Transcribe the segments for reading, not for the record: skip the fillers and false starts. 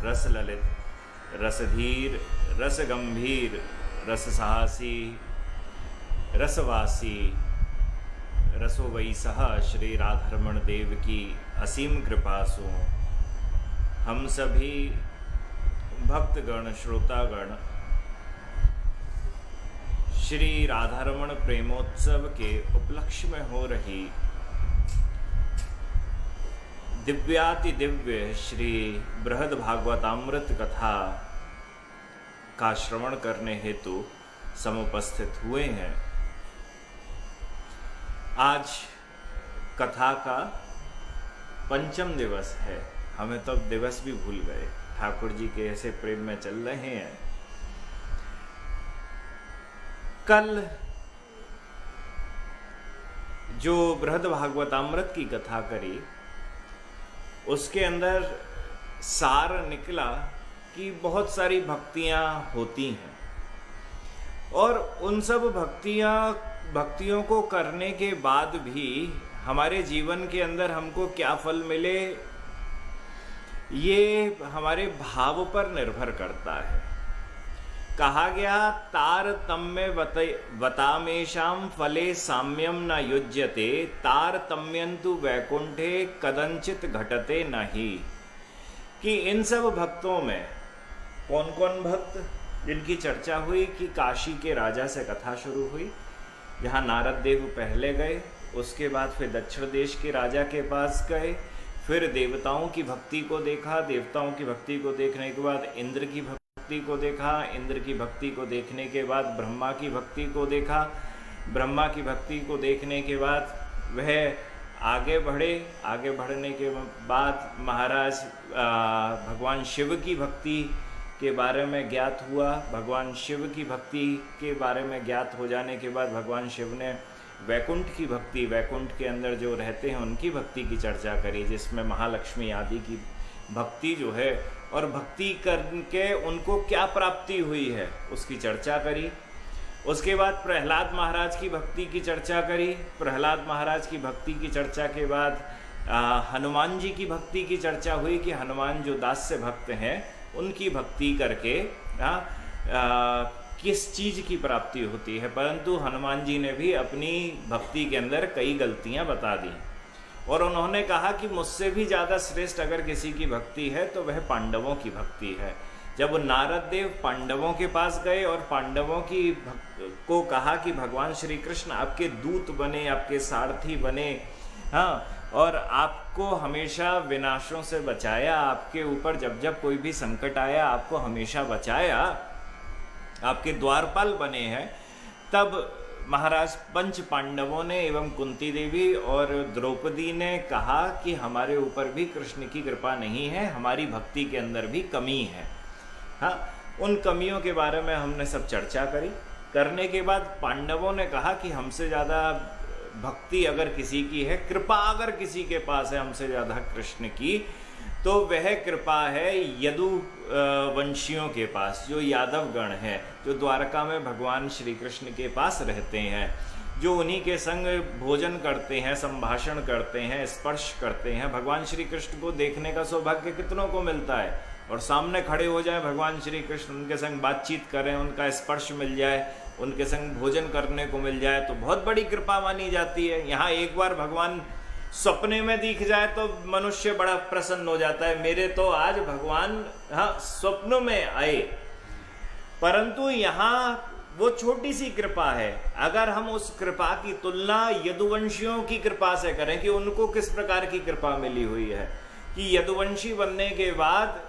रस ललित, रसधीर, रस गंभीर, रस साहसी, रसवासी, रसो वही सह श्री राधारमण देव की असीम कृपा सो हम सभी भक्तगण श्रोतागण श्री राधारमण प्रेमोत्सव के उपलक्ष्य में हो रही दिव्याति दिव्य श्री बृहद भागवतामृत कथा का श्रवण करने हेतु समुपस्थित हुए हैं। आज कथा का पंचम दिवस है। हमें तो अब दिवस भी भूल गए, ठाकुर जी के ऐसे प्रेम में चल रहे हैं। कल जो बृहद भागवतामृत की कथा करी उसके अंदर सार निकला कि बहुत सारी भक्तियां होती हैं और उन सब भक्तियों को करने के बाद भी हमारे जीवन के अंदर हमको क्या फल मिले, ये हमारे भाव पर निर्भर करता है। कहा गया तारतम्य वतामेशाम फले साम्यम न युज्यते तारतम्यंतु वैकुंठे कदंचित घटते नहीं। कि इन सब भक्तों में कौन कौन भक्त जिनकी चर्चा हुई कि काशी के राजा से कथा शुरू हुई, जहाँ नारद देव पहले गए, उसके बाद फिर दक्षिण देश के राजा के पास गए, फिर देवताओं की भक्ति को देखा, देवताओं की भक्ति को देखने के बाद इंद्र की भक्ति को देखा, इंद्र की भक्ति को देखने के बाद ब्रह्मा की भक्ति को देखा, ब्रह्मा की भक्ति को देखने के बाद वह आगे बढ़े, आगे बढ़ने के बाद महाराज भगवान शिव की भक्ति के बारे में ज्ञात हुआ। भगवान शिव की भक्ति के बारे में ज्ञात हो जाने के बाद भगवान शिव ने वैकुंठ की भक्ति, वैकुंठ के अंदर जो रहते हैं उनकी भक्ति की चर्चा करी, जिसमें महालक्ष्मी आदि की भक्ति जो है और भक्ति करके उनको क्या प्राप्ति हुई है उसकी चर्चा करी। उसके बाद प्रहलाद महाराज की भक्ति की चर्चा करी। प्रहलाद महाराज की भक्ति की चर्चा के बाद हनुमान जी की भक्ति की चर्चा हुई कि हनुमान जो दास्य भक्त हैं उनकी भक्ति करके किस चीज़ की प्राप्ति होती है। परंतु हनुमान जी ने भी अपनी भक्ति के अंदर कई गलतियां बता दी और उन्होंने कहा कि मुझसे भी ज़्यादा श्रेष्ठ अगर किसी की भक्ति है तो वह पांडवों की भक्ति है। जब नारद देव पांडवों के पास गए और पांडवों की को कहा कि भगवान श्री कृष्ण आपके दूत बने, आपके सारथी बने, हाँ, और आपको हमेशा विनाशों से बचाया, आपके ऊपर जब जब कोई भी संकट आया आपको हमेशा बचाया, आपके द्वारपाल बने हैं, तब महाराज पंच पांडवों ने एवं कुंती देवी और द्रौपदी ने कहा कि हमारे ऊपर भी कृष्ण की कृपा नहीं है, हमारी भक्ति के अंदर भी कमी है। हाँ, उन कमियों के बारे में हमने सब चर्चा करी। करने के बाद पांडवों ने कहा कि हमसे ज़्यादा भक्ति अगर किसी की है, कृपा अगर किसी के पास है हमसे ज़्यादा कृष्ण की, तो वह कृपा है यदु वंशियों के पास, जो यादव गण है, जो द्वारका में भगवान श्री कृष्ण के पास रहते हैं, जो उन्हीं के संग भोजन करते हैं, संभाषण करते हैं, स्पर्श करते हैं। भगवान श्री कृष्ण को देखने का सौभाग्य कितनों को मिलता है और सामने खड़े हो जाए भगवान श्री कृष्ण, उनके संग बातचीत करें, उनका स्पर्श मिल जाए, उनके संग भोजन करने को मिल जाए तो बहुत बड़ी कृपा मानी जाती है। यहाँ एक बार भगवान सपने में दिख जाए तो मनुष्य बड़ा प्रसन्न हो जाता है, मेरे तो आज भगवान स्वप्नों में आए। परंतु यहाँ वो छोटी सी कृपा है। अगर हम उस कृपा की तुलना यदुवंशियों की कृपा से करें कि उनको किस प्रकार की कृपा मिली हुई है, कि यदुवंशी बनने के बाद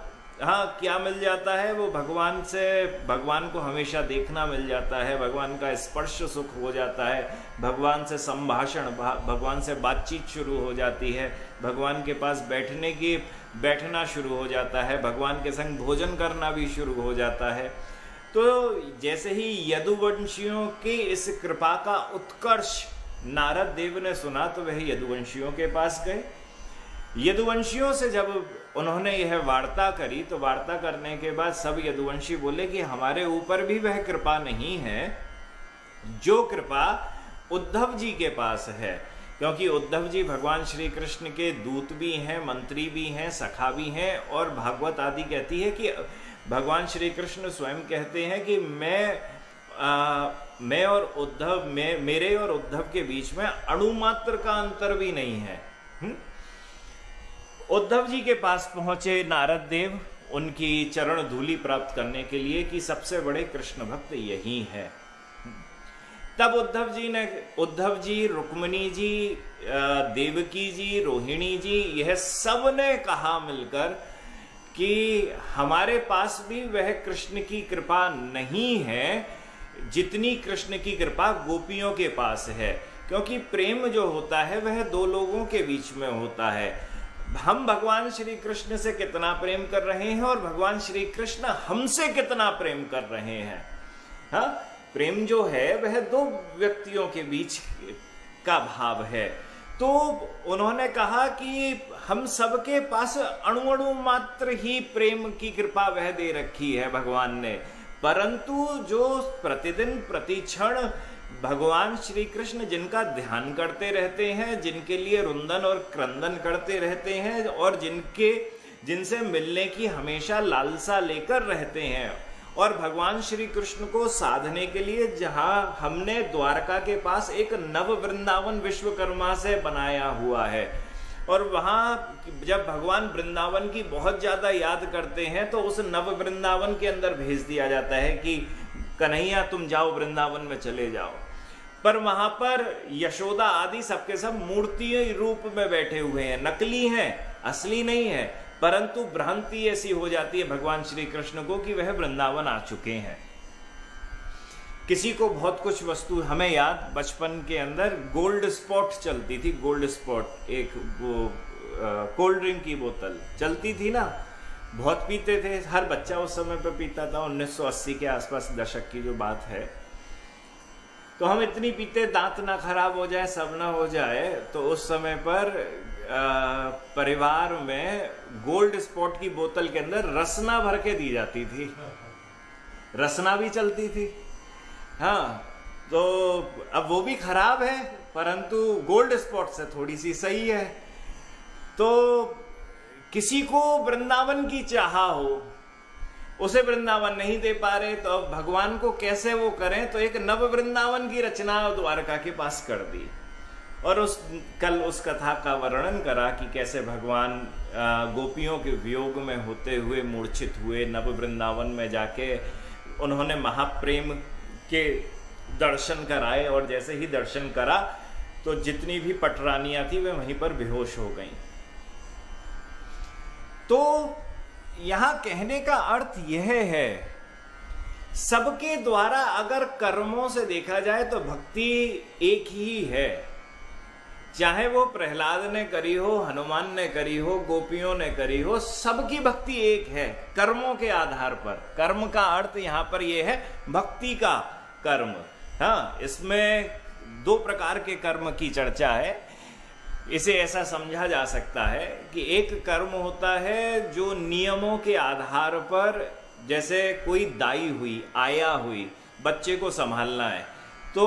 क्या मिल जाता है, वो भगवान को हमेशा देखना मिल जाता है, भगवान का स्पर्श सुख हो जाता है, भगवान से संभाषण, भगवान से बातचीत शुरू हो जाती है, भगवान के पास बैठना शुरू हो जाता है, भगवान के संग भोजन करना भी शुरू हो जाता है। तो जैसे ही यदुवंशियों की इस कृपा का उत्कर्ष नारद देव ने सुना तो वह यदुवंशियों के पास गए। यदुवंशियों से जब उन्होंने यह वार्ता करी तो वार्ता करने के बाद सब यदुवंशी बोले कि हमारे ऊपर भी वह कृपा नहीं है जो कृपा उद्धव जी के पास है। क्योंकि उद्धव जी भगवान श्री कृष्ण के दूत भी हैं, मंत्री भी हैं, सखा भी हैं, और भागवत आदि कहती है कि भगवान श्री कृष्ण स्वयं कहते हैं कि मैं और उद्धव, मेरे और उद्धव के बीच में अणुमात्र का अंतर भी नहीं है। उद्धव जी के पास पहुंचे नारद देव उनकी चरण धूलि प्राप्त करने के लिए कि सबसे बड़े कृष्ण भक्त यही है। तब उद्धव जी, रुक्मिणी जी, देवकी जी, रोहिणी जी, यह सब ने कहा मिलकर कि हमारे पास भी वह कृष्ण की कृपा नहीं है जितनी कृष्ण की कृपा गोपियों के पास है। क्योंकि प्रेम जो होता है वह दो लोगों के बीच में होता है। हम भगवान श्री कृष्ण से कितना प्रेम कर रहे हैं और भगवान श्री कृष्ण हमसे कितना प्रेम कर रहे हैं। हाँ, प्रेम जो है वह दो व्यक्तियों के बीच का भाव है। तो उन्होंने कहा कि हम सबके पास अणु अणु मात्र ही प्रेम की कृपा वह दे रखी है भगवान ने, परंतु जो प्रतिदिन प्रतिक्षण भगवान श्री कृष्ण जिनका ध्यान करते रहते हैं, जिनके लिए रुंदन और क्रंदन करते रहते हैं और जिनसे मिलने की हमेशा लालसा लेकर रहते हैं, और भगवान श्री कृष्ण को साधने के लिए जहां हमने द्वारका के पास एक नव वृंदावन विश्वकर्मा से बनाया हुआ है, और वहां जब भगवान वृंदावन की बहुत ज्यादा याद करते हैं तो उस नव वृंदावन के अंदर भेज दिया जाता है कि कन्हैया तुम जाओ वृंदावन में चले जाओ। पर वहां पर यशोदा आदि सबके सब मूर्ति रूप में बैठे हुए हैं, नकली हैं, असली नहीं है, परंतु भ्रांति ऐसी हो जाती है भगवान श्री कृष्ण को कि वह वृंदावन आ चुके हैं। किसी को बहुत कुछ वस्तु, हमें याद बचपन के अंदर गोल्ड स्पॉट चलती थी, गोल्ड स्पॉट, एक वो कोल्ड ड्रिंक की बोतल चलती थी ना, बहुत पीते थे, हर बच्चा उस समय पे पीता था। 1980 के आसपास दशक की जो बात है, तो हम इतनी पीते दांत ना खराब हो जाए, सब ना हो जाए, तो उस समय पर परिवार में गोल्ड स्पॉट की बोतल के अंदर रसना भर के दी जाती थी, रसना भी चलती थी। हाँ, तो अब वो भी खराब है परंतु गोल्ड स्पॉट से थोड़ी सी सही है। तो किसी को वृंदावन की चाह हो, उसे वृंदावन नहीं दे पा रहे, तो अब भगवान को कैसे वो करें, तो एक नव वृंदावन की रचना द्वारका के पास कर दी। और कल उस कथा का वर्णन करा कि कैसे भगवान गोपियों के वियोग में होते हुए मूर्छित हुए, नव वृंदावन में जाके उन्होंने महाप्रेम के दर्शन कराए, और जैसे ही दर्शन करा तो जितनी भी पटरानियां थी वे वहीं पर बेहोश हो गईं। तो यहां कहने का अर्थ यह है, सबके द्वारा अगर कर्मों से देखा जाए तो भक्ति एक ही है, चाहे वो प्रहलाद ने करी हो, हनुमान ने करी हो, गोपियों ने करी हो, सबकी भक्ति एक है कर्मों के आधार पर। कर्म का अर्थ यहां पर यह है भक्ति का कर्म। हाँ, इसमें दो प्रकार के कर्म की चर्चा है। इसे ऐसा समझा जा सकता है कि एक कर्म होता है जो नियमों के आधार पर, जैसे कोई दाई हुई, आया हुई, बच्चे को संभालना है, तो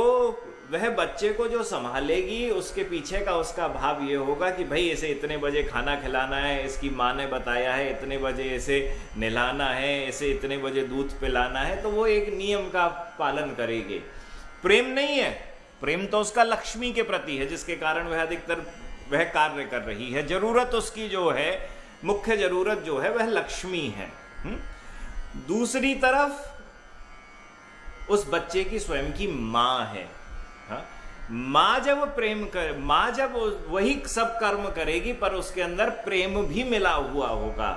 वह बच्चे को जो संभालेगी उसके पीछे का उसका भाव ये होगा कि भाई इसे इतने बजे खाना खिलाना है, इसकी माँ ने बताया है इतने बजे इसे नहलाना है, इसे इतने बजे दूध पिलाना है, तो वो एक नियम का पालन करेगी। प्रेम नहीं है, प्रेम तो उसका लक्ष्मी के प्रति है जिसके कारण वह अधिकतर वह कार्य कर रही है। जरूरत उसकी जो है, मुख्य जरूरत जो है वह लक्ष्मी है। दूसरी तरफ उस बच्चे की स्वयं की माँ है। हाँ? माँ जब माँ जब वही सब कर्म करेगी पर उसके अंदर प्रेम भी मिला हुआ होगा।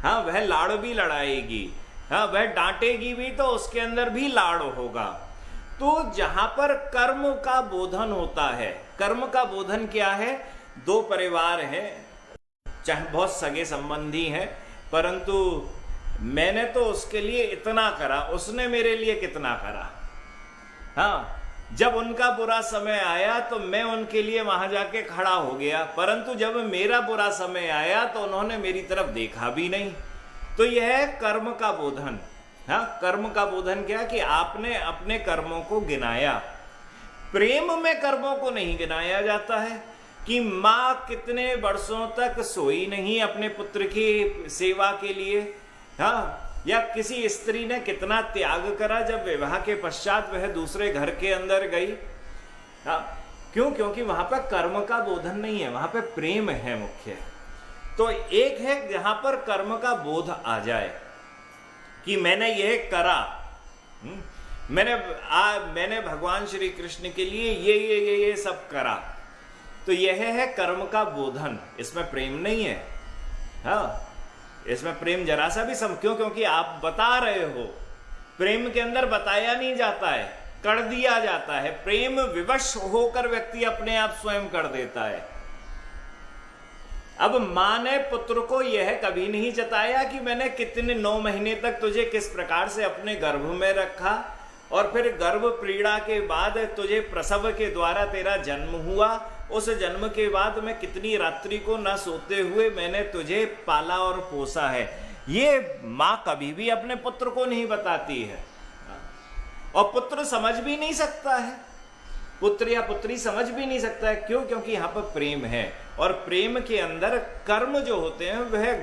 हाँ, वह लाड़ भी लड़ाएगी, हाँ, वह डांटेगी भी तो उसके अंदर भी लाड़ होगा। तो जहां पर कर्म का बोधन होता है, कर्म का बोधन क्या है, दो परिवार हैं, चाहे बहुत सगे संबंधी हैं, परंतु मैंने तो उसके लिए इतना करा, उसने मेरे लिए कितना करा। हाँ, जब उनका बुरा समय आया तो मैं उनके लिए वहां जाके खड़ा हो गया, परंतु जब मेरा बुरा समय आया तो उन्होंने मेरी तरफ देखा भी नहीं। तो यह है कर्म का बोधन। हाँ, कर्म का बोधन क्या कि आपने अपने कर्मों को गिनाया। प्रेम में कर्मों को नहीं गिनाया जाता है। कि माँ कितने वर्षों तक सोई नहीं अपने पुत्र की सेवा के लिए, हाँ, या किसी स्त्री ने कितना त्याग करा जब विवाह के पश्चात वह दूसरे घर के अंदर गई। हाँ, क्यों? क्योंकि वहां पर कर्म का बोधन नहीं है, वहां पर प्रेम है मुख्य। तो एक है जहां पर कर्म का बोध आ जाए कि मैंने यह करा, मैंने भगवान श्री कृष्ण के लिए ये सब करा, तो यह है कर्म का बोधन। इसमें प्रेम नहीं है। हाँ, इसमें प्रेम जरा सा भी क्यों? क्योंकि आप बता रहे हो। प्रेम के अंदर बताया नहीं जाता है, कर दिया जाता है। प्रेम विवश होकर व्यक्ति अपने आप स्वयं कर देता है। अब मां ने पुत्र को यह कभी नहीं जताया कि मैंने कितने 9 महीने तक तुझे किस प्रकार से अपने गर्भ में रखा, और फिर गर्भ पीड़ा के बाद तुझे प्रसव के द्वारा तेरा जन्म हुआ, उस जन्म के बाद मैं कितनी रात्रि को न सोते हुए मैंने तुझे पाला और पोसा है। ये मां कभी भी अपने पुत्र को नहीं बताती है, और पुत्र समझ भी नहीं सकता है, पुत्र या पुत्री समझ भी नहीं सकता है। क्यों? क्योंकि यहां पर प्रेम है, और प्रेम के अंदर कर्म जो होते हैं वह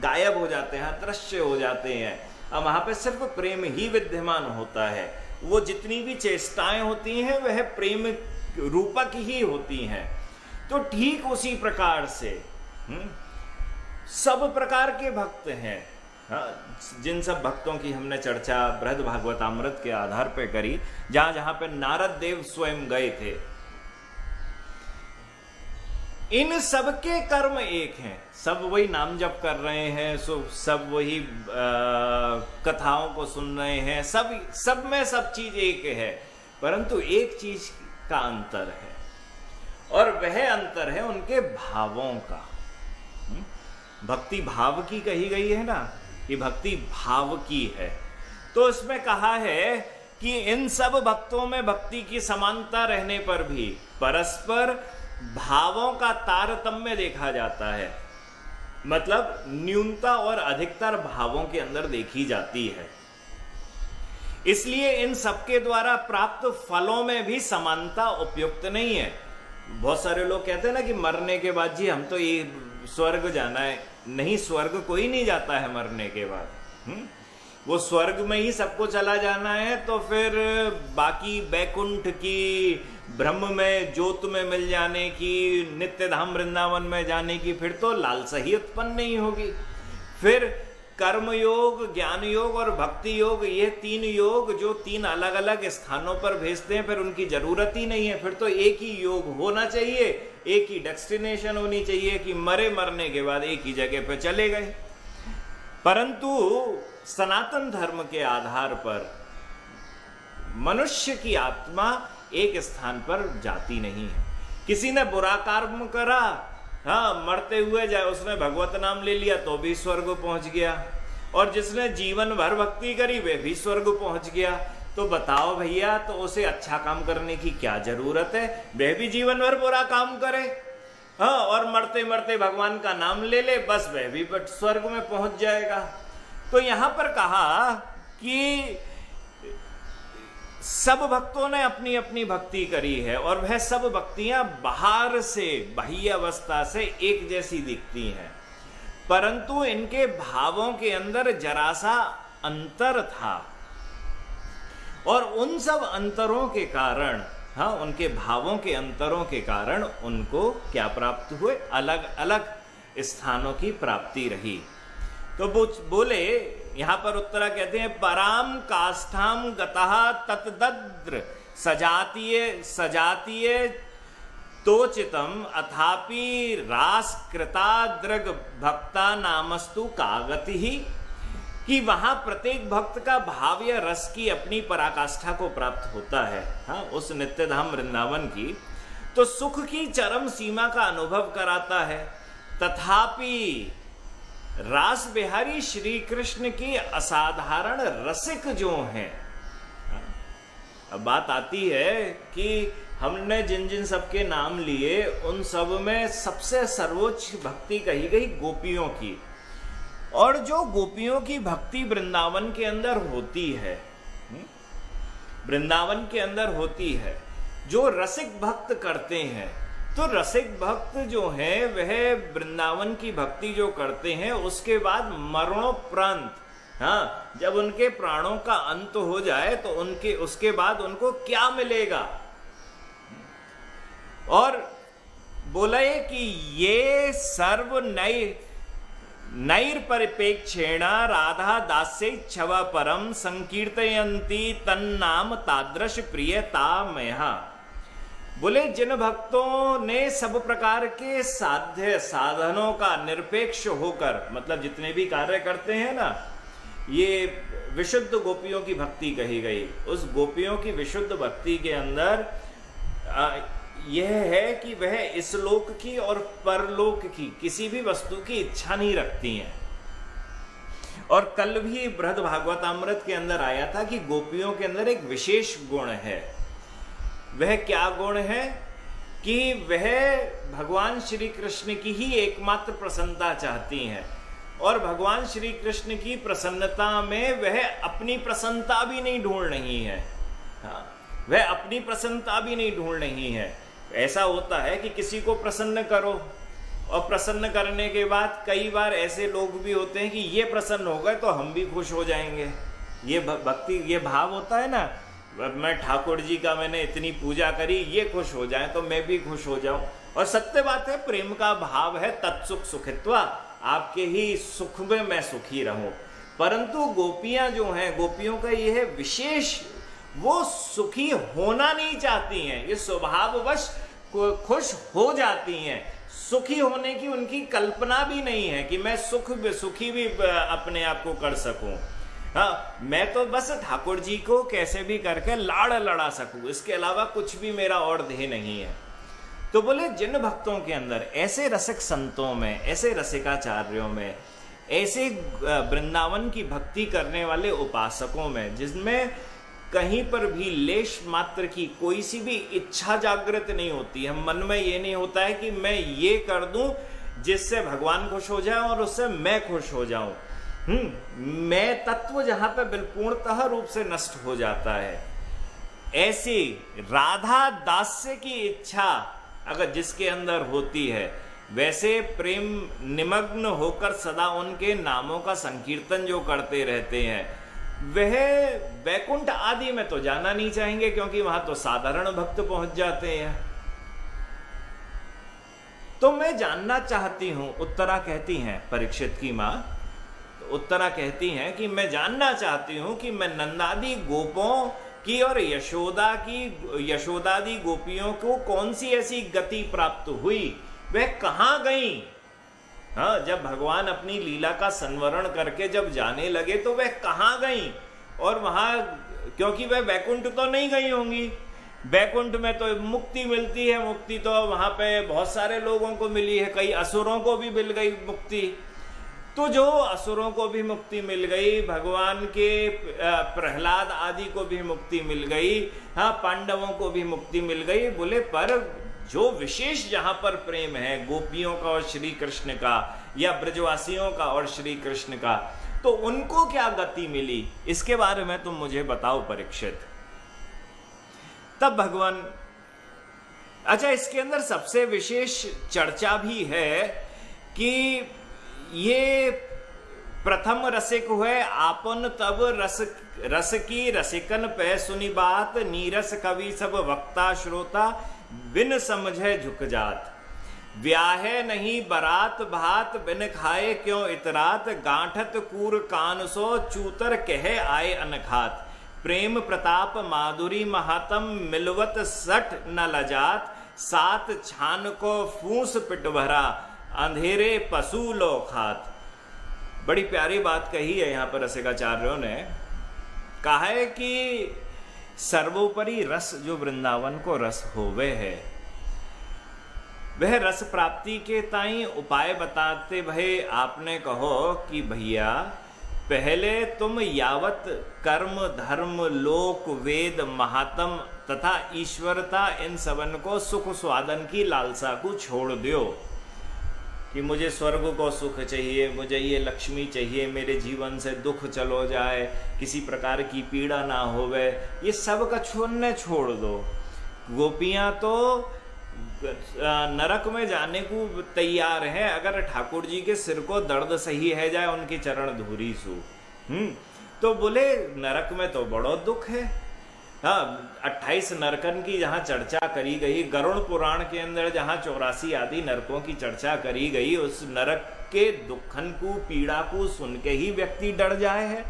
गायब हो जाते हैं, अदृश्य हो जाते हैं। अब वहां पर सिर्फ प्रेम ही विद्यमान होता है। वो जितनी भी चेष्टाएं होती हैं वह प्रेम रूपक ही होती हैं। तो ठीक उसी प्रकार से सब प्रकार के भक्त हैं। जिन सब भक्तों की हमने चर्चा बृहद भागवतामृत के आधार पर करी, जहां जहां पे नारद देव स्वयं गए थे, इन सबके कर्म एक हैं। सब वही नाम जप कर रहे हैं, सब वही कथाओं को सुन रहे हैं, सब में सब चीज एक है, परंतु एक चीज का अंतर है, और वह अंतर है उनके भावों का। भक्ति भाव की कही गई है ना, कि भक्ति भाव की है। तो इसमें कहा है कि इन सब भक्तों में भक्ति की समानता रहने पर भी परस्पर भावों का तारतम्य देखा जाता है। मतलब न्यूनता और अधिकतर भावों के अंदर देखी जाती है। इसलिए इन सबके द्वारा प्राप्त फलों में भी समानता उपयुक्त नहीं है। बहुत सारे लोग कहते हैं ना कि मरने के बाद जी हम तो ये स्वर्ग जाना है। नहीं, स्वर्ग कोई नहीं जाता है मरने के बाद। वो स्वर्ग में ही सबको चला जाना है, तो फिर बाकी बैकुंठ की, ब्रह्म में, ज्योत में मिल जाने की, नित्य धाम वृंदावन में जाने की फिर तो लालसा ही उत्पन्न नहीं होगी। फिर कर्म योग, ज्ञान योग और भक्ति योग, ये 3 योग जो 3 अलग अलग स्थानों पर भेजते हैं, फिर उनकी जरूरत ही नहीं है। फिर तो एक ही योग होना चाहिए, एक ही डेस्टिनेशन होनी चाहिए कि मरने के बाद एक ही जगह पर चले गए। परंतु सनातन धर्म के आधार पर मनुष्य की आत्मा एक स्थान पर जाती नहीं है। किसी ने बुरा कर्म करा, हाँ, मरते हुए जाए, उसने भगवत नाम ले लिया तो भी स्वर्ग पहुंच गया, और जिसने जीवन भर भक्ति करी वह भी स्वर्ग पहुंच गया। तो बताओ भैया, तो उसे अच्छा काम करने की क्या जरूरत है? वह भी जीवन भर बुरा काम करे, हाँ, और मरते मरते भगवान का नाम ले ले, बस वह भी स्वर्ग में पहुंच जाएगा। तो यहां पर कहा कि सब भक्तों ने अपनी अपनी भक्ति करी है, और वह सब भक्तियां बाहर से, बाह्य अवस्था से एक जैसी दिखती हैं, परंतु इनके भावों के अंदर जरा सा अंतर था। और उन सब अंतरों के कारण, हाँ, उनके भावों के अंतरों के कारण उनको क्या प्राप्त हुए? अलग अलग स्थानों की प्राप्ति रही। तो बोले, यहां पर उत्तरा कहते हैं, पराम काष्ठाम गतः तत्दद्र सजातीय तोचितम अथापि रास कृताद्रग भक्ता नामस्तु कागति ही, कि वहां प्रत्येक भक्त का भाव या रस की अपनी पराकाष्ठा को प्राप्त होता है, हाँ, उस नित्य धाम वृंदावन की, तो सुख की चरम सीमा का अनुभव कराता है। तथापि रास बिहारी श्री कृष्ण की असाधारण रसिक जो हैं, अब बात आती है कि हमने जिन जिन सबके नाम लिए उन सब में सबसे सर्वोच्च भक्ति कही गई गोपियों की, और जो गोपियों की भक्ति वृंदावन के अंदर होती है, वृंदावन के अंदर होती है, जो रसिक भक्त करते हैं, तो रसिक भक्त जो हैं वह वृंदावन की भक्ति जो करते हैं उसके बाद मरणोपरांत, हाँ, जब उनके प्राणों का अंत हो जाए तो उनके उसके बाद उनको क्या मिलेगा। और बोले कि ये सर्व नैर्परिपेक्षेण राधा दास्य छव परम संकीर्तयन्ति तन्नाम तादृश प्रियता मया। बोले जिन भक्तों ने सब प्रकार के साध्य साधनों का निरपेक्ष होकर, मतलब जितने भी कार्य करते हैं ना, ये विशुद्ध गोपियों की भक्ति कही गई। उस गोपियों की विशुद्ध भक्ति के अंदर यह है कि वह इस लोक की और परलोक की किसी भी वस्तु की इच्छा नहीं रखती हैं। और कल भी बृहद भागवतामृत के अंदर आया था कि गोपियों के अंदर एक विशेष गुण है। वह क्या गुण है कि वह भगवान श्री कृष्ण की ही एकमात्र प्रसन्नता चाहती हैं, और भगवान श्री कृष्ण की प्रसन्नता में वह अपनी प्रसन्नता भी नहीं ढूंढ रही है। हाँ, वह अपनी प्रसन्नता भी नहीं ढूंढ रही है। ऐसा होता है कि किसी को प्रसन्न करो, और प्रसन्न करने के बाद कई बार ऐसे लोग भी होते हैं कि ये प्रसन्न हो गए तो हम भी खुश हो जाएंगे। ये भक्ति, ये भाव होता है ना, मैं ठाकुर जी का मैंने इतनी पूजा करी, ये खुश हो जाए तो मैं भी खुश हो जाऊं। और सत्य बात है, प्रेम का भाव है तत्सुख सुखित्वा, आपके ही सुख में मैं सुखी रहूं। परंतु गोपियां जो हैं, गोपियों का यह विशेष, वो सुखी होना नहीं चाहती हैं, ये स्वभाववश खुश हो जाती हैं। सुखी होने की उनकी कल्पना भी नहीं है कि मैं सुखी भी अपने आप को कर सकूं। हाँ, मैं तो बस ठाकुर जी को कैसे भी करके लाड़ लड़ा सकूं, इसके अलावा कुछ भी मेरा और ध्येय नहीं है। तो बोले जिन भक्तों के अंदर, ऐसे रसिक संतों में, ऐसे रसिकाचार्यों में, ऐसे वृंदावन की भक्ति करने वाले उपासकों में, जिसमें कहीं पर भी लेश मात्र की कोई सी भी इच्छा जागृत नहीं होती है, मन में ये नहीं होता है कि मैं ये कर दूं जिससे भगवान खुश हो जाए और उससे मैं खुश हो जाऊं, मैं तत्व जहां पे बिल्कुलतः रूप से नष्ट हो जाता है, ऐसी राधा दास्य की इच्छा अगर जिसके अंदर होती है, वैसे प्रेम निमग्न होकर सदा उनके नामों का संकीर्तन जो करते रहते हैं, वह वैकुंठ आदि में तो जाना नहीं चाहेंगे, क्योंकि वहां तो साधारण भक्त पहुंच जाते हैं। तो मैं जानना चाहती हूं, उत्तरा कहती हैं, परीक्षित की मां, तो उत्तरा कहती हैं कि मैं जानना चाहती हूं कि मैं नंदादि गोपों की और यशोदादि गोपियों को कौन सी ऐसी गति प्राप्त हुई, वह कहां गई। हाँ, जब भगवान अपनी लीला का संवरण करके जब जाने लगे तो वह कहां गई, और वहां, क्योंकि वह वैकुंठ तो नहीं गई होंगी, वैकुंठ में तो मुक्ति मिलती है, मुक्ति तो वहां पे बहुत सारे लोगों को मिली है, कई असुरों को भी मिल गई मुक्ति। तो जो असुरों को भी मुक्ति मिल गई, भगवान के प्रहलाद आदि को भी मुक्ति मिल गई, हाँ, पांडवों को भी मुक्ति मिल गई। बोले पर जो विशेष जहां पर प्रेम है गोपियों का और श्री कृष्ण का, या ब्रजवासियों का और श्री कृष्ण का, तो उनको क्या गति मिली, इसके बारे में तुम मुझे बताओ परीक्षित। तब भगवान, अच्छा, इसके अंदर सबसे विशेष चर्चा भी है कि ये प्रथम रसिक हुए आपन तब रस की रसिकन पे सुनी बात, नीरस कवि सब वक्ता श्रोता बिन समझे झुक जात, ब्याहे नहीं बरात भात बिन खाए क्यों इतरात, गांठत कूर कान सो चूतर कहे आए अनखात, प्रेम प्रताप माधुरी महातम मिलवत सठ न लजात, सात छान को फूस पिट भरा अंधेरे पशु लो खात। बड़ी प्यारी बात कही है यहाँ पर रसिकाचार्यों ने, कहा है कि सर्वोपरि रस जो वृंदावन को रस होवे है, वह रस प्राप्ति के ताई उपाय बताते भय आपने कहो कि भैया पहले तुम यावत कर्म धर्म लोक वेद महात्म तथा ईश्वरता इन सबन को सुख स्वादन की लालसा को छोड़ दो, कि मुझे स्वर्ग को सुख चाहिए, मुझे ये लक्ष्मी चाहिए, मेरे जीवन से दुख चलो जाए, किसी प्रकार की पीड़ा ना होवे, ये सब का छोड़ने छोड़ दो। गोपियां तो नरक में जाने को तैयार हैं अगर ठाकुर जी के सिर को दर्द सही है जाए उनकी चरण धूरी सु। तो बोले नरक में तो बड़ो दुख है। हाँ, 28 नरकन की जहाँ चर्चा करी गई, गरुड़ पुराण के अंदर जहाँ 84 आदि नरकों की चर्चा करी गई, उस नरक के दुखन को, पीड़ा को सुन के ही व्यक्ति डर जाए है।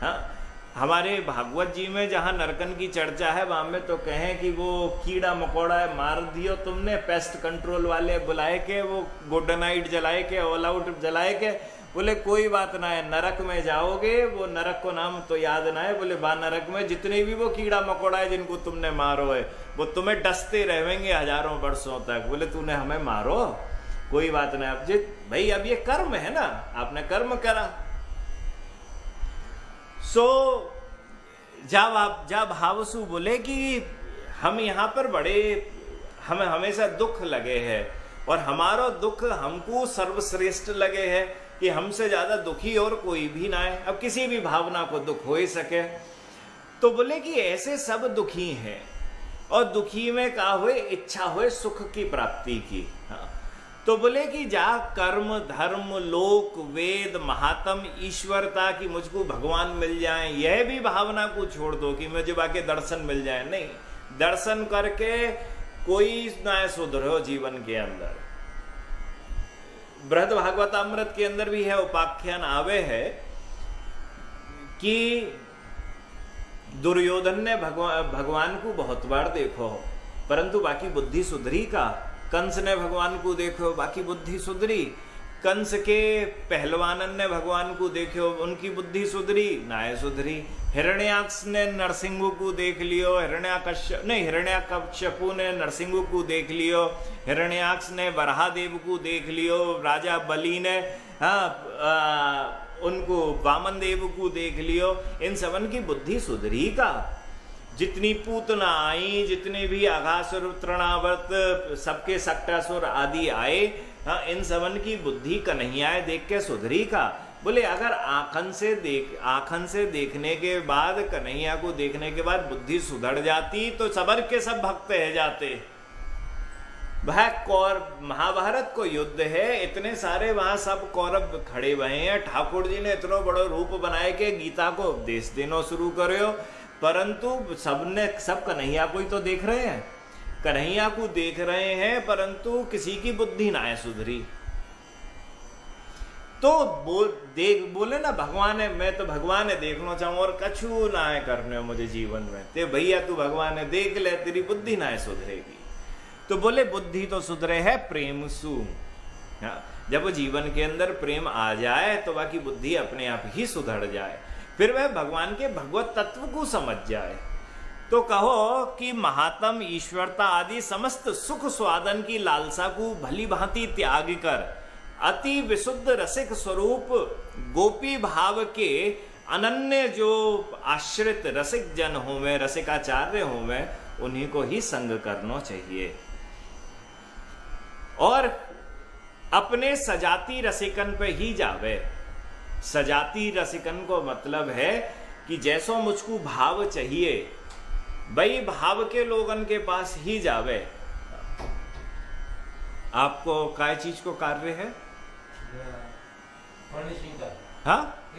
हाँ, हमारे भागवत जी में जहाँ नरकन की चर्चा है वहां में तो कहें कि वो कीड़ा मकोड़ा मार दियो तुमने, पेस्ट कंट्रोल वाले बुलाए के, वो गुड नाइट जलाए के, ऑल आउट जलाए के। बोले कोई बात ना है, नरक में जाओगे, वो नरक को नाम तो याद ना है। बोले बा नरक में जितने भी वो कीड़ा मकोड़ा है जिनको तुमने मारो है, वो तुम्हें डसते रहेंगे हजारों वर्षों तक। बोले तूने हमें मारो, कोई बात नहीं। अब जी भाई, अब ये कर्म है ना, आपने कर्म करा। जब भावसु बोले कि हम यहाँ पर बड़े, हमें हमेशा दुख लगे हैं और हमारा दुख हमको सर्वश्रेष्ठ लगे है कि हमसे ज्यादा दुखी और कोई भी ना है। अब किसी भी भावना को दुख हो ही सके, तो बोले कि ऐसे सब दुखी हैं और दुखी में का हुए इच्छा हुए सुख की प्राप्ति की। हाँ, तो बोले कि जा कर्म धर्म लोक वेद महात्म ईश्वरता की मुझको भगवान मिल जाए, यह भी भावना को छोड़ दो कि मुझे बाकी दर्शन मिल जाए। नहीं, दर्शन करके कोई ना सुधरो जीवन के अंदर। बृहद भागवतामृत के अंदर भी है, उपाख्यान आवे है कि दुर्योधन ने भगवान को बहुत बार देखो परंतु बाकी बुद्धि सुधरी का। कंस ने भगवान को देखो, बाकी बुद्धि सुधरी। कंस के पहलवानन ने भगवान को देखो, उनकी बुद्धि सुधरी नाय सुधरी। हिरण्याक्ष ने नरसिंह को देख लियो, हिरण्याकश्यपु ने नरसिंह को देख लियो, हिरण्याक्ष ने वराहदेव को देख लियो, राजा बलि ने उनको वामन देव को देख लियो। इन सबन की बुद्धि सुधरी का। जितनी पूतना आई, जितने भी अघासुर तृणावर्त सबके सक्टासुर आदि आए, हाँ, इन सबन की बुद्धि कन्हैया देख के सुधरी का। बोले अगर आँखन से देखने के बाद, कन्हैया को देखने के बाद बुद्धि सुधर जाती तो सबर के सब भक्त है जाते। वह महाभारत को युद्ध है, इतने सारे वहां सब कौरव खड़े हुए हैं, ठाकुर जी ने इतना बड़ा रूप बनाए के गीता को उपदेश देना शुरू करो, परंतु सब कन्हैया को ही तो देख रहे हैं, कन्हैया को देख रहे हैं, परंतु किसी की बुद्धि ना है सुधरी। तो बोले ना भगवान है, मैं तो भगवान है देखना चाहूं और कछु ना है करने मुझे जीवन में। ते भैया तू भगवान है देख ले, तेरी बुद्धि ना है सुधरेगी। तो बोले बुद्धि तो सुधरे है प्रेम सु। जब वो जीवन के अंदर प्रेम आ जाए तो बाकी बुद्धि अपने आप ही सुधर जाए, फिर वह भगवान के भगवत तत्व को समझ जाए। तो कहो कि महात्म ईश्वरता आदि समस्त सुख स्वादन की लालसा को भली भांति त्याग कर अति विशुद्ध रसिक स्वरूप गोपी भाव के अनन्य जो आश्रित रसिक जन होवे, रसिकाचार्य होवे, उन्हीं को ही संग करना चाहिए। और अपने सजाती रसिकन पे ही जावे। सजाती रसिकन को मतलब है कि जैसो मुझको भाव चाहिए भाई भाव के लोगन के पास ही जावे। आपको काय चीज को कार्य है? हाँ,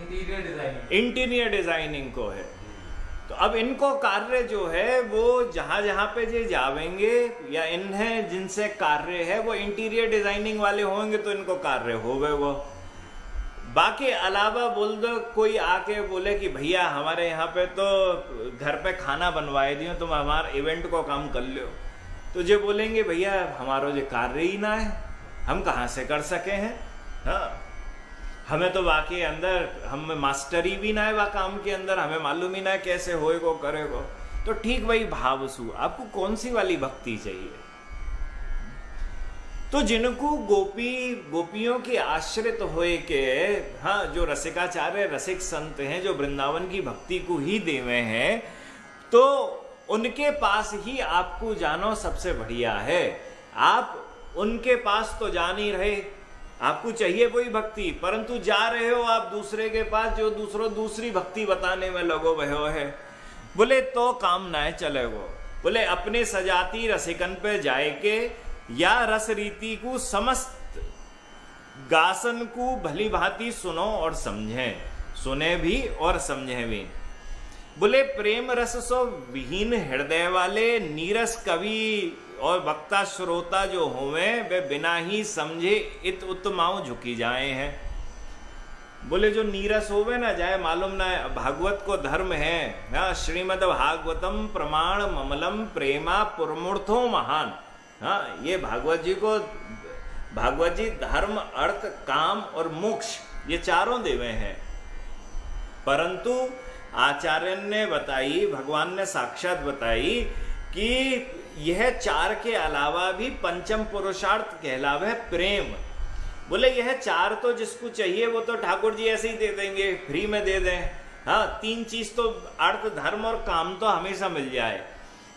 इंटीरियर डिजाइनिंग को है। तो अब इनको कार्य जो है वो जहां जहां पे जे जावेंगे या इन्हें जिनसे कार्य है वो इंटीरियर डिजाइनिंग वाले होंगे तो इनको कार्य होवे वो। बाकी अलावा बोल दो कोई आके बोले कि भैया हमारे यहाँ पे तो घर पे खाना बनवाए दियो, तुम हमारे इवेंट को काम कर लो, तो जे बोलेंगे भैया हमारो जो कार्य ही ना है, हम कहाँ से कर सके हैं। हाँ, हमें तो वाकई अंदर हम मास्टरी भी ना है वा काम के अंदर, हमें मालूम ही ना है कैसे होएगो करेगो। तो ठीक वही भावसु, आपको कौन सी वाली भक्ति चाहिए? तो जिनको गोपियों के आश्रित होए के, हाँ, जो रसिकाचार्य रसिक संत हैं जो वृंदावन की भक्ति को ही देवे हैं, तो उनके पास ही आपको जानो सबसे बढ़िया है। आप उनके पास तो जा नहीं रहे, आपको चाहिए वही भक्ति, परंतु जा रहे हो आप दूसरे के पास जो दूसरी भक्ति बताने में लगो वह है। बोले तो काम ना चलेगो। बोले अपने सजाती रसिकन पे जाए के या रस रीति को समस्त गासन को भली भांति सुनो और समझें, सुने भी और समझें भी। बोले प्रेम रस सो विहीन हृदय वाले नीरस कवि और वक्ता श्रोता जो होवे वे बिना ही समझे इत उत्तमाओं झुकी जाए हैं। बोले जो नीरस होवे ना, जाए मालूम ना भागवत को धर्म है, श्रीमद् भागवतम प्रमाण ममलम प्रेमा पुरमूर्थो महान। हाँ, ये भागवत जी धर्म अर्थ काम और मोक्ष ये चारों देवे हैं। परंतु आचार्य ने बताई, भगवान ने साक्षात बताई कि यह चार के अलावा भी पंचम पुरुषार्थ कहलावे प्रेम। बोले यह चार तो जिसको चाहिए वो तो ठाकुर जी ऐसे ही दे देंगे, फ्री में दे दें। हाँ, तीन चीज तो अर्थ धर्म और काम तो हमेशा मिल जाए।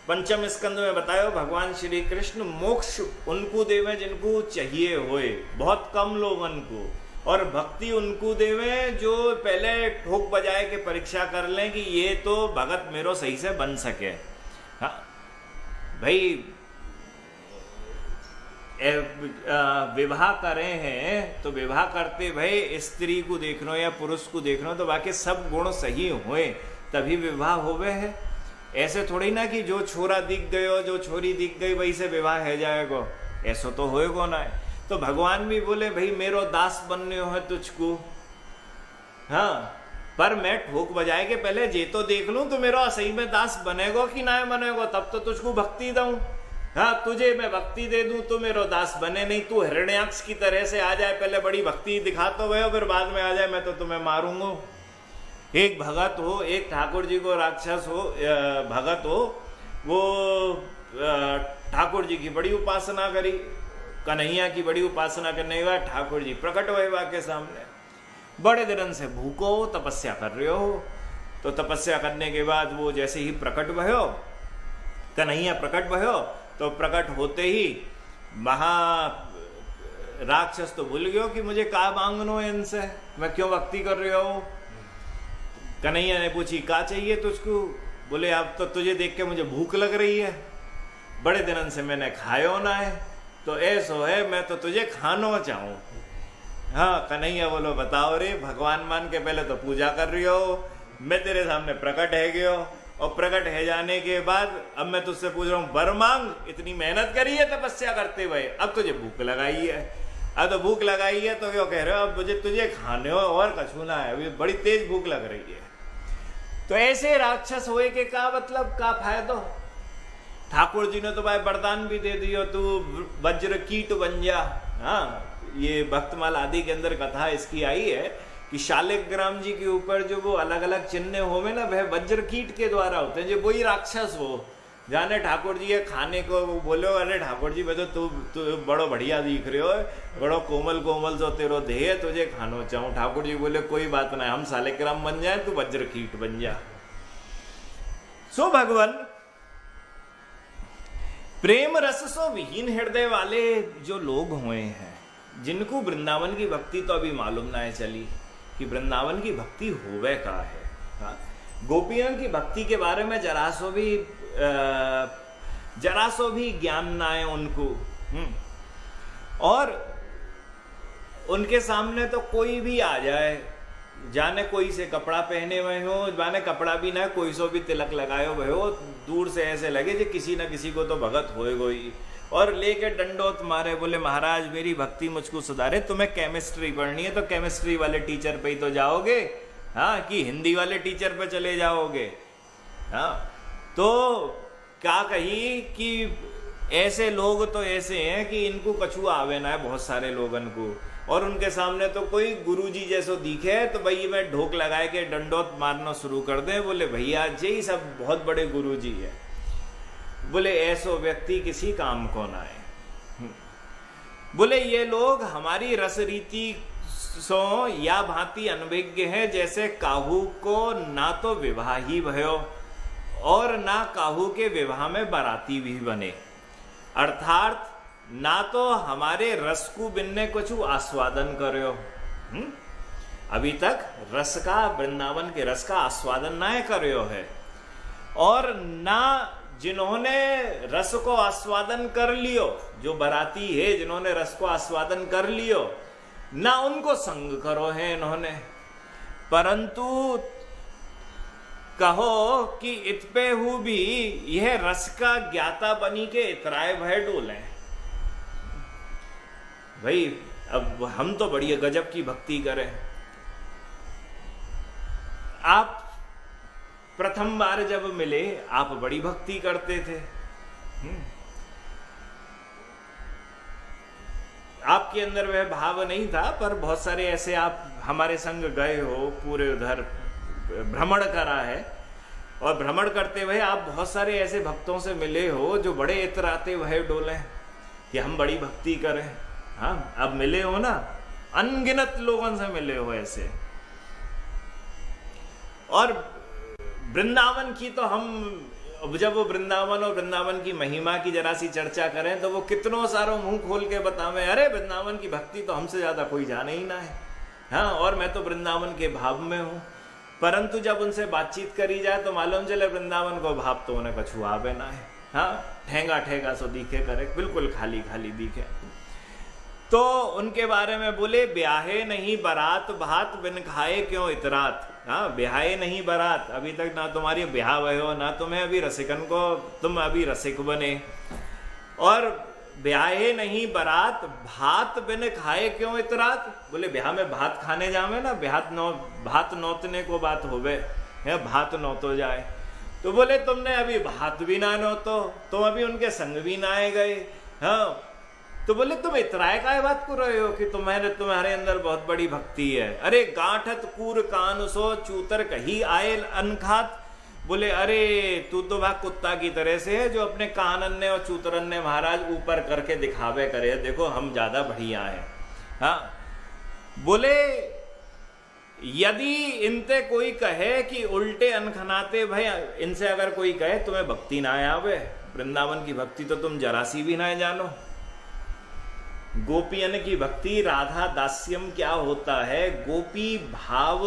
पंचम स्कंद में बतायो भगवान श्री कृष्ण मोक्ष उनको देवे जिनको चाहिए होए, बहुत कम लोगन को, और भक्ति उनको देवे जो पहले ठोक बजाए के परीक्षा कर लें कि ये तो भगत मेरो सही से बन सके। हाँ भाई, विवाह करे हैं तो विवाह करते भाई स्त्री को देखना या पुरुष को देखना तो बाकी सब गुण सही हुए तभी विवाह होवे है। ऐसे थोड़ी ना कि जो छोरा दिख गयो जो छोरी दिख गई वही से विवाह है जाएगा, ऐसा तो होएगा ना। तो भगवान भी बोले भाई मेरो दास बनने हो है तुझको, हाँ, पर मैं ठोक बजाए के पहले जे तो देख लूं तो मेरा सही में दास बनेगा कि ना बनेगा, तब तो तुझको भक्ति दूं। हाँ, तुझे मैं भक्ति दे दूं तो मेरा दास बने, नहीं तू हिरण्याक्ष की तरह से आ जाए, पहले बड़ी भक्ति दिखा तो गए फिर बाद में आ जाए मैं तो तुम्हें मारूंगा। एक भगत हो, एक ठाकुर जी को राक्षस हो, भगत हो, वो ठाकुर जी की बड़ी उपासना करी, कन्हैया की बड़ी उपासना करने के बाद ठाकुर जी प्रकट हुए के सामने। बड़े दिन से भूखो हो, तपस्या कर रहे हो, तो तपस्या करने के बाद वो जैसे ही प्रकट भयो, कन्हैया प्रकट भयो, तो प्रकट होते ही महा राक्षस तो भूल गयो कि मुझे का मांगनो है इनसे, मैं क्यों भक्ति कर रही हो। कन्हैया ने पूछी का चाहिए तुझको, बोले अब तो तुझे देख के मुझे भूख लग रही है, बड़े दिन से मैंने खायो ना है, तो ऐसो है मैं तो तुझे खानो चाहूं। हाँ, कन्हैया बोलो बताओ रे, भगवान मान के पहले तो पूजा कर रही हो, मैं तेरे सामने प्रकट है गयो, और प्रकट है जाने के बाद अब मैं तुझसे पूछ रहा हूँ वर मांग, इतनी मेहनत करी है तपस्या करते हुए, अब तुझे भूख लगाई है, अब तो भूख लगाई है तो क्यों कह रहे हो अब मुझे तुझे खाने हो और कछु ना है, अभी बड़ी तेज भूख लग रही है। तो ऐसे राक्षस होए के का मतलब का फायदा। ठाकुर जी ने तो भाई वरदान भी दे दियो, तू वज्र कीट बन जा। हाँ, ये भक्तमाल आदि के अंदर कथा इसकी आई है कि शालिग्राम जी के ऊपर जो वो अलग अलग चिन्ह होवे ना, वह वज्र कीट के द्वारा होते हैं, जो वही राक्षस हो जाने ठाकुर जी है खाने को बोलो, अरे ठाकुर जी तो तू बड़ो बढ़िया दिख रहे हो, बड़ो कोमल कोमल जो तेरो देह तुझे खानो चाहूं। ठाकुर जी बोले कोई बात नहीं, हम शालिग्राम बन जाए तू वज्र कीट बन जा। सो भगवान प्रेम रस सो विहीन हृदय वाले जो लोग हुए हैं, जिनको वृंदावन की भक्ति तो अभी मालूम ना है चली कि वृंदावन की भक्ति होवे का है। हाँ? गोपियों की भक्ति के बारे में जरा सो भी ज्ञान ना है उनको। और उनके सामने तो कोई भी आ जाए, जाने कोई से कपड़ा पहने हुए हो, जाने कपड़ा भी ना कोई सो भी तिलक लगाए हुए हो, दूर से ऐसे लगे जो किसी ना किसी को तो भगत होएगा ही, और लेके डंडोत मारे, बोले महाराज मेरी भक्ति मुझको सुधारे, तुम्हें केमिस्ट्री पढ़नी है तो केमिस्ट्री वाले टीचर पे ही तो जाओगे, हाँ, कि हिंदी वाले टीचर पे चले जाओगे। हाँ, तो क्या कही कि ऐसे लोग तो ऐसे हैं कि इनको कछु आवे ना है बहुत सारे लोगन को, और उनके सामने तो कोई गुरुजी जैसो दिखे तो भाई मैं ढोक लगाए के डंडोत मारना शुरू कर दे, बोले भैया यही सब बहुत बड़े गुरुजी है, बोले ऐसो व्यक्ति किसी काम को ना है। बोले ये लोग हमारी रस रीति सो या भांति अनभिज्ञ है, जैसे काहू को ना तो विवाह ही भयो और ना काहू के विवाह में बाराती भी बने, अर्थात ना तो हमारे रस को बिन्ने कुछ आस्वादन करो। अभी तक रस का, वृंदावन के रस का आस्वादन ना करो है, और ना जिन्होंने रस को आस्वादन कर लियो, जो बराती है जिन्होंने रस को आस्वादन कर लियो, ना उनको संग करो है इन्होंने, परंतु कहो कि इतपे हु भी यह रस का ज्ञाता बनी के इतराए भय डोले। भाई अब हम तो बड़ी गजब की भक्ति करें, आप प्रथम बार जब मिले आप बड़ी भक्ति करते थे, आपके अंदर वह भाव नहीं था, पर बहुत सारे ऐसे आप हमारे संग गए हो, पूरे उधर भ्रमण करा है, और भ्रमण करते हुए आप बहुत सारे ऐसे भक्तों से मिले हो जो बड़े इतराते हुए डोले कि हम बड़ी भक्ति करें। हाँ, अब मिले हो ना, अनगिनत लोगों से मिले हो ऐसे। और वृंदावन की तो हम जब वो वृंदावन और वृंदावन की महिमा की जरा सी चर्चा करें तो वो कितनों सारों मुंह खोल के बतावें, अरे वृंदावन की भक्ति तो हमसे ज्यादा कोई जाने ही ना है। हाँ, और मैं तो वृंदावन के भाव में हूं, परंतु जब उनसे बातचीत करी जाए तो मालूम चले वृंदावन को भाव तो उन्हें कछु आवे ना है। हाँ, ठेंगा ठेगा सो दिखे करे, बिल्कुल खाली खाली दिखे। तो उनके बारे में बोले, ब्याहे नहीं बरात भात बिन खाए क्यों इतरात। हाँ, ब्याहे नहीं बरात, अभी तक ना तुम्हारी ब्याह हुए हो, ना तुम्हें अभी रसिकन को तुम अभी रसिक बने, और ब्याहे नहीं बरात भात बिन खाए क्यों इतरात। बोले ब्याह में भात खाने जावे ना, भात नौतने को बात होवे है, भात नौतो जाए। तो बोले तुमने अभी भात भी ना नौतो, तुम अभी उनके संग भी ना आए गए। हाँ, तो बोले तुम इतराए काय बात कर रहे हो कि तुम्हारे अंदर बहुत बड़ी भक्ति है। अरे गांठत कूर कान सो चूतर कही आए अनखात। बोले अरे तू तो भाग कुत्ता की तरह से है जो अपने कान अन्ने और चूतर अन्ने महाराज ऊपर करके दिखावे करे, देखो हम ज्यादा बढ़िया है। हाँ, बोले यदि इनते कोई कहे कि उल्टे अनखनाते, भाई इनसे अगर कोई कहे तुम्हें भक्ति ना आवे, वृंदावन की भक्ति तो तुम जरा सी भी ना जानो। गोपियन की भक्ति, राधा दास्यम क्या होता है, गोपी भाव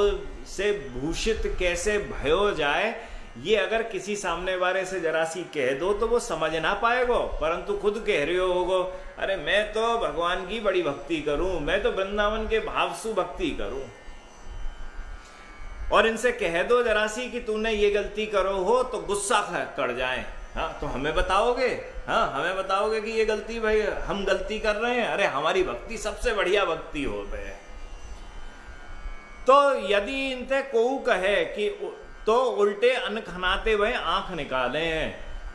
से भूषित कैसे भयो जाए, ये अगर किसी सामने वाले से जरा सी कह दो तो वो समझ ना पाएगो, परंतु खुद कह रहे होगो अरे मैं तो भगवान की बड़ी भक्ति करूं, मैं तो वृंदावन के भाव सु भक्ति करूं। और इनसे कह दो जरा सी कि तूने ये गलती करो हो तो गुस्सा कर जाए। हाँ, तो हमें बताओगे, हाँ हमें बताओगे कि ये गलती, भाई हम गलती कर रहे हैं, अरे हमारी भक्ति सबसे बढ़िया भक्ति हो गए। तो यदि इनसे कोई कहे कि तो उल्टे अन्न खनाते हुए आंख निकाले हैं।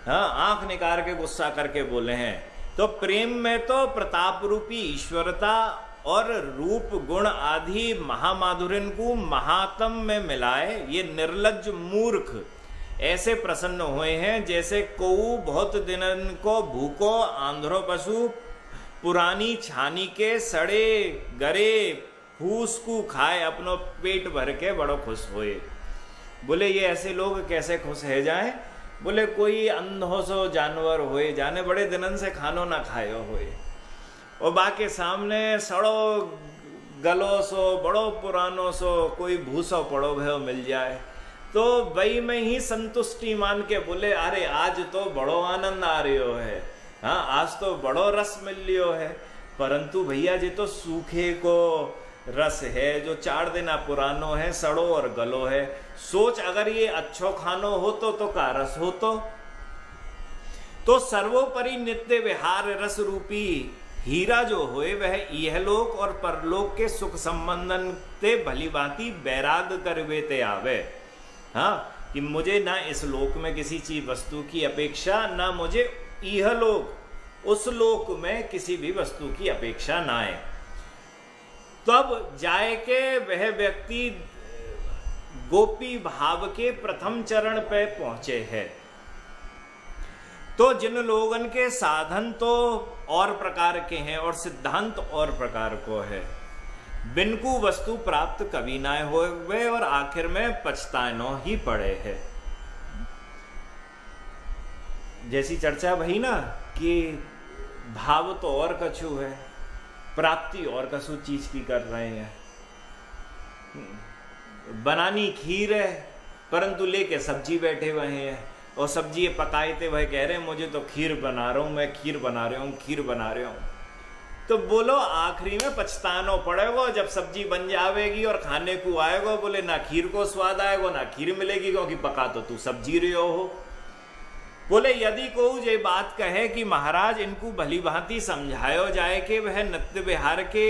हाँ, आंख निकाल के गुस्सा करके बोले हैं। तो प्रेम में तो प्रताप रूपी ईश्वरता और रूप गुण आदि महामाधुर्य को महात्म में मिलाए ये निर्लज्ज मूर्ख ऐसे प्रसन्न हुए हैं जैसे कोऊ बहुत दिनन को भूको आंध्रो पशु पुरानी छानी के सड़े गरे फूस को खाए अपनो पेट भर के बड़ो खुश होए। बोले ये ऐसे लोग कैसे खुश है जाए। बोले कोई अंधो सो जानवर होए, जाने बड़े दिनन से खानो ना खायो होए, और बाके सामने सड़ो गलो सो बड़ो पुरानो सो कोई भूसो पड़ो भयो मिल जाए तो वही में ही संतुष्टि मान के बोले अरे आज तो बड़ो आनंद आ रही है। हाँ, आज तो बड़ो रस मिल लियो है। परंतु भैया जी तो सूखे को रस है जो 4 दिन पुरानो है, सड़ो और गलो है। सोच अगर ये अच्छो खानो हो तो का रस हो तो सर्वोपरि नित्य विहार रस रूपी हीरा जो होए वह इहलोक और परलोक के सुख संबंधन ते भली भांति बैराग करवे ते आवे। हाँ, कि मुझे ना इस लोक में किसी चीज वस्तु की अपेक्षा, ना मुझे इहलोक उस लोक में किसी भी वस्तु की अपेक्षा ना आए। तब जाए के वह व्यक्ति गोपी भाव के प्रथम चरण पे पहुंचे है। तो जिन लोगन के साधन तो और प्रकार के हैं और सिद्धांत और प्रकार को है, बिनको वस्तु प्राप्त कभी ना होवे और आखिर में पछतानो ही पड़े है। जैसी चर्चा भई ना कि भाव तो और कछु है, प्राप्ति और कसु चीज की कर रहे हैं। बनानी खीर है परंतु लेके सब्जी बैठे हुए हैं। और सब्जी ये पकाए थे, वह कह रहे हैं मुझे तो खीर बना रहा हूँ, मैं खीर बना रहा हूँ, खीर बना रहा हूँ। तो बोलो आखिरी में पछताना पड़ेगा जब सब्जी बन जाएगी और खाने को आएगा, बोले ना खीर को स्वाद आएगा ना खीर मिलेगी, क्योंकि पका तो तू सब्जी रहे हो। बोले यदि को ये बात कहे कि महाराज इनको भली भांति समझायो जाए कि वह नित्य विहार के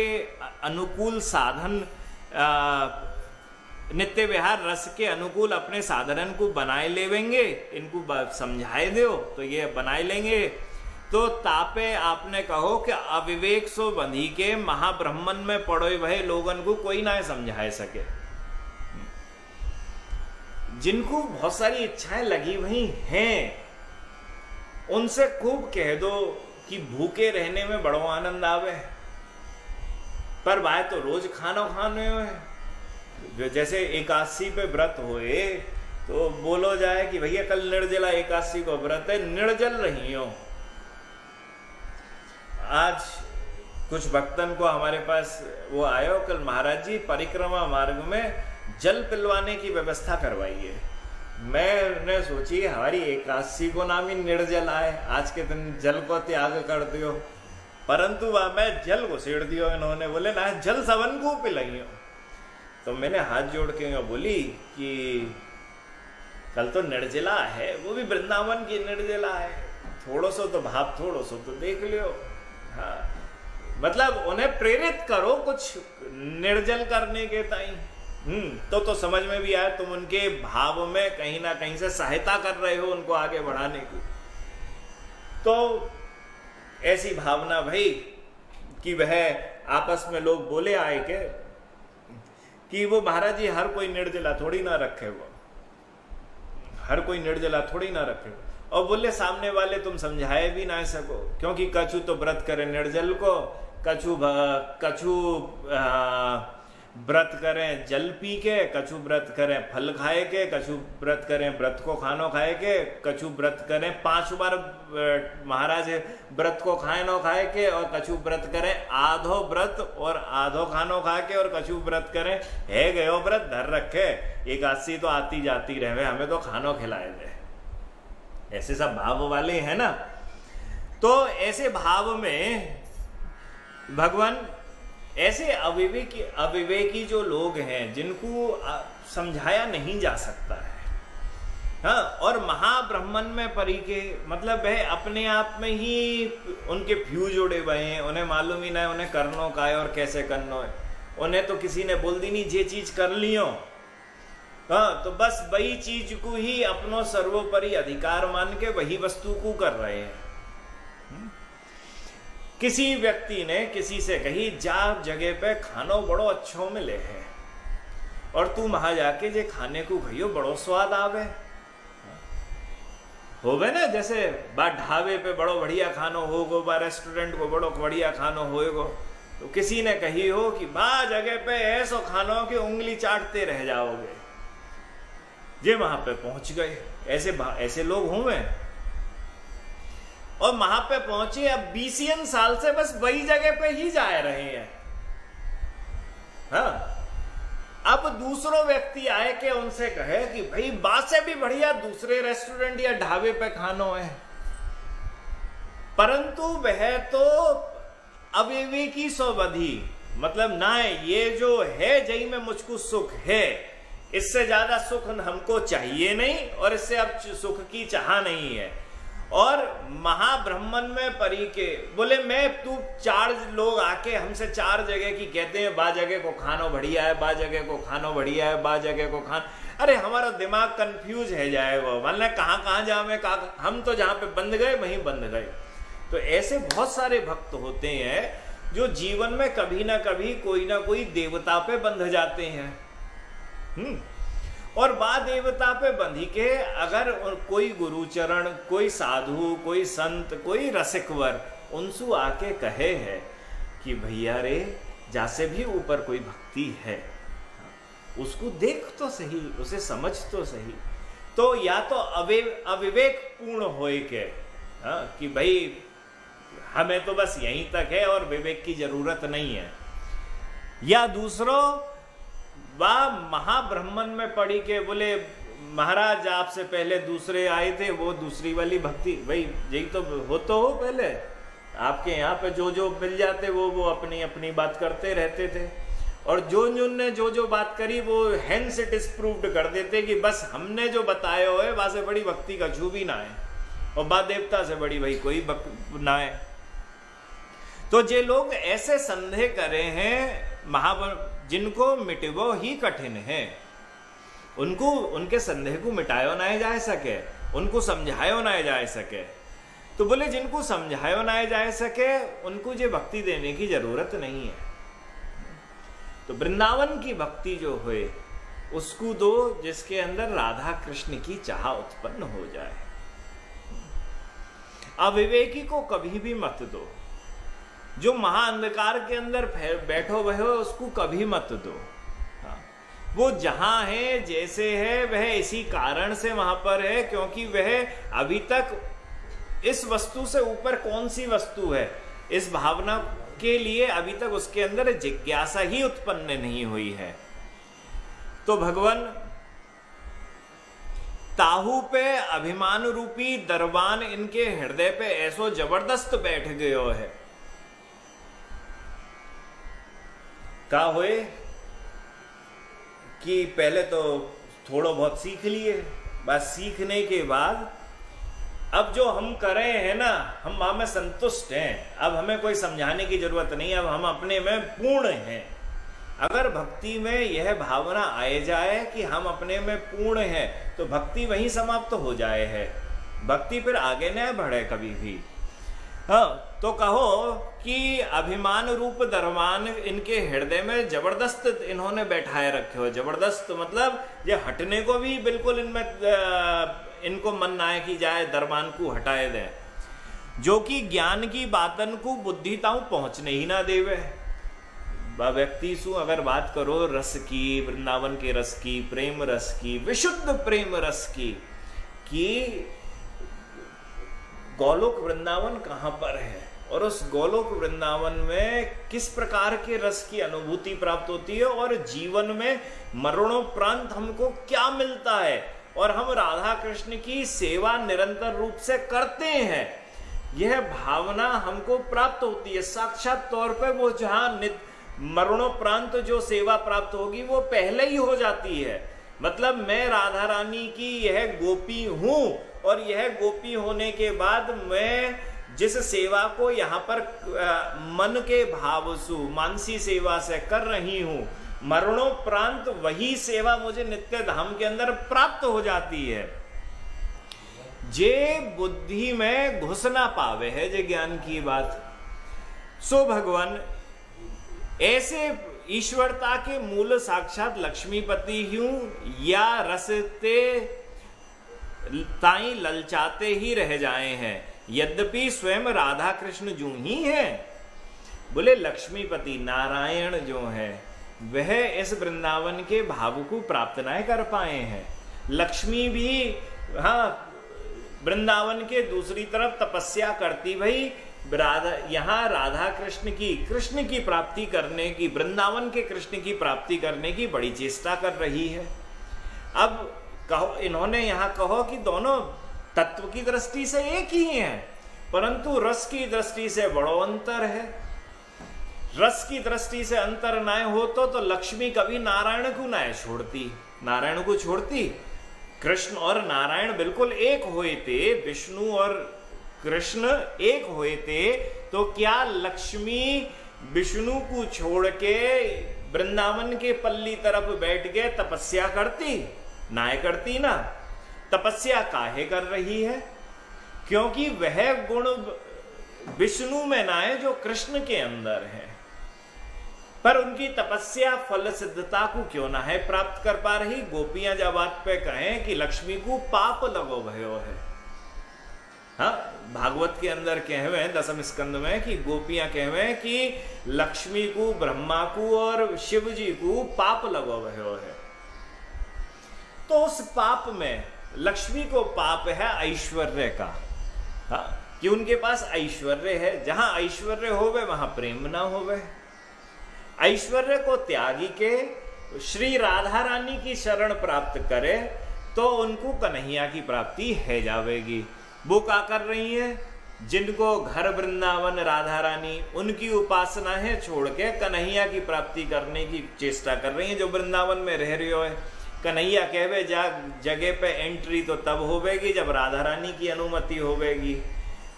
अनुकूल साधन, नित्य विहार रस के अनुकूल अपने साधन को बनाए लेवेंगे, इनको समझाए दो तो ये बनाए लेंगे। तो तापे आपने कहो कि अविवेक सो बंधी के महाब्रह्मन में पड़ोए वह लोगन को कोई ना समझाए सके। जिनको बहुत सारी इच्छाएं लगी हुई हैं उनसे खूब कह दो कि भूखे रहने में बड़ो आनंद आवे, पर भाई तो रोज खाना खाने हुए। जैसे एकादशी पे व्रत होए तो बोलो जाए कि भैया कल निर्जला एकादशी को व्रत है, निर्जल रही हो। आज कुछ भक्तन को हमारे पास वो आयो, कल महाराज जी परिक्रमा मार्ग में जल पिलवाने की व्यवस्था करवाइए। मैंने सोची हमारी एकादशी को नाम ही निर्जल आए, आज के दिन जल को त्याग कर दियो, परंतु वह मैं जल को सेड़ दियो। इन्होंने बोले ना जल सबन को पिलाइयो। तो मैंने हाथ जोड़ के बोली कि कल तो निर्जला है, वो भी वृंदावन की निर्जला है, थोड़ो सो तो भाव थोड़ो सो तो देख लियो। हाँ, मतलब उन्हें प्रेरित करो कुछ निर्जल करने के ताई। तो समझ में भी आया तुम उनके भाव में कहीं ना कहीं से सहायता कर रहे हो उनको आगे बढ़ाने की। तो ऐसी भावना भाई कि वह आपस में लोग बोले आए के कि वो महाराज जी हर कोई निर्जला थोड़ी ना रखे, वो हर कोई निर्जला थोड़ी ना रखे। और बोले सामने वाले तुम समझाए भी ना सको, क्योंकि कछु तो व्रत करे निर्जल को, कछु व्रत करें जल पी के, कछु व्रत करें फल खाए के, कछु व्रत करें व्रत को खानो खाए के, कछु व्रत करें 5 बार महाराज व्रत को खाए नो खाए के, और कछु व्रत करें आधो व्रत और आधो खानो खा के, और कछु व्रत करें है गयो व्रत धर रखे, एकादशी तो आती जाती रहे हमें तो खानो खिलाए दे। ऐसे सब भाव वाले हैं ना। तो ऐसे भाव में भगवान ऐसे अविवेकी जो लोग हैं जिनको समझाया नहीं जा सकता है, हाँ, और महाब्रह्मन में परी के मतलब वह अपने आप में ही उनके फ्यूज उड़े हुए हैं, उन्हें मालूम ही नहीं उन्हें करनो का है और कैसे करनो है। उन्हें तो किसी ने बोल दी नहीं जे चीज कर लियो, हाँ, तो बस वही चीज को ही अपनो सर्वोपरि अधिकार मान के वही वस्तु को कर रहे हैं। किसी व्यक्ति ने किसी से कही जा जगह पे खानो बड़ो अच्छो मिले है और तू वहां जाके जे खाने को खइयो बड़ो स्वाद आवे होवे ना, जैसे बा ढाबे पे बड़ो बढ़िया खानो होगो, बा रेस्टोरेंट को बड़ो बढ़िया खानो होएगो, तो किसी ने कही हो कि बा जगह पे ऐसो खानो कि उंगली चाटते रह जाओगे, जे वहां पे पहुंच गए। ऐसे लोग होंगे और वहां पे पहुंचे, अब 20 साल से बस वही जगह पे ही जा रहे हैं। हाँ, अब दूसरो व्यक्ति आए के उनसे कहे कि भाई बात से भी बढ़िया दूसरे रेस्टोरेंट या ढाबे पे खानो है, परंतु वह तो अविवेकी सोबधी, मतलब ना ये जो है जई में मुझको सुख है, इससे ज्यादा सुख हमको चाहिए नहीं और इससे अब सुख की चाह नहीं है। और महाब्रह्मन में परी के बोले मैं तू 4 लोग आके हमसे 4 जगह की कहते हैं बा जगह को खानो बढ़िया है, बा जगह को खानो बढ़िया है, बा जगह को खान, अरे हमारा दिमाग कंफ्यूज है जाए वो, मतलब कहाँ जावे, हम तो जहाँ पे बंध गए वहीं बंध गए। तो ऐसे बहुत सारे भक्त होते हैं जो जीवन में कभी ना कभी कोई ना कोई देवता पे बंध जाते हैं। और बा देवता पे बंधी के अगर कोई गुरुचरण, कोई साधु, कोई संत, कोई रसिकवर उनसु आके कहे है कि भैया रे जैसे भी ऊपर कोई भक्ति है उसको देख तो सही, उसे समझ तो सही, तो या तो अविवेक पूर्ण होए के कि भाई हमें तो बस यहीं तक है और विवेक की जरूरत नहीं है, या दूसरों वह महाब्रह्मन में पड़ी के बोले महाराज आपसे पहले दूसरे आए थे, वो दूसरी वाली भक्ति, भाई यही तो हो पहले आपके यहाँ पे जो जो मिल जाते वो अपनी अपनी बात करते रहते थे, और जिनने जो बात करी वो हैंस इट इज प्रूव्ड कर देते कि बस हमने जो बताया हो है वहां से बड़ी भक्ति का छू भी ना है, और बा देवता से बड़ी भाई कोई ना है। तो जे लोग ऐसे संदेह करे हैं जिनको मिटवो ही कठिन है, उनको उनके संदेह को मिटायो ना जा सके, उनको समझायो ना जा सके। तो बोले जिनको समझायो ना जा सके उनको ये भक्ति देने की जरूरत नहीं है। तो वृंदावन की भक्ति जो हुए उसको दो जिसके अंदर राधा कृष्ण की चाह उत्पन्न हो जाए। अविवेकी को कभी भी मत दो, जो महाअंधकार के अंदर बैठो वह उसको कभी मत दो। वो जहां है जैसे है वह इसी कारण से वहां पर है क्योंकि वह अभी तक इस वस्तु से ऊपर कौन सी वस्तु है इस भावना के लिए अभी तक उसके अंदर जिज्ञासा ही उत्पन्न नहीं हुई है। तो भगवान ताहू पे अभिमान रूपी दरबान इनके हृदय पे ऐसो जबरदस्त बैठ गयो है। का होए कि पहले तो थोड़ा बहुत सीख लिए, बस सीखने के बाद अब जो हम कर रहे हैं ना हम वहां में संतुष्ट हैं, अब हमें कोई समझाने की जरूरत नहीं, अब हम अपने में पूर्ण हैं। अगर भक्ति में यह भावना आए जाए कि हम अपने में पूर्ण हैं तो भक्ति वहीं समाप्त हो जाए है, भक्ति फिर आगे न बढ़े कभी भी। हाँ, तो कहो कि अभिमान रूप दरमान इनके हृदय में जबरदस्त इन्होंने बैठाए रखे हो। जबरदस्त मतलब ये हटने को भी बिल्कुल इनमें इनको मन ना की जाए, दरमान को हटाए दे, जो कि ज्ञान की बातन को बुद्धि ताऊ पहुंचने ही ना देवे। व्यक्ति सु अगर बात करो रस की, वृंदावन के रस की, प्रेम रस की, विशुद्ध प्रेम रस की कि गोलोक वृंदावन कहां पर है और उस गोलोक वृंदावन में किस प्रकार के रस की अनुभूति प्राप्त होती है और जीवन में मरणोपरांत हमको क्या मिलता है और हम राधा कृष्ण की सेवा निरंतर रूप से करते हैं, यह भावना हमको प्राप्त होती है। साक्षात तौर पर वो जहां मरणोपरांत जो सेवा प्राप्त होगी वो पहले ही हो जाती है। मतलब मैं राधा रानी की यह गोपी हूं और यह गोपी होने के बाद मैं जिस सेवा को यहाँ पर मन के भाव सु मानसी सेवा से कर रही हूं, मरणोपरांत वही सेवा मुझे नित्य धाम के अंदर प्राप्त हो जाती है। जे बुद्धि में घुस ना पावे है जे ज्ञान की बात, सो भगवान ऐसे ईश्वरता के मूल साक्षात लक्ष्मीपति हूं या रसते ताई ललचाते ही रह जाए हैं, यद्यपि स्वयं राधा कृष्ण जो ही है। बोले लक्ष्मीपति नारायण जो है वह इस वृंदावन के भाव को प्राप्त न कर पाए हैं। लक्ष्मी भी हाँ वृंदावन के दूसरी तरफ तपस्या करती भाई यहाँ राधा कृष्ण की प्राप्ति करने की, वृंदावन के कृष्ण की प्राप्ति करने की बड़ी चेष्टा कर रही है। अब कहो इन्होंने यहाँ कहो कि दोनों तत्व की दृष्टि से एक ही हैं, परंतु रस की दृष्टि से बड़ो अंतर है। रस की दृष्टि से अंतर ना हो तो लक्ष्मी कभी नारायण को ना छोड़ती, नारायण को छोड़ती। कृष्ण और नारायण बिल्कुल एक हुए थे, विष्णु और कृष्ण एक हुए थे, तो क्या लक्ष्मी विष्णु को छोड़ के वृंदावन के पल्ली तरफ बैठ के तपस्या करती? ना करती ना। तपस्या काहे कर रही है? क्योंकि वह गुण विष्णु में ना है जो कृष्ण के अंदर है। पर उनकी तपस्या फल सिद्धता को क्यों ना है प्राप्त कर पा रही? गोपियां जब बात पे कहें कि लक्ष्मी को पाप लगो भयो है। हाँ, भागवत के अंदर कहवे दसम स्कंद में कि गोपियां कहवे कि लक्ष्मी को, ब्रह्मा को और शिव जी को पाप लगो भयो है। तो उस पाप में लक्ष्मी को पाप है ऐश्वर्य का, हाँ, कि उनके पास ऐश्वर्य है। जहां ऐश्वर्य होवे वहां प्रेम ना होवे। ऐश्वर्य को त्यागी के श्री राधा रानी की शरण प्राप्त करे तो उनको कन्हैया की प्राप्ति है जावेगी। वो क्या कर रही है, जिनको घर वृंदावन राधा रानी उनकी उपासना है छोड़ के कन्हैया की प्राप्ति करने की चेष्टा कर रही है। जो वृंदावन में रह रही हो है, कन्हैया कहवे जगह पे एंट्री तो तब होवेगी जब राधा रानी की अनुमति होवेगी।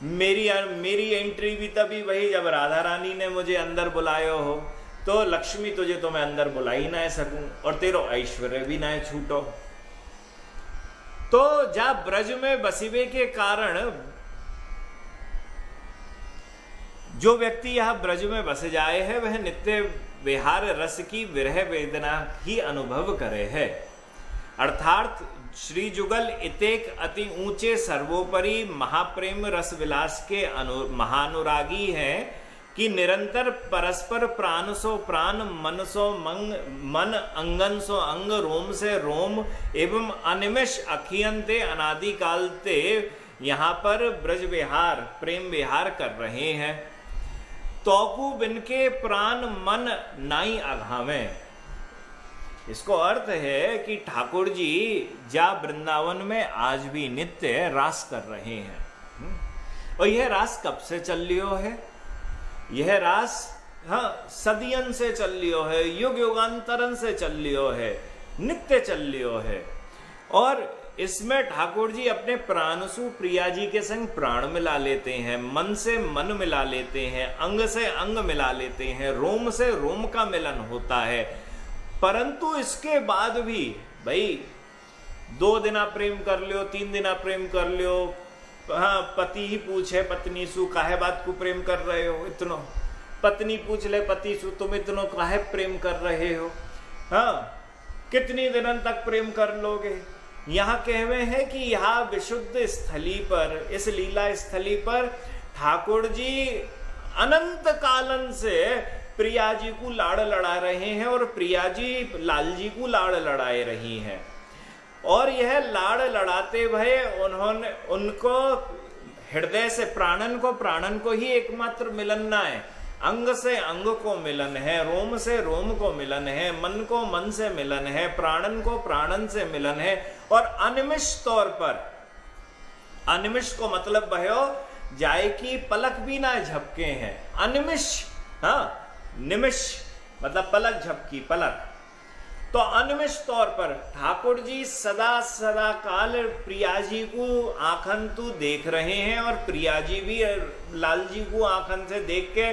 मेरी एंट्री भी तभी वही जब राधा रानी ने मुझे अंदर बुलायो हो। तो लक्ष्मी तुझे तो मैं अंदर बुला ही ना सकूं और तेरो ऐश्वर्य भी ना छूटो। तो जा ब्रज में बसिवे के कारण जो व्यक्ति यह ब्रज में बस जाए है वह नित्य विहार रस की विरह वेदना ही अनुभव करे है। अर्थात श्री जुगल इतेक अति ऊंचे सर्वोपरि महाप्रेम रस विलास के महानुरागी हैं कि निरंतर परस्पर प्राण सो प्राण मन सो मन अंगन सो अंग रोम से रोम एवं अनिमिष अखियंते अनादिकाल ते यहाँ पर ब्रज विहार प्रेम विहार कर रहे हैं। तोकू बिनके प्राण मन नाई अघावे। इसको अर्थ है कि ठाकुर जी जा वृंदावन में आज भी नित्य रास कर रहे हैं। और यह रास कब से चल लियो है, यह रास सदियन से चल लियो है, युग युगांतरन से चल लियो है, नित्य चल लियो है। और इसमें ठाकुर जी अपने प्राणसु प्रिया जी के संग प्राण मिला लेते हैं, मन से मन मिला लेते हैं, अंग से अंग मिला लेते हैं, रोम से रोम का मिलन होता है। परंतु इसके बाद भी भाई 2 दिना प्रेम कर लियो, 3 दिना प्रेम कर लियो, पति ही पूछे पत्नी सु काहे बात को प्रेम कर रहे हो इतनो, पत्नी पूछ ले पति सु तुम इतनो काहे प्रेम कर रहे हो, कितनी दिनों तक प्रेम कर लोगे। यहाँ कहवे हैं कि यहाँ विशुद्ध स्थली पर, इस लीला स्थली पर ठाकुर जी अनंत कालन से प्रिया जी को लाड़ लड़ा रहे हैं और प्रिया जी लाल जी को लाड़ लड़ाए रही हैं। और यह लाड़ लड़ाते भये उन्होंने उनको हृदय से प्राणन को ही एकमात्र मिलन ना है, अंग से अंग को मिलन है, रोम से रोम को मिलन है, मन को मन से मिलन है, प्राणन को प्राणन से मिलन है। और अनिमिष तौर पर, अनिमिष को मतलब भयो जाए की पलक भी ना झपके हैं, अनिमिष निमिष मतलब पलक झपकी पलक। तो अनिमिष तौर पर ठाकुर जी सदा सदा काल प्रिया जी को आंखन तू देख रहे हैं और प्रिया जी भी लाल जी को आंखन से देख के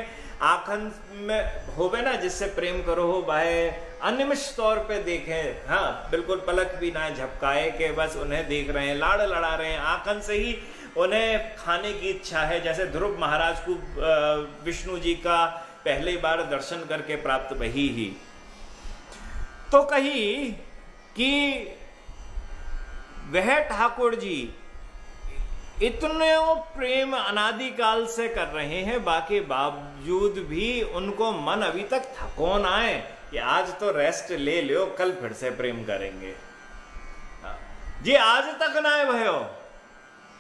आंखन में होवे ना जिससे प्रेम करो हो भाई, अनिमिष तौर पे देखें, बिल्कुल पलक भी ना झपकाए के बस उन्हें देख रहे हैं, लाड़ लड़ा रहे हैं, आंखन से ही उन्हें खाने की इच्छा है। जैसे ध्रुव महाराज को विष्णु जी का पहली बार दर्शन करके प्राप्त वही ही। तो कही कि वह ठाकुर जी इतने प्रेम अनादिकाल से कर रहे हैं, बाकी बावजूद भी उनको मन अभी तक थको ना आए कि आज तो रेस्ट ले लो, कल फिर से प्रेम करेंगे। जी आज तक ना है भयो,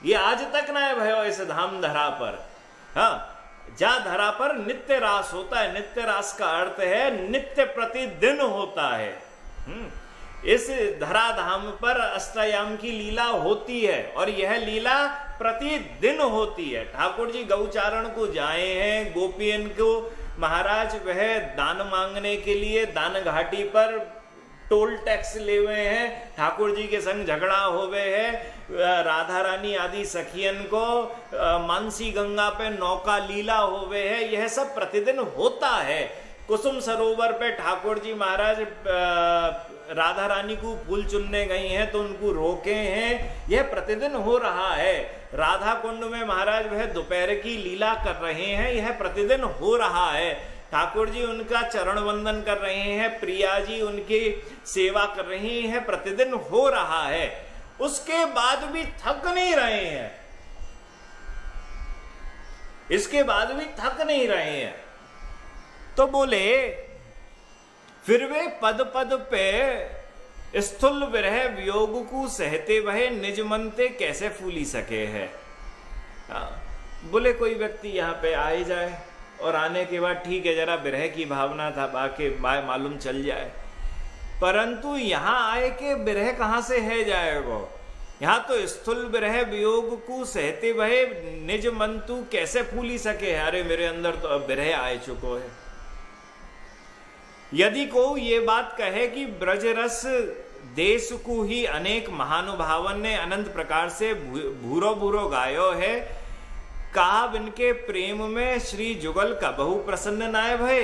ये आज तक ना है भयो इस धाम धरा पर। जा धरा पर नित्य रास होता है, नित्य रास का अर्थ है नित्य प्रतिदिन होता है। इस धरा धाम पर अष्टयाम की लीला होती है और यह लीला प्रतिदिन होती है। ठाकुर जी गौचारण को जाए हैं, गोपियन को महाराज वह दान मांगने के लिए दान घाटी पर टोल टैक्स ले हुए हैं, ठाकुर जी के संग झगड़ा हो गए है, राधा रानी आदि सखियन को मानसी गंगा पे नौका लीला हो गए है, यह सब प्रतिदिन होता है। कुसुम सरोवर पे ठाकुर जी महाराज राधा रानी को फूल चुनने गई हैं तो उनको रोके हैं, यह प्रतिदिन हो रहा है। राधा कुंड में महाराज वह दोपहर की लीला कर रहे हैं, यह प्रतिदिन हो रहा है। ठाकुर जी उनका चरण वंदन कर रहे हैं, प्रिया जी उनकी सेवा कर रही हैं, प्रतिदिन हो रहा है। उसके बाद भी थक नहीं रहे हैं, इसके बाद भी थक नहीं रहे हैं। तो बोले फिर वे पद पद पे स्थूल विरह वियोग को सहते वह निज मनते कैसे फूली सके है। बोले कोई व्यक्ति यहाँ पे आ ही जाए और आने के बाद ठीक है जरा विरह की भावना था बाकी मालूम चल जाए, परंतु यहां आए के विरह कहां से है जाएगो। यहां तो स्थूल विरह वियोग को सहते भय निज मन तू कैसे फूली सके। अरे मेरे अंदर तो अब विरह आए चुको है। यदि को ये बात कहे कि ब्रजरस देश को ही अनेक महानुभावन ने अनंत प्रकार से भूरो भूरो गायो है, कहा इनके प्रेम में श्री जुगल का बहु प्रसन्न नाय भय।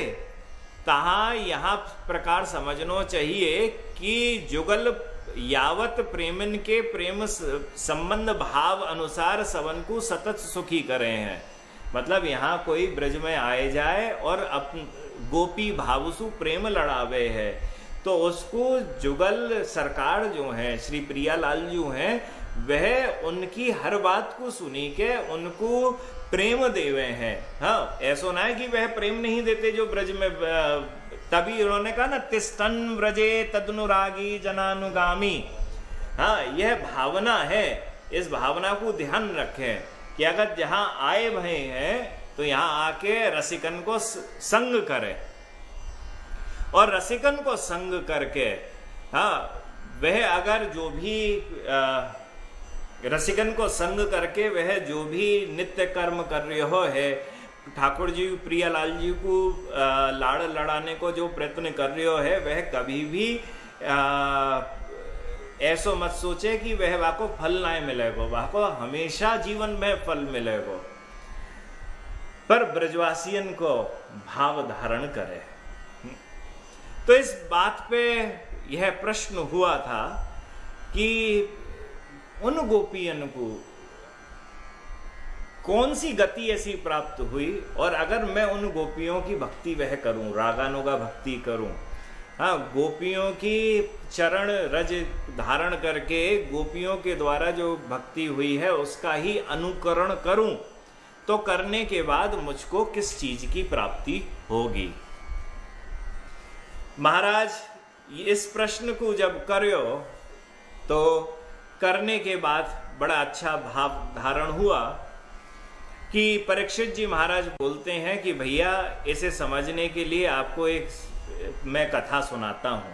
तहा यहां प्रकार समझनो चाहिए कि जुगल यावत प्रेमन के प्रेम संबंध भाव अनुसार सबन को सतत सुखी करे हैं। मतलब यहाँ कोई ब्रज में आए जाए और गोपी भावसु प्रेम लड़ावे है तो उसको जुगल सरकार जो है श्री प्रियालाल जो हैं वह उनकी हर बात को सुनी के उनको प्रेम देवे हैं। हाँ, ऐसा ना है कि वह प्रेम नहीं देते जो ब्रज में। तभी उन्होंने कहा ना, तिष्ठन व्रजे तदनुरागी जनानुगामी। हाँ, यह भावना है। इस भावना को ध्यान रखें कि अगर जहां आए भय हैं तो यहां आके रसिकन को संग करें और रसिकन को संग करके, हाँ, वह अगर जो भी रसिकन को संग करके वह जो भी नित्य कर्म कर रहे हो है, ठाकुर जी प्रियालाल जी को लाड़ लड़ाने को जो प्रयत्न कर रहे हो है, वह कभी भी ऐसो मत सोचे कि वह वाको फल ना मिलेगो। वाको हमेशा जीवन में फल मिलेगो, पर ब्रजवासियन को भाव धारण करे। तो इस बात पे यह प्रश्न हुआ था कि उन गोपियन को कौन सी गति ऐसी प्राप्त हुई, और अगर मैं उन गोपियों की भक्ति वह करूं, रागानुगा भक्ति करूं, हाँ, गोपियों की चरण रज धारण करके गोपियों के द्वारा जो भक्ति हुई है उसका ही अनुकरण करूं, तो करने के बाद मुझको किस चीज की प्राप्ति होगी। महाराज इस प्रश्न को जब करो तो करने के बाद बड़ा अच्छा भाव धारण हुआ कि परीक्षित जी महाराज बोलते हैं कि भैया इसे समझने के लिए आपको एक मैं कथा सुनाता हूँ।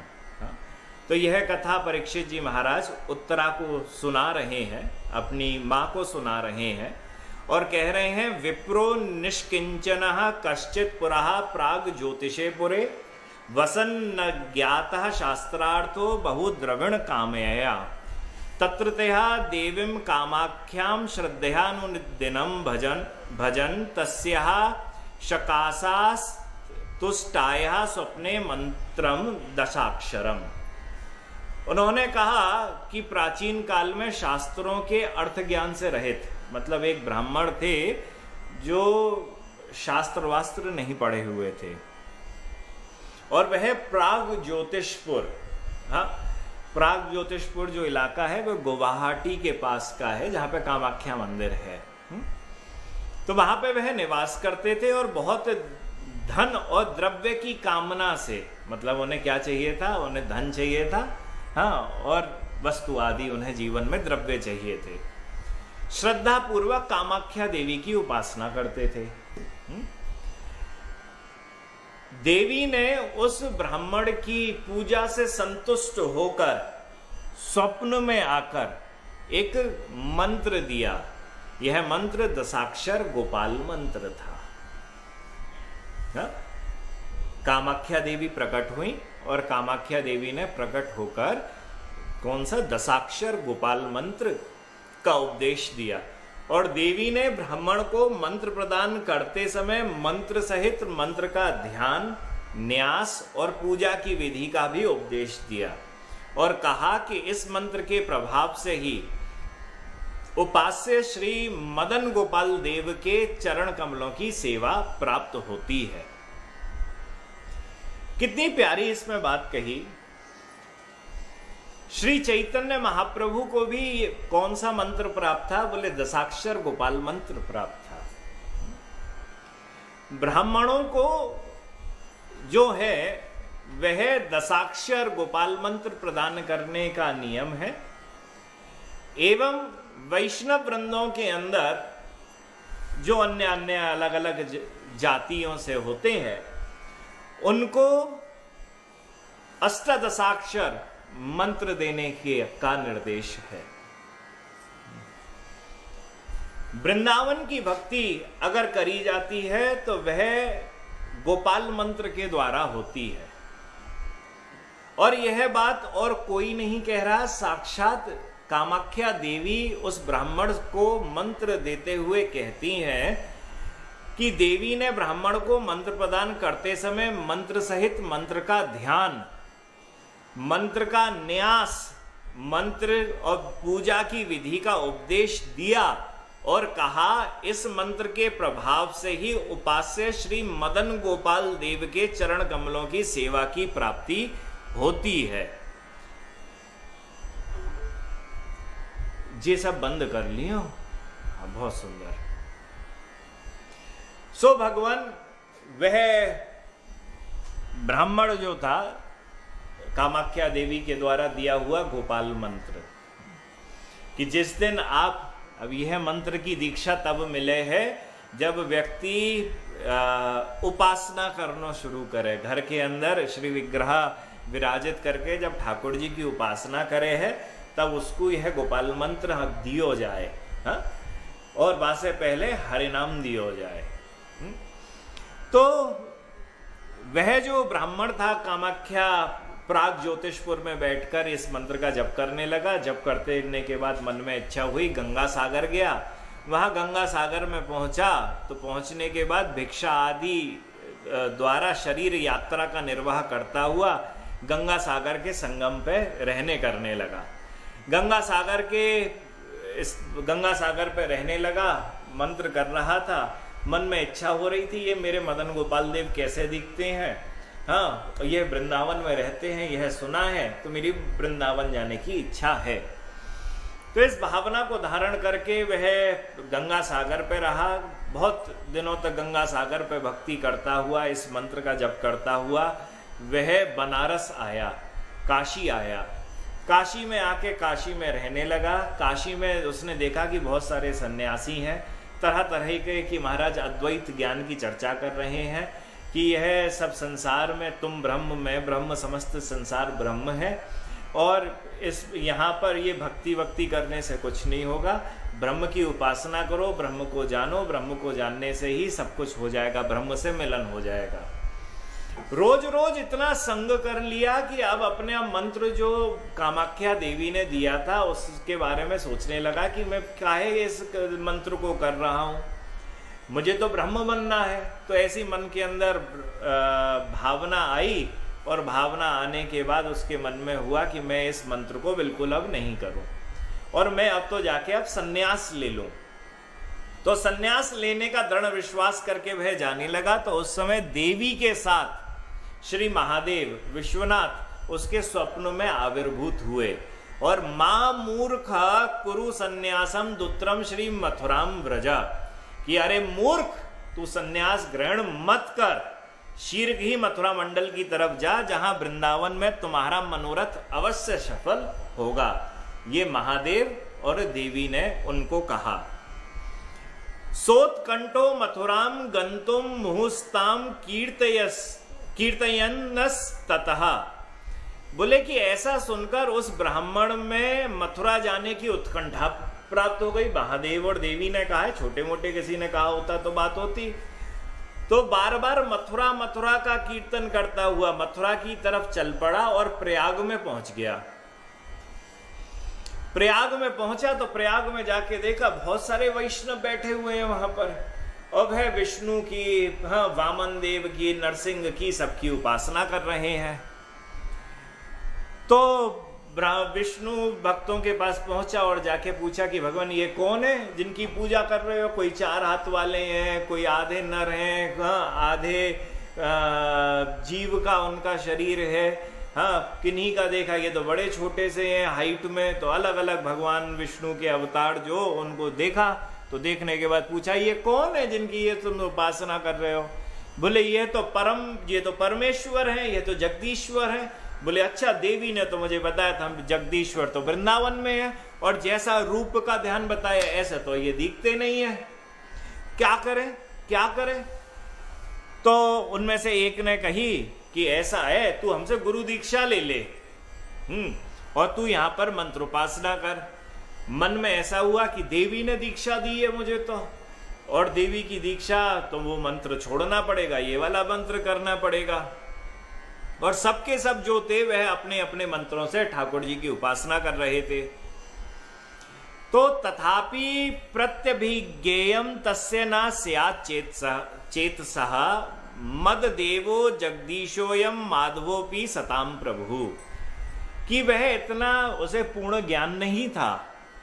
तो यह कथा परीक्षित जी महाराज उत्तरा को सुना रहे हैं, अपनी माँ को सुना रहे हैं और कह रहे हैं, विप्रो निष्किंचन कश्चित पुरा प्राग ज्योतिषे पुरे वसन न ज्ञातः शास्त्रार्थो बहुद्रविण कामया तत्रतया देवीं कामाख्यां श्रद्धयानुदिनं भजन भजन तस्याः शकासास तुष्टाया स्वप्ने मंत्रम दशाक्षरम। उन्होंने कहा कि प्राचीन काल में शास्त्रों के अर्थ ज्ञान से रहित, मतलब एक ब्राह्मण थे जो शास्त्र वास्त्र नहीं पढ़े हुए थे और वह प्राग ज्योतिषपुर, हाँ, प्राग ज्योतिषपुर जो इलाका है वह गुवाहाटी के पास का है जहां पे कामाख्या मंदिर है। तो वहां पे वह निवास करते थे और बहुत धन और द्रव्य की कामना से, मतलब उन्हें क्या चाहिए था, उन्हें धन चाहिए था, हाँ, और वस्तु आदि उन्हें जीवन में द्रव्य चाहिए थे। श्रद्धा पूर्वक कामाख्या देवी की उपासना करते थे। देवी ने उस ब्राह्मण की पूजा से संतुष्ट होकर स्वप्न में आकर एक मंत्र दिया। यह मंत्र दशाक्षर गोपाल मंत्र था। हा? कामाख्या देवी प्रकट हुई और कामाख्या देवी ने प्रकट होकर कौन सा दशाक्षर गोपाल मंत्र का उपदेश दिया और देवी ने ब्राह्मण को मंत्र प्रदान करते समय मंत्र सहित मंत्र का ध्यान, न्यास और पूजा की विधि का भी उपदेश दिया और कहा कि इस मंत्र के प्रभाव से ही उपास्य श्री मदन गोपाल देव के चरण कमलों की सेवा प्राप्त होती है। कितनी प्यारी इसमें बात कही। श्री चैतन्य महाप्रभु को भी कौन सा मंत्र प्राप्त था? बोले दशाक्षर गोपाल मंत्र प्राप्त था। ब्राह्मणों को जो है वह दशाक्षर गोपाल मंत्र प्रदान करने का नियम है एवं वैष्णव वृंदों के अंदर जो अन्य अन्य अलग अलग जातियों से होते हैं उनको अष्टादशाक्षर मंत्र देने के का निर्देश है। वृंदावन की भक्ति अगर करी जाती है तो वह गोपाल मंत्र के द्वारा होती है, और यह बात और कोई नहीं कह रहा, साक्षात कामाख्या देवी उस ब्राह्मण को मंत्र देते हुए कहती हैं कि देवी ने ब्राह्मण को मंत्र प्रदान करते समय मंत्र सहित मंत्र का ध्यान, मंत्र का न्यास, मंत्र और पूजा की विधि का उपदेश दिया और कहा इस मंत्र के प्रभाव से ही उपास्य श्री मदन गोपाल देव के चरण कमलों की सेवा की प्राप्ति होती है। ये सब बंद कर लियो। हाँ, बहुत सुंदर। सो भगवान वह ब्राह्मण जो था कामाख्या देवी के द्वारा दिया हुआ गोपाल मंत्र, कि जिस दिन आप, अब यह मंत्र की दीक्षा तब मिले है जब व्यक्ति उपासना करना शुरू करे, घर के अंदर श्री विग्रह विराजित करके जब ठाकुर जी की उपासना करे है तब उसको यह गोपाल मंत्र दियो जाए। हाँ, और वासे पहले हरिनाम दियो जाए। तो वह जो ब्राह्मण था कामाख्या प्राग ज्योतिषपुर में बैठकर इस मंत्र का जप करने लगा। जप करने के बाद मन में इच्छा हुई, गंगा सागर गया। वहां गंगा सागर में पहुंचा तो पहुंचने के बाद भिक्षा आदि द्वारा शरीर यात्रा का निर्वाह करता हुआ गंगा सागर के संगम पे रहने करने लगा। गंगा सागर पे रहने लगा, मंत्र कर रहा था। मन में इच्छा हो रही थी, ये मेरे मदन गोपाल देव कैसे दिखते हैं, हाँ, ये वृंदावन में रहते हैं, यह सुना है, तो मेरी वृंदावन जाने की इच्छा है। तो इस भावना को धारण करके वह गंगा सागर पे रहा। बहुत दिनों तक गंगा सागर पे भक्ति करता हुआ, इस मंत्र का जप करता हुआ वह बनारस आया, काशी आया। काशी में आके काशी में रहने लगा। काशी में उसने देखा कि बहुत सारे सन्यासी हैं, तरह तरह के, कि महाराज अद्वैत ज्ञान की चर्चा कर रहे हैं कि यह सब संसार में तुम ब्रह्म, मैं ब्रह्म, समस्त संसार ब्रह्म है, और इस यहाँ पर ये भक्ति वक्ति करने से कुछ नहीं होगा, ब्रह्म की उपासना करो, ब्रह्म को जानो, ब्रह्म को जानने से ही सब कुछ हो जाएगा, ब्रह्म से मिलन हो जाएगा। रोज रोज इतना संग कर लिया कि अब अपने आप मंत्र जो कामाख्या देवी ने दिया था उसके बारे में सोचने लगा कि मैं काहे इस मंत्र को कर रहा हूँ, मुझे तो ब्रह्म बनना है। तो ऐसी मन के अंदर भावना आई, और भावना आने के बाद उसके मन में हुआ कि मैं इस मंत्र को बिल्कुल अब नहीं करूं, और मैं अब तो जाके अब सन्यास ले लूं। तो सन्यास लेने का दृढ़ विश्वास करके वह जाने लगा। तो उस समय देवी के साथ श्री महादेव विश्वनाथ उसके स्वप्न में आविर्भूत हुए, और मां मूर्ख कुरु सन्यासम दुत्रम श्री मथुराम व्रजा, कि अरे मूर्ख, तू सन्यास ग्रहण मत कर, शीघ्र ही मथुरा मंडल की तरफ जा, जहां वृंदावन में तुम्हारा मनोरथ अवश्य सफल होगा। ये महादेव और देवी ने उनको कहा। सोत्कंठो मथुराम गंतुम मुहुस्ताम कीर्तयन्नस ततः, बोले कि ऐसा सुनकर उस ब्राह्मण में मथुरा जाने की उत्कंठा प्राप्त हो गई। महादेव और देवी ने कहा है, छोटे मोटे किसी ने कहा होता तो बात होती। तो बार बार मथुरा मथुरा का कीर्तन करता हुआ मथुरा की तरफ चल पड़ा और प्रयाग में पहुंच गया। प्रयाग में पहुंचा तो प्रयाग में जाके देखा बहुत सारे वैष्णव बैठे हुए हैं वहां पर, और वह विष्णु की, हाँ, वामन देव की, नरसिंह की, सबकी उपासना कर रहे हैं। तो विष्णु भक्तों के पास पहुंचा और जाके पूछा कि भगवान ये कौन है जिनकी पूजा कर रहे हो? कोई 4 हाथ वाले हैं, कोई आधे नर हैं, हाँ, आधे जीव का उनका शरीर है, हाँ, किन्हीं का देखा ये तो बड़े छोटे से हैं हाइट में। तो अलग अलग भगवान विष्णु के अवतार जो, उनको देखा। तो देखने के बाद पूछा ये कौन है जिनकी ये तुम उपासना कर रहे हो? बोले ये तो परमेश्वर हैं, ये तो जगदीश्वर हैं। बोले अच्छा, देवी ने तो मुझे बताया था जगदीश्वर तो वृंदावन में है, और जैसा रूप का ध्यान बताया ऐसा तो ये दिखते नहीं है, क्या करें क्या करें? तो उनमें से एक ने कही कि ऐसा है, तू हमसे गुरु दीक्षा ले ले, और तू यहां पर मंत्रोपासना कर। मन में ऐसा हुआ कि देवी ने दीक्षा दी है मुझे तो, और देवी की दीक्षा तो वो मंत्र छोड़ना पड़ेगा, ये वाला मंत्र करना पड़ेगा। और सबके सब जो थे वह अपने अपने मंत्रों से ठाकुर जी की उपासना कर रहे थे। तो तथापि प्रत्यभिज्ञेयम तस्य न स्यात् चेतसः मद देवो जगदीशोयम माधवोपि सताम प्रभु, कि वह इतना उसे पूर्ण ज्ञान नहीं था,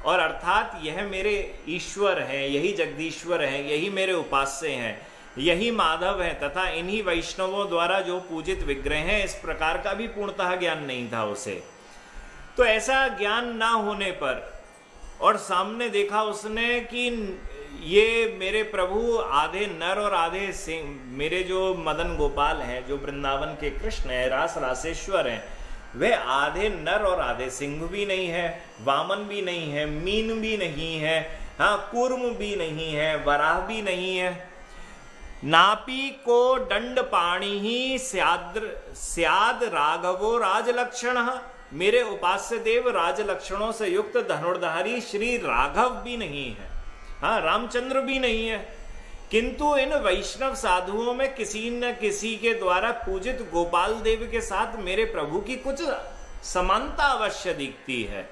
और अर्थात यह मेरे ईश्वर हैं, यही जगदीश्वर हैं, यही मेरे उपास्य हैं, यही माधव है, तथा इन्हीं वैष्णवों द्वारा जो पूजित विग्रह हैं, इस प्रकार का भी पूर्णतः ज्ञान नहीं था उसे। तो ऐसा ज्ञान ना होने पर, और सामने देखा उसने कि ये मेरे प्रभु आधे नर और आधे सिंह, मेरे जो मदन गोपाल हैं, जो वृंदावन के कृष्ण हैं, रास रासेश्वर हैं, वे आधे नर और आधे सिंह भी नहीं है, वामन भी नहीं है, मीन भी नहीं है, हाँ कूर्म भी नहीं है, वराह भी नहीं है। नापी को दंड पाणी ही स्याद राघवो राजलक्षण, मेरे उपास्य देव राजलक्षणों से युक्त धनुर्धारी श्री राघव भी नहीं है, हाँ रामचंद्र भी नहीं है, किंतु इन वैष्णव साधुओं में किसी न किसी के द्वारा पूजित गोपाल देव के साथ मेरे प्रभु की कुछ समानता अवश्य दिखती है,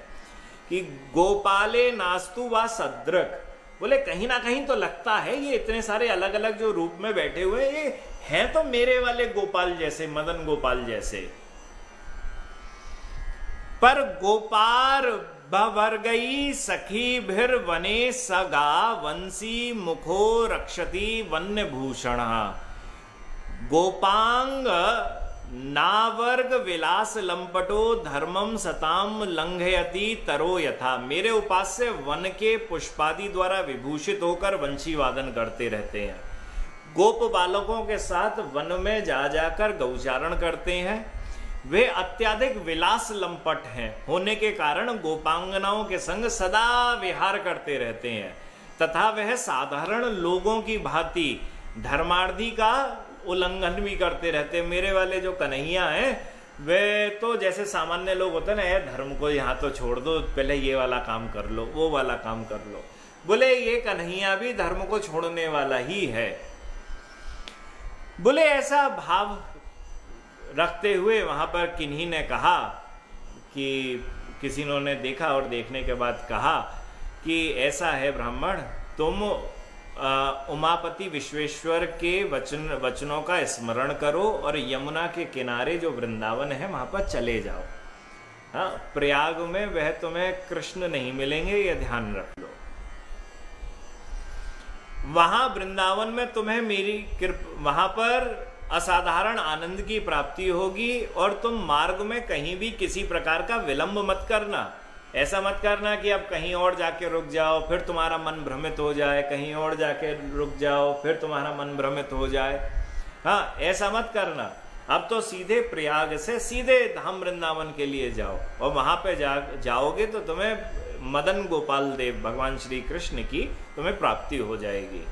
कि गोपाले नास्तु वा सदृक, बोले कहीं ना कहीं तो लगता है ये इतने सारे अलग अलग जो रूप में बैठे हुए ये हैं तो मेरे वाले गोपाल जैसे, मदन गोपाल जैसे। पर गोपार भवर्गई सखी भिर वने सगा वंशी मुखो रक्षति वन्य भूषण, गोपांग नावर्ग विलास लंपटो धर्मम सताम लंघयति तरो यथा, मेरे उपास्य वन के पुष्पादि द्वारा विभूषित होकर वंशी वादन करते रहते हैं, गोप बालकों के साथ वन में जा जाकर गौचारण करते हैं, वे अत्याधिक विलास लंपट हैं होने के कारण गोपांगनाओं के संग सदा विहार करते रहते हैं, तथा वह साधारण लोगों की भांति धर्मार्थी का उल्लंघन भी करते रहते हैं। मेरे वाले जो कन्हैया हैं वे तो जैसे सामान्य लोग होते हैं ना, धर्म को यहाँ तो छोड़ दो, पहले ये वाला काम कर लो, वो वाला काम कर लो, बोले ये कन्हैया भी धर्म को छोड़ने वाला ही है। बोले ऐसा भाव रखते हुए वहां पर किन्हीं ने कहा कि किसी ने देखा और देखने के बाद कहा कि ऐसा है ब्राह्मण, तुम उमापति विश्वेश्वर के वचनों का स्मरण करो और यमुना के किनारे जो वृंदावन है वहां पर चले जाओ। हाँ, प्रयाग में वह तुम्हें कृष्ण नहीं मिलेंगे, यह ध्यान रख लो। वहां वृंदावन में तुम्हें मेरी वहां पर असाधारण आनंद की प्राप्ति होगी, और तुम मार्ग में कहीं भी किसी प्रकार का विलंब मत करना। ऐसा मत करना कि अब कहीं और जाके रुक जाओ फिर तुम्हारा मन भ्रमित हो जाए, कहीं और जाके रुक जाओ फिर तुम्हारा मन भ्रमित हो जाए। हाँ, ऐसा मत करना। अब तो सीधे प्रयाग से सीधे धाम वृंदावन के लिए जाओ, और वहां पे जाओगे तो तुम्हें मदन गोपाल देव भगवान श्री कृष्ण की तुम्हें प्राप्ति हो जाएगी।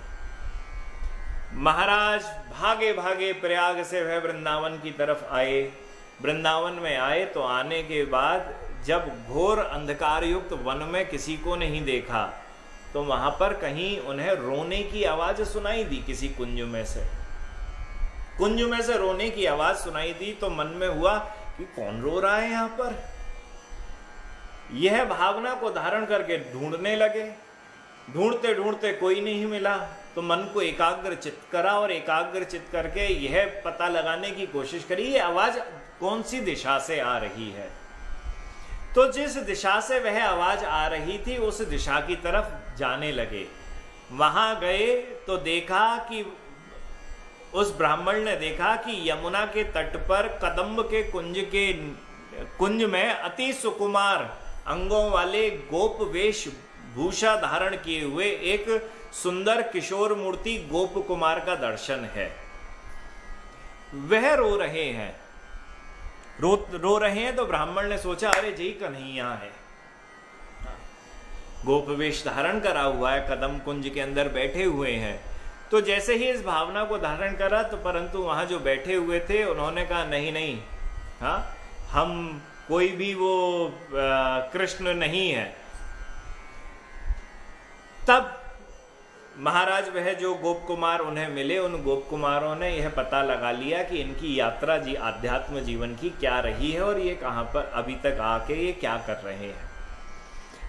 महाराज भागे भागे प्रयाग से वह वृंदावन की तरफ आए। वृंदावन में आए तो आने के बाद जब घोर अंधकार युक्त वन में किसी को नहीं देखा, तो वहां पर कहीं उन्हें रोने की आवाज सुनाई दी। किसी कुंज में से रोने की आवाज सुनाई दी तो मन में हुआ कि कौन रो रहा है यहां पर। यह भावना को धारण करके ढूंढने लगे। ढूंढते ढूंढते कोई नहीं मिला तो मन को एकाग्र चित्त करा, और एकाग्र चित्त करके यह पता लगाने की कोशिश करी ये आवाज कौन सी दिशा से आ रही है। तो जिस दिशा से वह आवाज आ रही थी उस दिशा की तरफ जाने लगे। वहां गए तो देखा कि उस ब्राह्मण ने देखा कि यमुना के तट पर कदम्ब के कुंज में अति सुकुमार अंगों वाले गोप वेश भूषा धारण किए हुए एक सुंदर किशोर मूर्ति गोप कुमार का दर्शन है। वह रो रहे हैं। रो रहे हैं तो ब्राह्मण ने सोचा अरे जी कन्हैया है, गोप वेश धारण करा हुआ है, कदम कुंज के अंदर बैठे हुए हैं। तो जैसे ही इस भावना को धारण करा तो परंतु वहां जो बैठे हुए थे उन्होंने कहा नहीं नहीं, हाँ हम कोई भी वो कृष्ण नहीं है। तब महाराज वह जो गोप कुमार उन्हें मिले, उन गोप कुमारों ने यह पता लगा लिया कि इनकी यात्रा आध्यात्म जीवन की क्या रही है और ये कहाँ पर अभी तक आके ये क्या कर रहे हैं।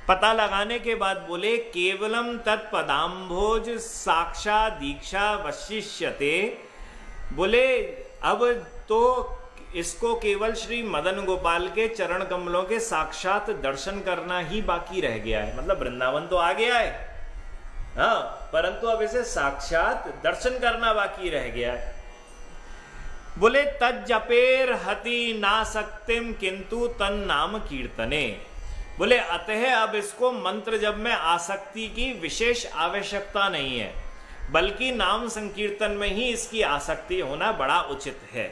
पता लगाने के बाद बोले केवलम तत्पदाम्भोज साक्षा दीक्षा वशिष्यते। बोले अब तो इसको केवल श्री मदन गोपाल के चरण कमलों के साक्षात दर्शन करना ही बाकी रह गया है। मतलब वृंदावन तो आ गया है, हाँ, परंतु अब इसे साक्षात दर्शन करना बाकी रह गया है। बोले तज्जपेर हति ना सक्तिम किंतु तन नाम कीर्तने। बोले अतः अब इसको मंत्र जप में आसक्ति की विशेष आवश्यकता नहीं है, बल्कि नाम संकीर्तन में ही इसकी आसक्ति होना बड़ा उचित है।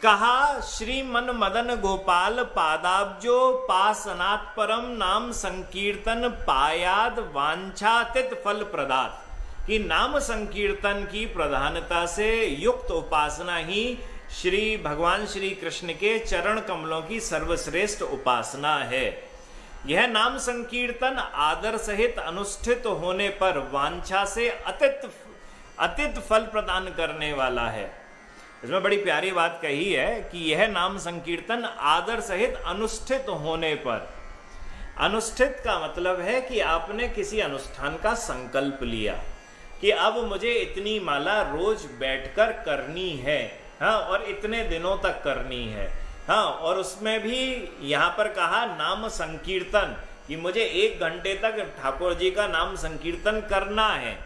कहा श्री मन मदन गोपाल पादाब्जो पासनात् परम नाम संकीर्तन पायाद वांछातित फल प्रदात। कि नाम संकीर्तन की प्रधानता से युक्त उपासना ही श्री भगवान श्री कृष्ण के चरण कमलों की सर्वश्रेष्ठ उपासना है। यह नाम संकीर्तन आदर सहित अनुष्ठित होने पर वांछा से अतित फल प्रदान करने वाला है। इसमें बड़ी प्यारी बात कही है कि यह नाम संकीर्तन आदर सहित अनुष्ठित होने पर। अनुष्ठित का मतलब है कि आपने किसी अनुष्ठान का संकल्प लिया कि अब मुझे इतनी माला रोज बैठकर करनी है, हाँ, और इतने दिनों तक करनी है, हाँ, और उसमें भी यहाँ पर कहा नाम संकीर्तन कि मुझे 1 घंटे तक ठाकुर जी का नाम संकीर्तन करना है।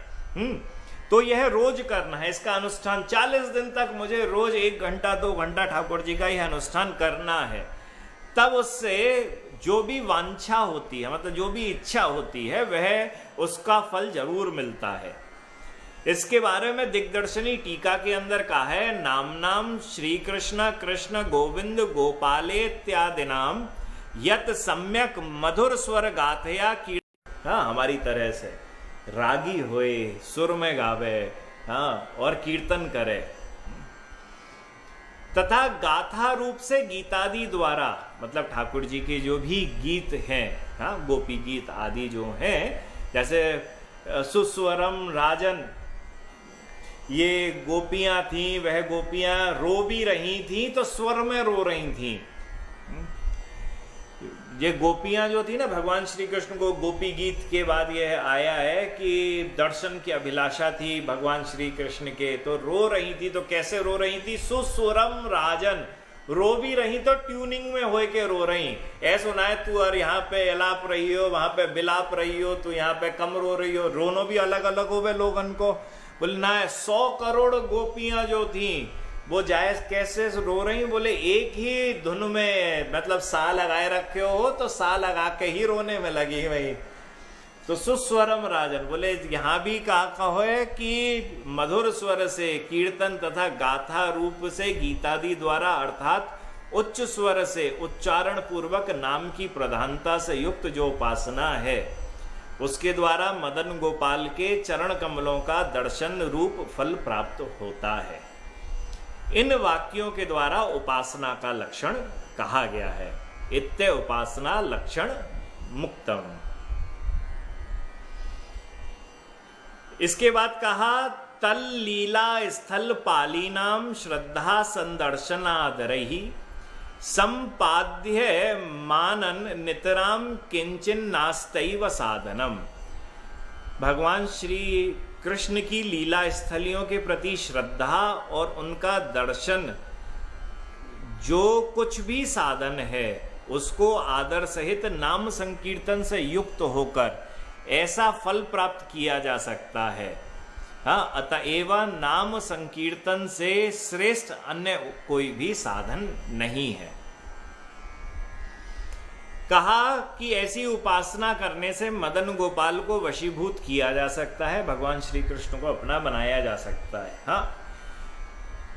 तो यह रोज करना है, इसका अनुष्ठान 40 दिन तक मुझे रोज 1 घंटा 2 घंटा ठाकुर जी का यह अनुष्ठान करना है। तब उससे जो भी वांछा होती है, मतलब जो भी इच्छा होती है, वह उसका फल जरूर मिलता है। इसके बारे में दिग्दर्शनी टीका के अंदर कहा है नाम नाम श्री कृष्ण कृष्ण गोविंद गोपाले इत्यादि नाम यत सम्यक मधुर स्वर गाथया की। हाँ, हमारी तरह से रागी होए, सुर में गावे, हाँ, और कीर्तन करे तथा गाथा रूप से गीतादि द्वारा, मतलब ठाकुर जी के जो भी गीत हैं, हाँ, गोपी गीत आदि जो हैं, जैसे सुस्वरम राजन, ये गोपियां थीं, वह गोपियां रो भी रही थीं तो स्वर में रो रही थीं। ये गोपियां जो थी ना, भगवान श्री कृष्ण को गोपी गीत के बाद यह आया है कि दर्शन की अभिलाषा थी भगवान श्री कृष्ण के, तो रो रही थी। तो कैसे रो रही थी? सुस्वरम राजन, रो भी रही तो ट्यूनिंग में होए के रो रही। ऐसा सुना है तू और यहाँ पे अलाप रही हो, वहां पे बिलाप रही हो, तू यहाँ पे कम रो रही हो। रोनो भी अलग अलग हो गए लोगन को। बोलना है 100 करोड़ गोपियां जो थी वो जायज कैसे रो रही? बोले एक ही धुन में, मतलब सा लगाए रखे हो तो सा लगा के ही रोने में लगी वही। तो सुस्वरम राजन, बोले यहाँ भी कहो है कि मधुर स्वर से कीर्तन तथा गाथा रूप से गीतादि द्वारा, अर्थात उच्च स्वर से उच्चारण पूर्वक नाम की प्रधानता से युक्त जो उपासना है, उसके द्वारा मदन गोपाल के चरण कमलों का दर्शन रूप फल प्राप्त होता है। इन वाक्यों के द्वारा उपासना का लक्षण कहा गया है। इत्य उपासना लक्षण मुक्तम। इसके बाद कहा तल लीला स्थल पालीनाम श्रद्धा संदर्शनादरहि संपाद्य मानन नितराम किंचिन नास्तैव साधनम। भगवान श्री कृष्ण की लीला स्थलियों के प्रति श्रद्धा और उनका दर्शन जो कुछ भी साधन है उसको आदर सहित नाम संकीर्तन से युक्त होकर ऐसा फल प्राप्त किया जा सकता है। हाँ, अतएव नाम संकीर्तन से श्रेष्ठ अन्य कोई भी साधन नहीं है। कहा कि ऐसी उपासना करने से मदन गोपाल को वशीभूत किया जा सकता है, भगवान श्री कृष्ण को अपना बनाया जा सकता है। हाँ,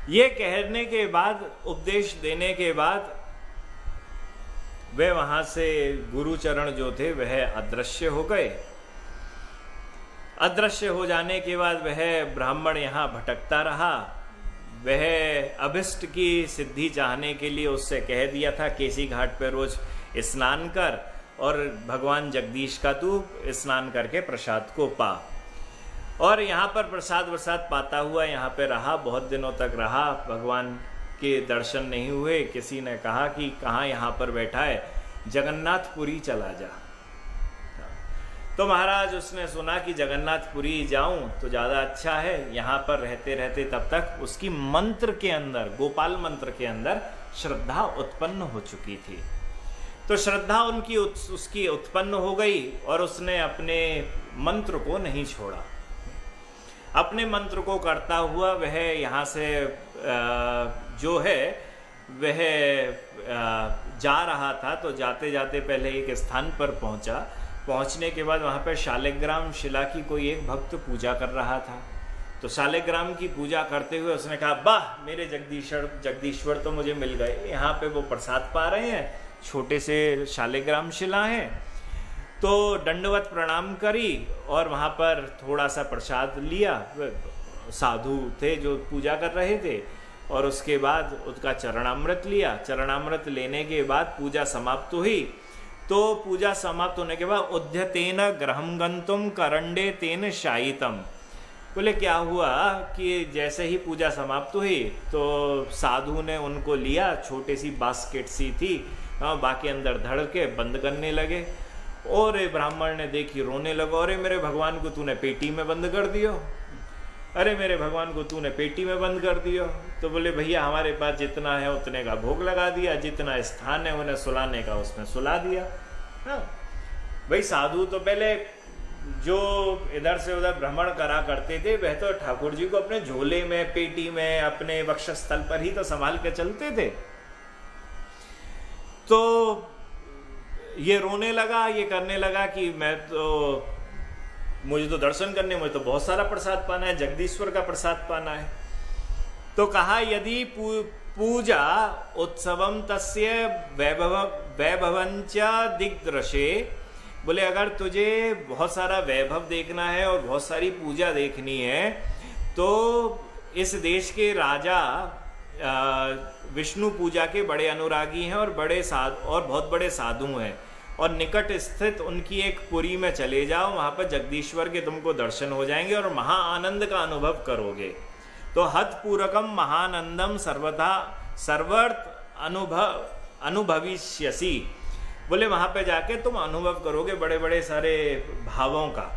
ये कहने के बाद, उपदेश देने के बाद वे वहां से गुरुचरण जो थे वह अदृश्य हो गए। अदृश्य हो जाने के बाद वह ब्राह्मण यहाँ भटकता रहा। वह अभिष्ट की सिद्धि चाहने के लिए उससे कह दिया था केसी घाट पर रोज स्नान कर और भगवान जगदीश का तू स्नान करके प्रसाद को पा। और यहाँ पर प्रसाद वरसाद पाता हुआ यहाँ पे रहा, बहुत दिनों तक रहा। भगवान के दर्शन नहीं हुए। किसी ने कहा कि कहाँ यहाँ पर बैठा है, जगन्नाथपुरी चला जा। तो महाराज उसने सुना कि जगन्नाथपुरी जाऊं तो ज़्यादा अच्छा है। यहाँ पर रहते रहते तब तक उसकी मंत्र के अंदर, गोपाल मंत्र के अंदर श्रद्धा उत्पन्न हो चुकी थी। तो श्रद्धा उसकी उत्पन्न हो गई और उसने अपने मंत्र को नहीं छोड़ा। अपने मंत्र को करता हुआ वह यहाँ से जो है वह जा रहा था। तो जाते जाते पहले एक स्थान पर पहुँचा। पहुँचने के बाद वहाँ पर शालिग्राम शिला की कोई एक भक्त पूजा कर रहा था। तो शालिग्राम की पूजा करते हुए उसने कहा, वाह मेरे जगदीश्वर तो मुझे मिल गए। यहाँ पे वो प्रसाद पा रहे हैं, छोटे से शालिग्राम शिला हैं। तो दंडवत प्रणाम करी और वहाँ पर थोड़ा सा प्रसाद लिया। साधु थे जो पूजा कर रहे थे। और उसके बाद उसका चरणामृत लिया। चरणामृत लेने के बाद पूजा समाप्त हुई। तो पूजा समाप्त होने के बाद उद्यतेन गृहं गंतुम करंडे तेन शायितम। बोले क्या हुआ कि जैसे ही पूजा समाप्त हुई तो साधु ने उनको लिया, छोटी सी बास्केट सी थी, बाकी अंदर धड़ के बंद करने लगे। और ब्राह्मण ने देखी, रोने लगा, अरे मेरे भगवान को तूने पेटी में बंद कर दियो, अरे मेरे भगवान को तूने पेटी में बंद कर दियो। तो बोले भैया हमारे पास जितना है उतने का भोग लगा दिया, जितना स्थान है उन्हें सुलाने का उसमें सुला दिया। हाँ भाई, साधु तो पहले जो इधर से उधर भ्रमण करा करते थे वह तो ठाकुर जी को अपने झोले में, पेटी में, अपने वक्षस्थल पर ही तो संभाल के चलते थे। तो ये रोने लगा, ये करने लगा कि मुझे तो दर्शन करने, मुझे तो बहुत सारा प्रसाद पाना है, जगदीश्वर का प्रसाद पाना है। तो कहा यदि पूजा उत्सवम तस्य वैभवंच दिग्दृशे। बोले अगर तुझे बहुत सारा वैभव देखना है और बहुत सारी पूजा देखनी है तो इस देश के राजा विष्णु पूजा के बड़े अनुरागी हैं और बहुत बड़े साधु हैं। और निकट स्थित उनकी एक पुरी में चले जाओ, वहाँ पर जगदीश्वर के तुमको दर्शन हो जाएंगे और महा आनंद का अनुभव करोगे। तो हतपूर्वकम महानंदम सर्वर्थ अनुभविष्यसि। बोले वहाँ पे जाके तुम अनुभव करोगे बड़े बड़े सारे भावों का।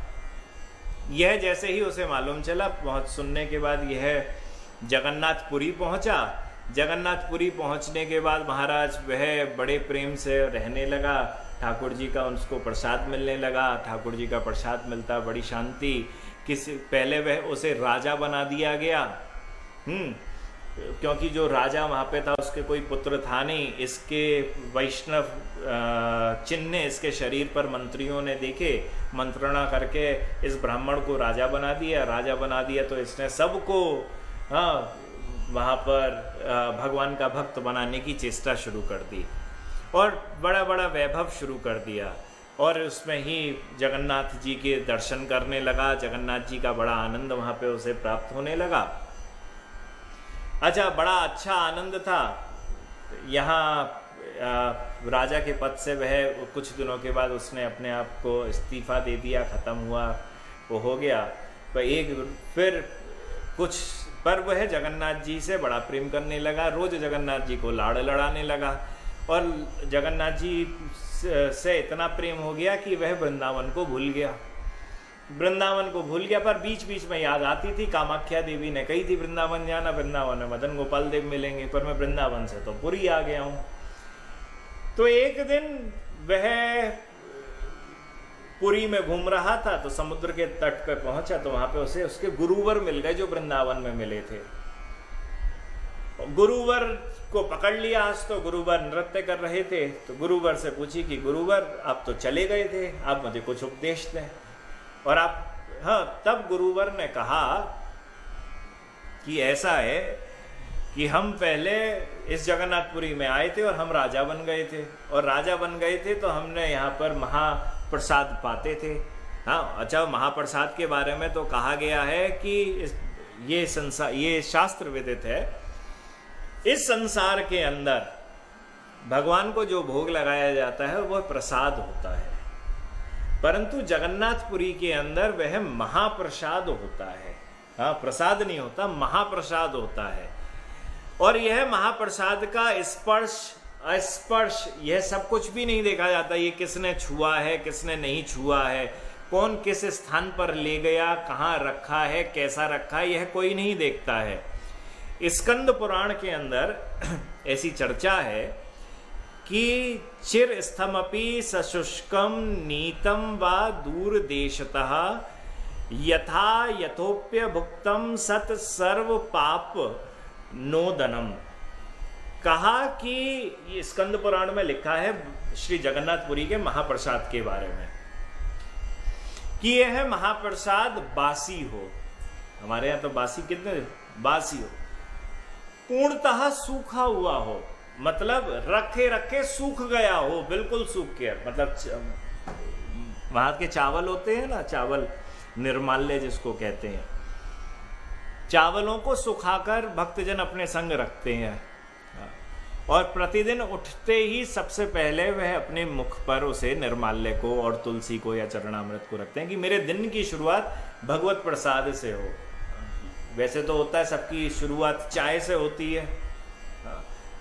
यह जैसे ही उसे मालूम चला, सुनने के बाद यह जगन्नाथपुरी पहुँचा। जगन्नाथपुरी पहुँचने के बाद महाराज वह बड़े प्रेम से रहने लगा। ठाकुर जी का उसको प्रसाद मिलने लगा। ठाकुर जी का प्रसाद मिलता, बड़ी शांति। पहले वह उसे राजा बना दिया गया, क्योंकि जो राजा वहाँ पे था उसके कोई पुत्र था नहीं। इसके वैष्णव चिन्ह इसके शरीर पर मंत्रियों ने देखे, मंत्रणा करके इस ब्राह्मण को राजा बना दिया। राजा बना दिया तो इसने सबको वहाँ पर भगवान का भक्त बनाने की चेष्टा शुरू कर दी और बड़ा बड़ा वैभव शुरू कर दिया। और उसमें ही जगन्नाथ जी के दर्शन करने लगा। जगन्नाथ जी का बड़ा आनंद वहाँ पे उसे प्राप्त होने लगा। अच्छा, बड़ा अच्छा आनंद था। यहाँ राजा के पद से वह कुछ दिनों के बाद उसने अपने आप को इस्तीफा दे दिया, ख़त्म हुआ, वो हो गया। पर वह जगन्नाथ जी से बड़ा प्रेम करने लगा। रोज़ जगन्नाथ जी को लाड़ लड़ाने लगा और जगन्नाथ जी से इतना प्रेम हो गया कि वह वृंदावन को भूल गया। पर बीच बीच में याद आती थी। कामाख्या देवी ने कही थी वृंदावन जाना, वृंदावन में मदन गोपाल देव मिलेंगे, पर मैं वृंदावन से तो पुरी आ गया हूँ। तो एक दिन वह पुरी में घूम रहा था तो समुद्र के तट पर पहुंचा तो वहां पे उसे उसके गुरुवर मिल गए जो वृंदावन में मिले थे। गुरुवर को पकड़ लिया। आज तो गुरुवर नृत्य कर रहे थे तो गुरुवर से पूछी कि गुरुवर आप तो चले गए थे, आप मुझे कुछ उपदेश दें। और तब गुरुवर ने कहा कि ऐसा है कि हम पहले इस जगन्नाथपुरी में आए थे और हम राजा बन गए थे, और राजा बन गए थे तो हमने यहाँ पर महाप्रसाद पाते थे। हाँ, अच्छा, महाप्रसाद के बारे में तो कहा गया है कि ये संसार, ये शास्त्र विदित है, इस संसार के अंदर भगवान को जो भोग लगाया जाता है वह प्रसाद होता है, परंतु जगन्नाथपुरी के अंदर वह महाप्रसाद होता है। हाँ, प्रसाद नहीं होता, महाप्रसाद होता है। और यह महाप्रसाद का स्पर्श अस्पर्श यह सब कुछ भी नहीं देखा जाता, ये किसने छुआ है किसने नहीं छुआ है, कौन किस स्थान पर ले गया, कहाँ रखा है, कैसा रखा है, यह कोई नहीं देखता है। स्कंद पुराण के अंदर ऐसी चर्चा है कि चिर स्थमपि सशुष्कम नीतम व दूर देशतः यथा यथोप्य भुक्तम सत सर्व पाप नोदनम। कहा कि ये स्कंद पुराण में लिखा है श्री जगन्नाथपुरी के महाप्रसाद के बारे में कि यह महाप्रसाद बासी हो, हमारे यहाँ तो बासी कितने, बासी हो, पूर्णतः सूखा हुआ हो, मतलब रखे रखे सूख गया हो, बिल्कुल सूख गया, मतलब वहां के चावल होते हैं ना, चावल निर्माल्य जिसको कहते हैं, चावलों को सुखाकर भक्तजन अपने संग रखते हैं और प्रतिदिन उठते ही सबसे पहले वह अपने मुख पर उसे निर्माल्य को और तुलसी को या चरणामृत को रखते हैं कि मेरे दिन की शुरुआत भगवत प्रसाद से हो। वैसे तो होता है सबकी शुरुआत चाय से होती है,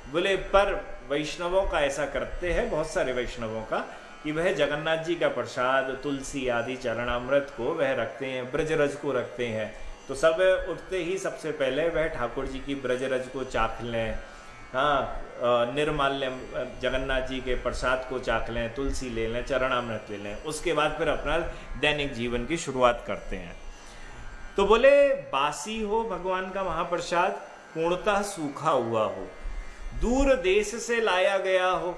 बोले, पर वैष्णवों का ऐसा करते हैं, बहुत सारे वैष्णवों का, कि वह जगन्नाथ जी का प्रसाद तुलसी आदि चरणामृत को वह रखते हैं, ब्रजरज को रखते हैं। तो सब उठते ही सबसे पहले वह ठाकुर जी की ब्रजरज को चाख लें, हाँ, निर्माल्य जगन्नाथ जी के प्रसाद को चाख लें, तुलसी ले लें, चरणामृत ले लें, उसके बाद फिर अपना दैनिक जीवन की शुरुआत करते हैं। तो बोले बासी हो भगवान का महाप्रसाद, पूर्णतः सूखा हुआ हो, दूर देश से लाया गया हो।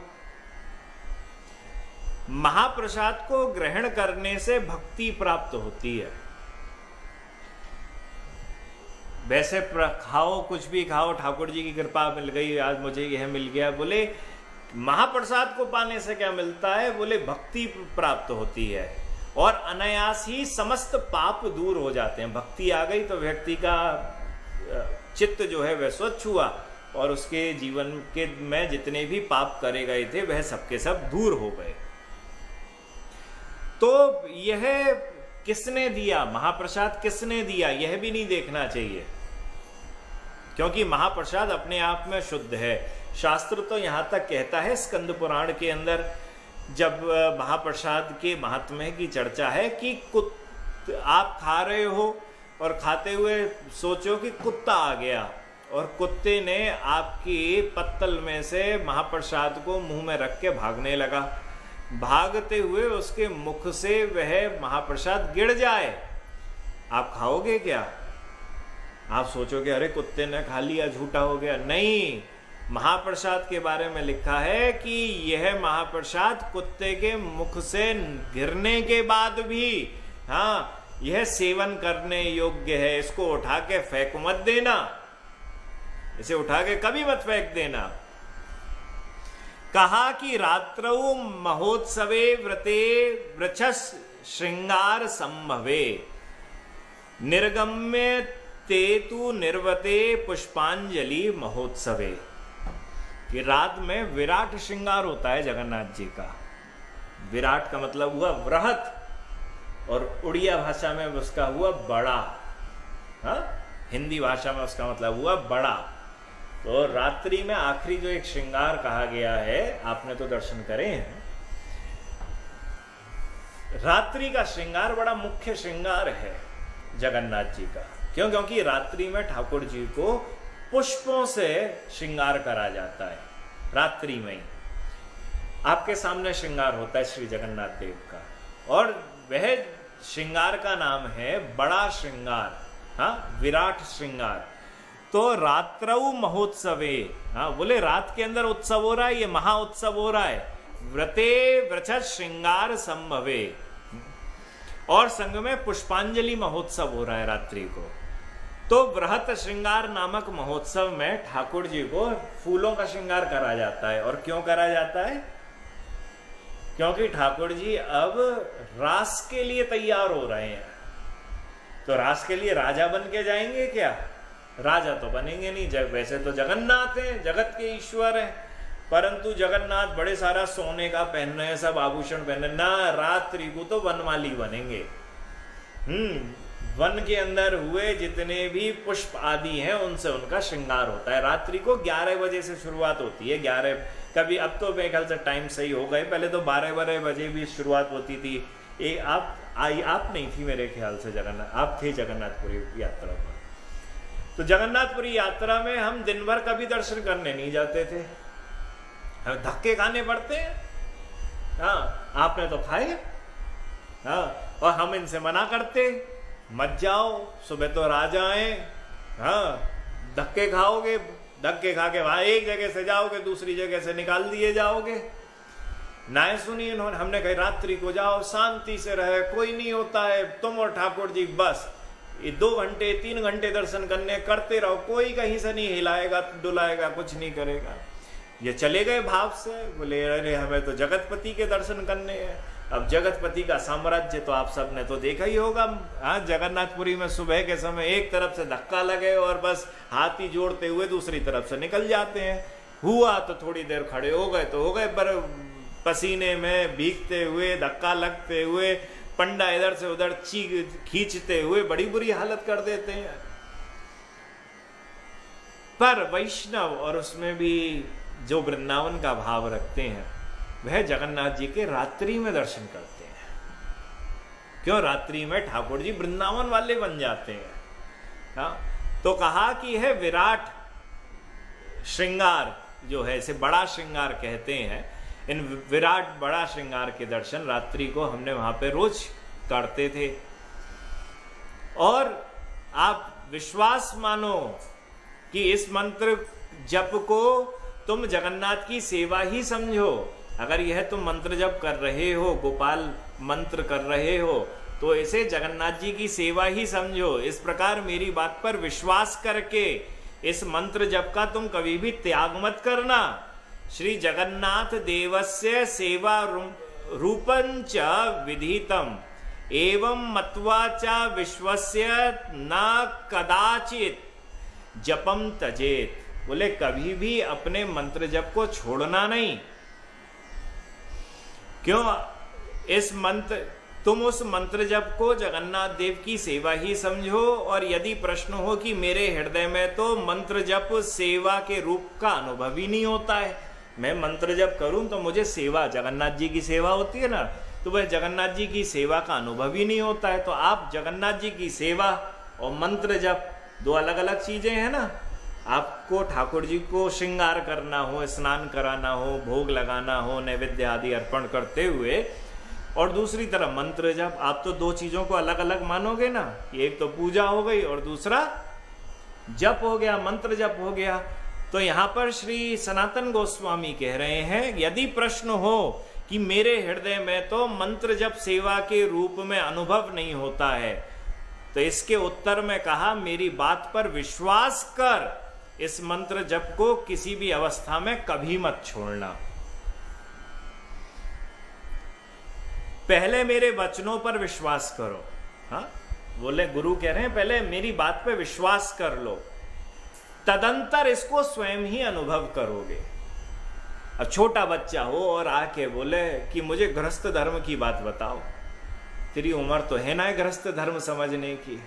महाप्रसाद को ग्रहण करने से भक्ति प्राप्त होती है। वैसे खाओ, कुछ भी खाओ, ठाकुर जी की कृपा मिल गई, आज मुझे यह मिल गया, बोले महाप्रसाद को पाने से क्या मिलता है, बोले भक्ति प्राप्त होती है और अनायास ही समस्त पाप दूर हो जाते हैं। भक्ति आ गई तो व्यक्ति का चित्त जो है वह स्वच्छ हुआ और उसके जीवन के में जितने भी पाप करे गए थे वह सबके सब दूर हो गए। तो यह किसने दिया, महाप्रसाद किसने दिया, यह भी नहीं देखना चाहिए, क्योंकि महाप्रसाद अपने आप में शुद्ध है। शास्त्र तो यहां तक कहता है स्कंद पुराण के अंदर, जब महाप्रसाद के महात्म्य की चर्चा है कि आप खा रहे हो और खाते हुए सोचो कि कुत्ता आ गया और कुत्ते ने आपकी पत्तल में से महाप्रसाद को मुंह में रख के भागने लगा, भागते हुए उसके मुख से वह महाप्रसाद गिर जाए, आप खाओगे क्या? आप सोचोगे अरे कुत्ते ने खा लिया, झूठा हो गया। नहीं, महाप्रसाद के बारे में लिखा है कि यह महाप्रसाद कुत्ते के मुख से गिरने के बाद भी, हाँ, यह सेवन करने योग्य है, इसको उठा के फेंक मत देना, इसे उठा के कभी मत फेंक देना। कहा कि रात्रौ महोत्सवे व्रते वृक्षस श्रृंगार संभवे निर्गम्य तेतु निर्वते पुष्पांजलि महोत्सवे, कि रात में विराट श्रृंगार होता है जगन्नाथ जी का। विराट का मतलब हुआ वृहत और उड़िया भाषा में उसका हुआ बड़ा, हाँ, हिंदी भाषा में उसका मतलब हुआ बड़ा। तो रात्रि में आखिरी जो एक श्रृंगार कहा गया है, आपने तो दर्शन करे हैं, रात्रि का श्रृंगार बड़ा मुख्य श्रृंगार है जगन्नाथ जी का। क्यों? क्योंकि रात्रि में ठाकुर जी को पुष्पों से श्रृंगार करा जाता है। रात्रि में ही आपके सामने श्रृंगार होता है श्री जगन्नाथ देव का, और वह श्रृंगार का नाम है बड़ा श्रृंगार, हाँ, विराट श्रृंगार। तो रात्रौ महोत्सवे, हाँ, बोले रात के अंदर उत्सव हो रहा है, ये महा उत्सव हो रहा है। व्रते वृक्षत श्रृंगार संभवे, और संग में पुष्पांजलि महोत्सव हो रहा है रात्रि को। तो वृहत श्रृंगार नामक महोत्सव में ठाकुर जी को फूलों का श्रृंगार करा जाता है। और क्यों करा जाता है? क्योंकि ठाकुर जी अब रास के लिए तैयार हो रहे हैं। तो रास के लिए राजा बन के जाएंगे क्या? राजा तो बनेंगे नहीं। वैसे तो जगन्नाथ हैं, जगत के ईश्वर हैं, परंतु जगन्नाथ बड़े सारा सोने का पहन रहे हैं, सब आभूषण पहन रहे हैं ना। रात्रि को तो वनमाली बनेंगे। वन के अंदर हुए जितने भी पुष्प आदि हैं उनसे उनका श्रृंगार होता है। रात्रि को 11 बजे से शुरुआत होती है। 11 कभी, अब तो मेरे ख्याल से टाइम सही हो गए, पहले तो 12 बजे भी शुरुआत होती थी। आप नहीं थी मेरे ख्याल से जगन्नाथ, आप थे जगन्नाथपुरी यात्रा पर। तो जगन्नाथपुरी यात्रा में हम दिन भर कभी दर्शन करने नहीं जाते थे, हमें धक्के खाने पड़ते हैं। हाँ, आपने तो खाए। हाँ, और हम इनसे मना करते, मत जाओ, सुबह तो राजा आए। हाँ, धक्के खाओगे, धक्के खा के वहां एक जगह से जाओगे, दूसरी जगह से निकाल दिए जाओगे। ना सुनी इन्होंने, हमने कही रात्रि को जाओ, शांति से रहे, कोई नहीं होता है, तुम और ठाकुर जी बस ये 2 घंटे 3 घंटे दर्शन करने करते रहो, कोई कहीं से नहीं हिलाएगा डुलाएगा, कुछ नहीं करेगा। ये चले गए भाव से, बोले अरे हमें तो जगतपति के दर्शन करने हैं। अब जगतपति का साम्राज्य तो आप सबने तो देखा ही होगा। हाँ, जगन्नाथपुरी में सुबह के समय एक तरफ से धक्का लगे और बस हाथी जोड़ते हुए दूसरी तरफ से निकल जाते हैं। हुआ तो थोड़ी देर खड़े हो गए तो हो गए, पर पसीने में भीगते हुए, धक्का लगते हुए, पंडा इधर से उधर खींचते हुए बड़ी बुरी हालत कर देते हैं। पर वैष्णव और उसमें भी जो वृंदावन का भाव रखते हैं वह जगन्नाथ जी के रात्रि में दर्शन करते हैं। क्यों? रात्रि में ठाकुर जी वृंदावन वाले बन जाते हैं। हाँ, तो कहा कि यह विराट श्रृंगार जो है, इसे बड़ा श्रृंगार कहते हैं। इन विराट बड़ा श्रृंगार के दर्शन रात्रि को हमने वहां पे रोज करते थे। और आप विश्वास मानो कि इस मंत्र जप को तुम जगन्नाथ की सेवा ही समझो। अगर यह तुम मंत्र जप कर रहे हो, गोपाल मंत्र कर रहे हो, तो इसे जगन्नाथ जी की सेवा ही समझो। इस प्रकार मेरी बात पर विश्वास करके इस मंत्र जप का तुम कभी भी त्याग मत करना। श्री जगन्नाथ देवस्य सेवा रूपंच विधितम एवं मत्वा च विश्वस्य न कदाचित जपम तजेत। बोले कभी भी अपने मंत्र जप को छोड़ना नहीं। क्यों? इस मंत्र, तुम उस मंत्र जप को जगन्नाथ देव की सेवा ही समझो। और यदि प्रश्न हो कि मेरे हृदय में तो मंत्र जप सेवा के रूप का अनुभव ही नहीं होता है, मैं मंत्र जप करूं तो मुझे सेवा, जगन्नाथ जी की सेवा होती है ना, तो वह जगन्नाथ जी की सेवा का अनुभव ही नहीं होता है। तो आप जगन्नाथ जी की सेवा और मंत्र जप 2 अलग अलग चीजें हैं ना। आपको ठाकुर जी को श्रृंगार करना हो, स्नान कराना हो, भोग लगाना हो, नैवेद्य आदि अर्पण करते हुए, और दूसरी तरफ मंत्र जप, आप तो 2 चीजों को अलग अलग मानोगे ना। एक तो पूजा हो गई और दूसरा जप हो गया, मंत्र जप हो गया। तो यहां पर श्री सनातन गोस्वामी कह रहे हैं, यदि प्रश्न हो कि मेरे हृदय में तो मंत्र जप सेवा के रूप में अनुभव नहीं होता है, तो इसके उत्तर में कहा मेरी बात पर विश्वास कर, इस मंत्र जप को किसी भी अवस्था में कभी मत छोड़ना। पहले मेरे वचनों पर विश्वास करो। हाँ, बोले गुरु कह रहे हैं पहले मेरी बात पे विश्वास कर लो, तदंतर इसको स्वयं ही अनुभव करोगे। अब छोटा बच्चा हो और आके बोले कि मुझे गृहस्थ धर्म की बात बताओ, तेरी उम्र तो है ना गृहस्थ धर्म समझने की,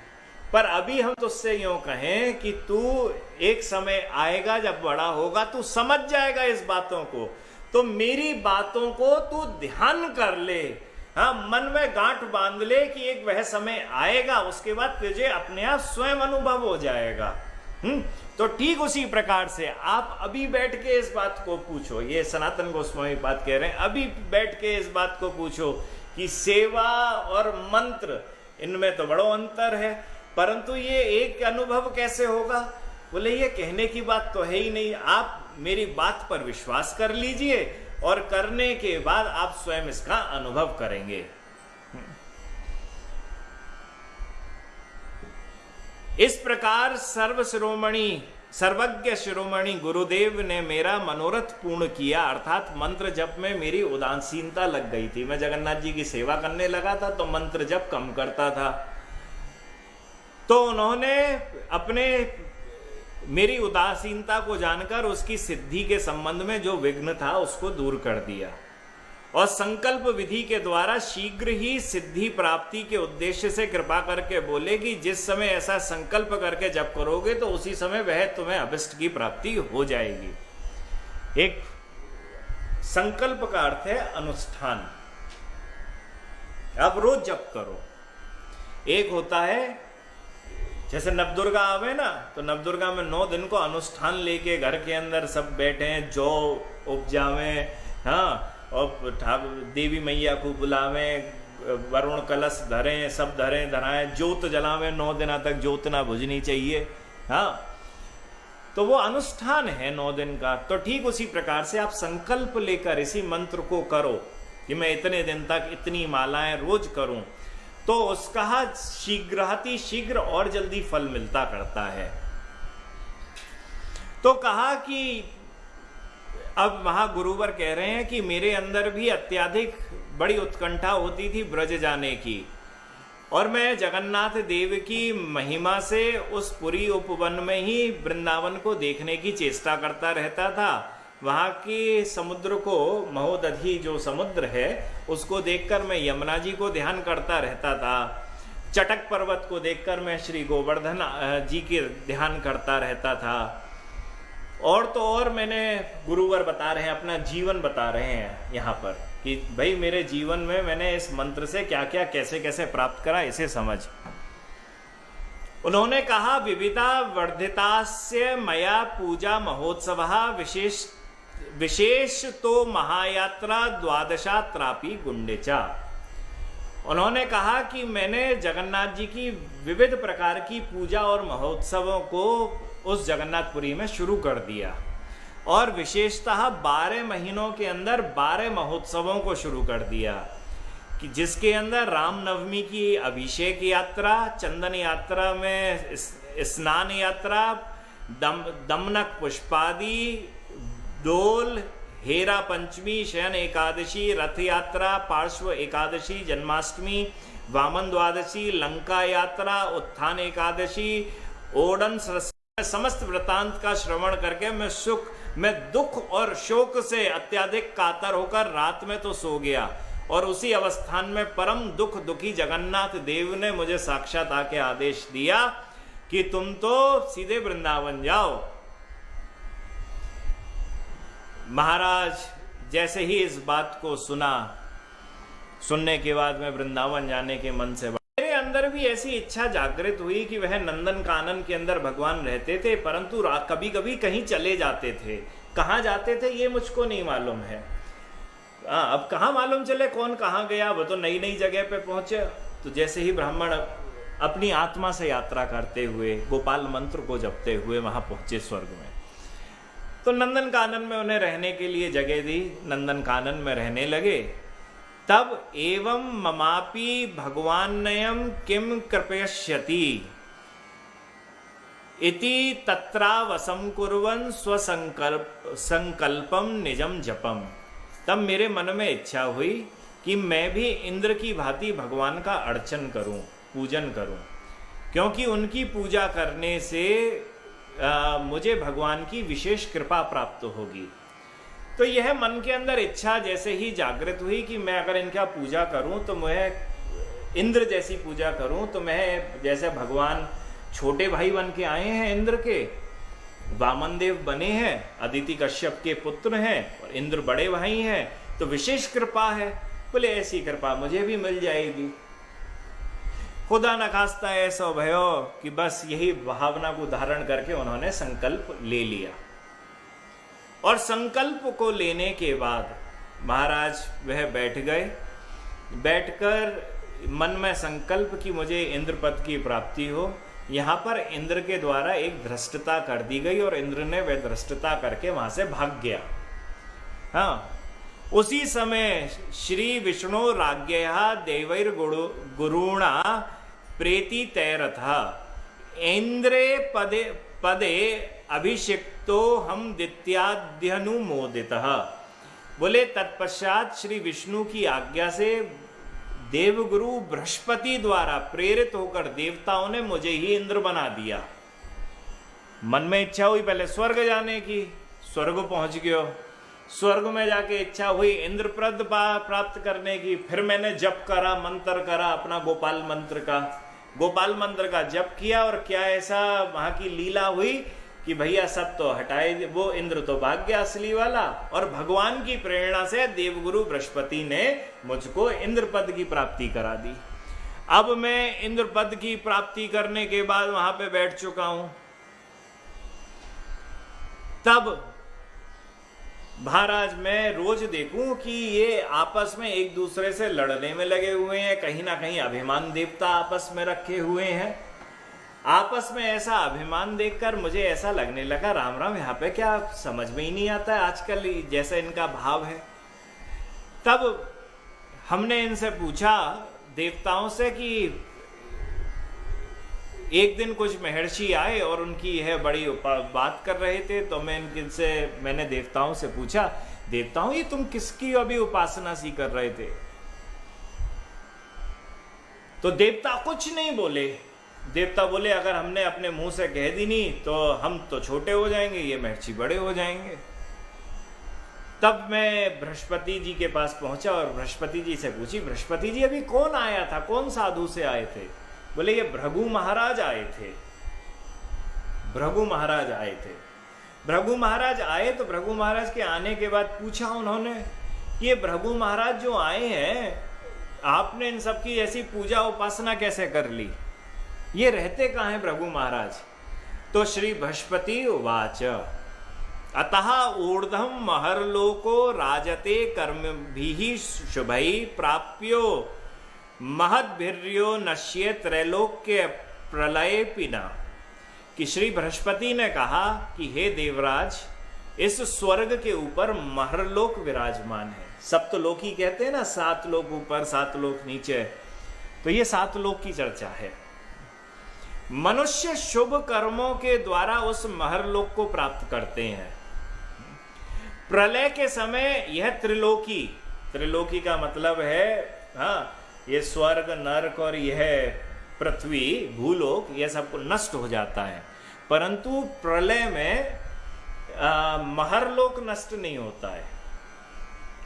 पर अभी हम तुझसे यूं कहें कि तू एक समय आएगा जब बड़ा होगा, तू समझ जाएगा इस बातों को, तो मेरी बातों को तू ध्यान कर ले। हाँ, मन में गांठ बांध ले कि एक वह समय आएगा, उसके बाद तुझे अपने आप स्वयं अनुभव हो जाएगा। तो ठीक उसी प्रकार से आप अभी बैठ के इस बात को पूछो। ये सनातन गोस्वामी बात कह रहे हैं, अभी बैठ के इस बात को पूछो कि सेवा और मंत्र इनमें तो बड़ा अंतर है, परंतु ये एक अनुभव कैसे होगा? बोले ये कहने की बात तो है ही नहीं, आप मेरी बात पर विश्वास कर लीजिए और करने के बाद आप स्वयं इसका अनुभव करेंगे। इस प्रकार सर्व शिरोमणि सर्वज्ञ शिरोमणि गुरुदेव ने मेरा मनोरथ पूर्ण किया, अर्थात मंत्र जप में मेरी उदासीनता लग गई थी। मैं जगन्नाथ जी की सेवा करने लगा था तो मंत्र जप कम करता था। तो उन्होंने अपने मेरी उदासीनता को जानकर उसकी सिद्धि के संबंध में जो विघ्न था उसको दूर कर दिया और संकल्प विधि के द्वारा शीघ्र ही सिद्धि प्राप्ति के उद्देश्य से कृपा करके बोले कि जिस समय ऐसा संकल्प करके जप करोगे तो उसी समय वह तुम्हें अभिष्ट की प्राप्ति हो जाएगी। एक संकल्प का अर्थ है अनुष्ठान। अब रोज जप करो। एक होता है जैसे नवदुर्गा आवे ना, तो नवदुर्गा में 9 दिन को अनुष्ठान लेके घर के अंदर सब बैठे हैं, जौ उपजावे, हाँ, और देवी मैया को बुलावे, वरुण कलश धरें, सब धराएं, ज्योत जलावे, 9 दिन तक ज्योत ना बुझनी चाहिए, हाँ, तो वो अनुष्ठान है 9 दिन का। तो ठीक उसी प्रकार से आप संकल्प लेकर इसी मंत्र को करो कि मैं इतने दिन तक इतनी मालाएं रोज करूं, तो उसका शीघ्र और जल्दी फल मिलता करता है। तो कहा कि अब वहां गुरुवर कह रहे हैं कि मेरे अंदर भी अत्यधिक बड़ी उत्कंठा होती थी ब्रज जाने की, और मैं जगन्नाथ देव की महिमा से उस पुरी उपवन में ही वृंदावन को देखने की चेष्टा करता रहता था। वहाँ के समुद्र को, महोदधि जो समुद्र है, उसको देखकर मैं यमुना जी को ध्यान करता रहता था। चटक पर्वत को देखकर मैं श्री गोवर्धन जी के ध्यान करता रहता था। और तो और मैंने, गुरुवर बता रहे हैं, अपना जीवन बता रहे हैं यहाँ पर कि भाई मेरे जीवन में मैंने इस मंत्र से क्या क्या कैसे कैसे प्राप्त करा, इसे समझ। उन्होंने कहा विविधा वर्धितास्य मया पूजा महोत्सव विशेष तो महायात्रा द्वादशात्रापि गुंडेचा। उन्होंने कहा कि मैंने जगन्नाथ जी की विविध प्रकार की पूजा और महोत्सवों को उस जगन्नाथपुरी में शुरू कर दिया, और विशेषतः 12 महीनों के अंदर 12 महोत्सवों को शुरू कर दिया, कि जिसके अंदर रामनवमी की अभिषेक यात्रा, चंदन यात्रा में स्नान यात्रा, दमनक पुष्पादि, डोल, हेरा पंचमी, शयन एकादशी, रथ यात्रा, पार्श्व एकादशी, जन्माष्टमी, वामन द्वादशी, लंका यात्रा, उत्थान एकादशी, ओडन, समस्त वृतांत का श्रवण करके मैं दुख और शोक से अत्यधिक कातर होकर रात में तो सो गया, और उसी अवस्थान में परम दुखी जगन्नाथ देव ने मुझे साक्षात आके आदेश दिया कि तुम तो सीधे वृंदावन जाओ। महाराज जैसे ही इस बात को सुनने के बाद मैं वृंदावन जाने के मन से, मेरे अंदर भी ऐसी इच्छा जागृत हुई कि वह नंदन कानन के अंदर भगवान रहते थे, परंतु कभी कभी कहीं चले जाते थे। कहाँ जाते थे ये मुझको नहीं मालूम है। अब कहाँ मालूम चले कौन कहाँ गया, वो तो नई नई जगह पे पहुंचे। तो जैसे ही ब्राह्मण अपनी आत्मा से यात्रा करते हुए गोपाल मंत्र को जपते हुए वहां पहुंचे स्वर्ग में, तो नंदन कानन में उन्हें रहने के लिए जगह दी, नंदन कानन में रहने लगे। तब एवं ममापि भगवान्नयं किम कृपयष्यति इति तत्रावसं कुर्वन् स्वसंकल्पम निजम जपम। तब मेरे मन में इच्छा हुई कि मैं भी इंद्र की भांति भगवान का अर्चन करूं, पूजन करूं, क्योंकि उनकी पूजा करने से मुझे भगवान की विशेष कृपा प्राप्त होगी। तो यह मन के अंदर इच्छा जैसे ही जागृत हुई कि मैं अगर इनका पूजा करूं तो मैं इंद्र जैसी पूजा करूं, तो मैं जैसे भगवान छोटे भाई बन के आए हैं इंद्र के, वामन देव बने हैं, अदिति कश्यप के पुत्र हैं, और इंद्र बड़े भाई हैं, तो विशेष कृपा है। बोले ऐसी कृपा मुझे भी मिल जाएगी। खुदा न खास्ता ऐसा भयो कि बस यही भावना को धारण करके उन्होंने संकल्प ले लिया। और संकल्प को लेने के बाद महाराज वह बैठ गए। बैठकर मन में संकल्प कि मुझे इंद्रपद की प्राप्ति हो। यहाँ पर इंद्र के द्वारा एक धृष्टता कर दी गई और इंद्र ने वह धृष्टता करके वहां से भाग गया। हाँ, उसी समय श्री विष्णु राज्ञया देवैर गुरुणा प्रेति तैरथा इंद्रे पदे अभिषिक्तो हम दित्याद्यनुमोदितः। बोले तत्पश्चात श्री विष्णु की आज्ञा से देवगुरु बृहस्पति द्वारा प्रेरित होकर देवताओं ने मुझे ही इंद्र बना दिया। मन में इच्छा हुई पहले स्वर्ग जाने की, स्वर्ग पहुंच गयो। स्वर्ग में जाके इच्छा हुई इंद्रप्रद प्राप्त करने की, फिर मैंने जप करा, मंत्र करा अपना गोपाल मंत्र का जप किया। और क्या ऐसा वहां की लीला हुई कि भैया सब तो हटाए, वो इंद्र तो भाग गया असली वाला, और भगवान की प्रेरणा से देवगुरु बृहस्पति ने मुझको इंद्र पद की प्राप्ति करा दी। अब मैं इंद्र पद की प्राप्ति करने के बाद वहां पे बैठ चुका हूं। तब महाराज मैं रोज देखूं कि ये आपस में एक दूसरे से लड़ने में लगे हुए हैं, कहीं ना कहीं अभिमान देवता आपस में रखे हुए हैं। आपस में ऐसा अभिमान देखकर मुझे ऐसा लगने लगा, राम राम, यहाँ पे क्या समझ में ही नहीं आता है आजकल जैसा इनका भाव है। तब हमने इनसे पूछा देवताओं से कि एक दिन कुछ महर्षि आए और उनकी यह बड़ी बात कर रहे थे। तो मैंने देवताओं से पूछा, देवताओं ये तुम किसकी अभी उपासना सी कर रहे थे? तो देवता कुछ नहीं बोले। देवता बोले अगर हमने अपने मुंह से कह दी नहीं तो हम तो छोटे हो जाएंगे, ये महर्षि बड़े हो जाएंगे। तब मैं बृहस्पति जी के पास पहुंचा और बृहस्पति जी से पूछी, बृहस्पति जी अभी कौन आया था, कौन साधु से आए थे? बोले ये भृगु महाराज आए थे। भृगु महाराज आए थे। भृगु महाराज आए तो भृगु महाराज के आने के बाद पूछा उन्होंने, ये भृगु महाराज जो आए हैं, आपने इन सबकी ऐसी पूजा उपासना कैसे कर ली? ये रहते कहाँ हैं भृगु महाराज? तो श्री बृहस्पति उवाच अतः ऊर्ध्वं महर्लोको राजते कर्मभिः शुभैः प्राप्यो महद्भिर्यो नश्ये त्रैलोक्य प्रलय पिना। कि श्री बृहस्पति ने कहा कि हे देवराज, इस स्वर्ग के ऊपर महर्लोक विराजमान है। सप्तलोक ही कहते हैं ना, 7 लोक ऊपर 7 लोक नीचे। तो ये 7 लोक की चर्चा है। मनुष्य शुभ कर्मों के द्वारा उस महर्लोक को प्राप्त करते हैं। प्रलय के समय यह त्रिलोकी का मतलब है, हाँ, ये स्वर्ग नरक और यह पृथ्वी भूलोक, यह सब नष्ट हो जाता है। परंतु प्रलय में महर्लोक नष्ट नहीं होता है,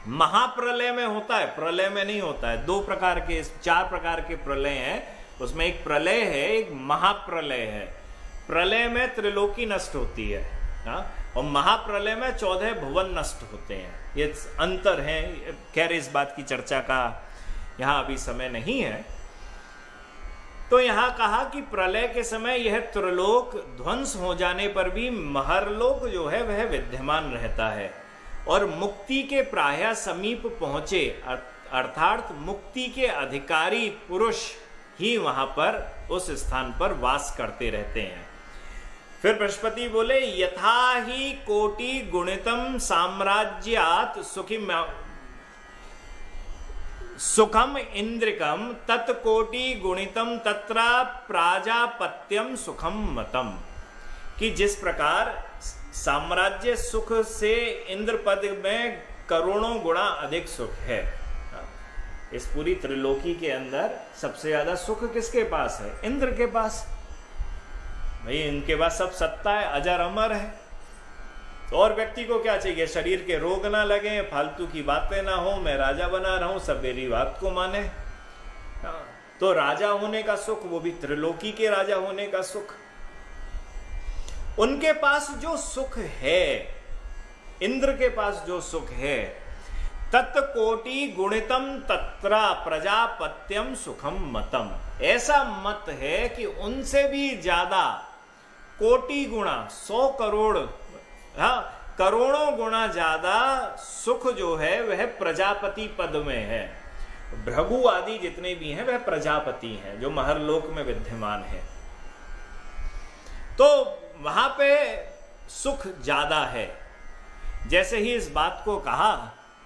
महाप्रलय में होता है, प्रलय में नहीं होता है। 4 प्रकार के प्रलय हैं, उसमें एक प्रलय है, एक महाप्रलय है। प्रलय में त्रिलोकी नष्ट होती है, हाँ, और महाप्रलय में 14 भुवन नष्ट होते हैं। ये अंतर है। खैर इस बात की चर्चा का यहां अभी समय नहीं है। तो यहां कहा कि प्रलय के समय यह त्रिलोक ध्वंस हो जाने पर भी महर्लोक जो है वह विद्यमान रहता है, और मुक्ति के प्रायः समीप पहुंचे, अर्थात मुक्ति के अधिकारी पुरुष ही वहां पर उस स्थान पर वास करते रहते हैं। फिर बृहस्पति बोले यथा ही कोटि गुणितम साम्राज्यात सुखम इंद्रिकम तत्कोटि गुणितम तत्र प्राजापत्यम सुखम मतम। कि जिस प्रकार साम्राज्य सुख से इंद्र पद में करोड़ों गुणा अधिक सुख है, इस पूरी त्रिलोकी के अंदर सबसे ज्यादा सुख किसके पास है? इंद्र के पास। भाई इनके पास सब सत्ता है, अजर अमर है। तो और व्यक्ति को क्या चाहिए? शरीर के रोग ना लगे, फालतू की बातें ना हो, मैं राजा बना रहा हूं, सब मेरी बात को माने। तो राजा होने का सुख, वो भी त्रिलोकी के राजा होने का सुख। उनके पास जो सुख है, इंद्र के पास जो सुख है, तत्कोटि गुणितम तत्र प्रजापत्यम सुखम मतम। ऐसा मत है कि उनसे भी ज्यादा कोटि गुणा, 100 करोड़, हाँ, करोड़ों गुणा ज्यादा सुख जो है वह प्रजापति पद में है। भृगु आदि जितने भी हैं वह प्रजापति हैं, जो महर्लोक में विद्यमान है। तो वहां पे सुख ज्यादा है। जैसे ही इस बात को कहा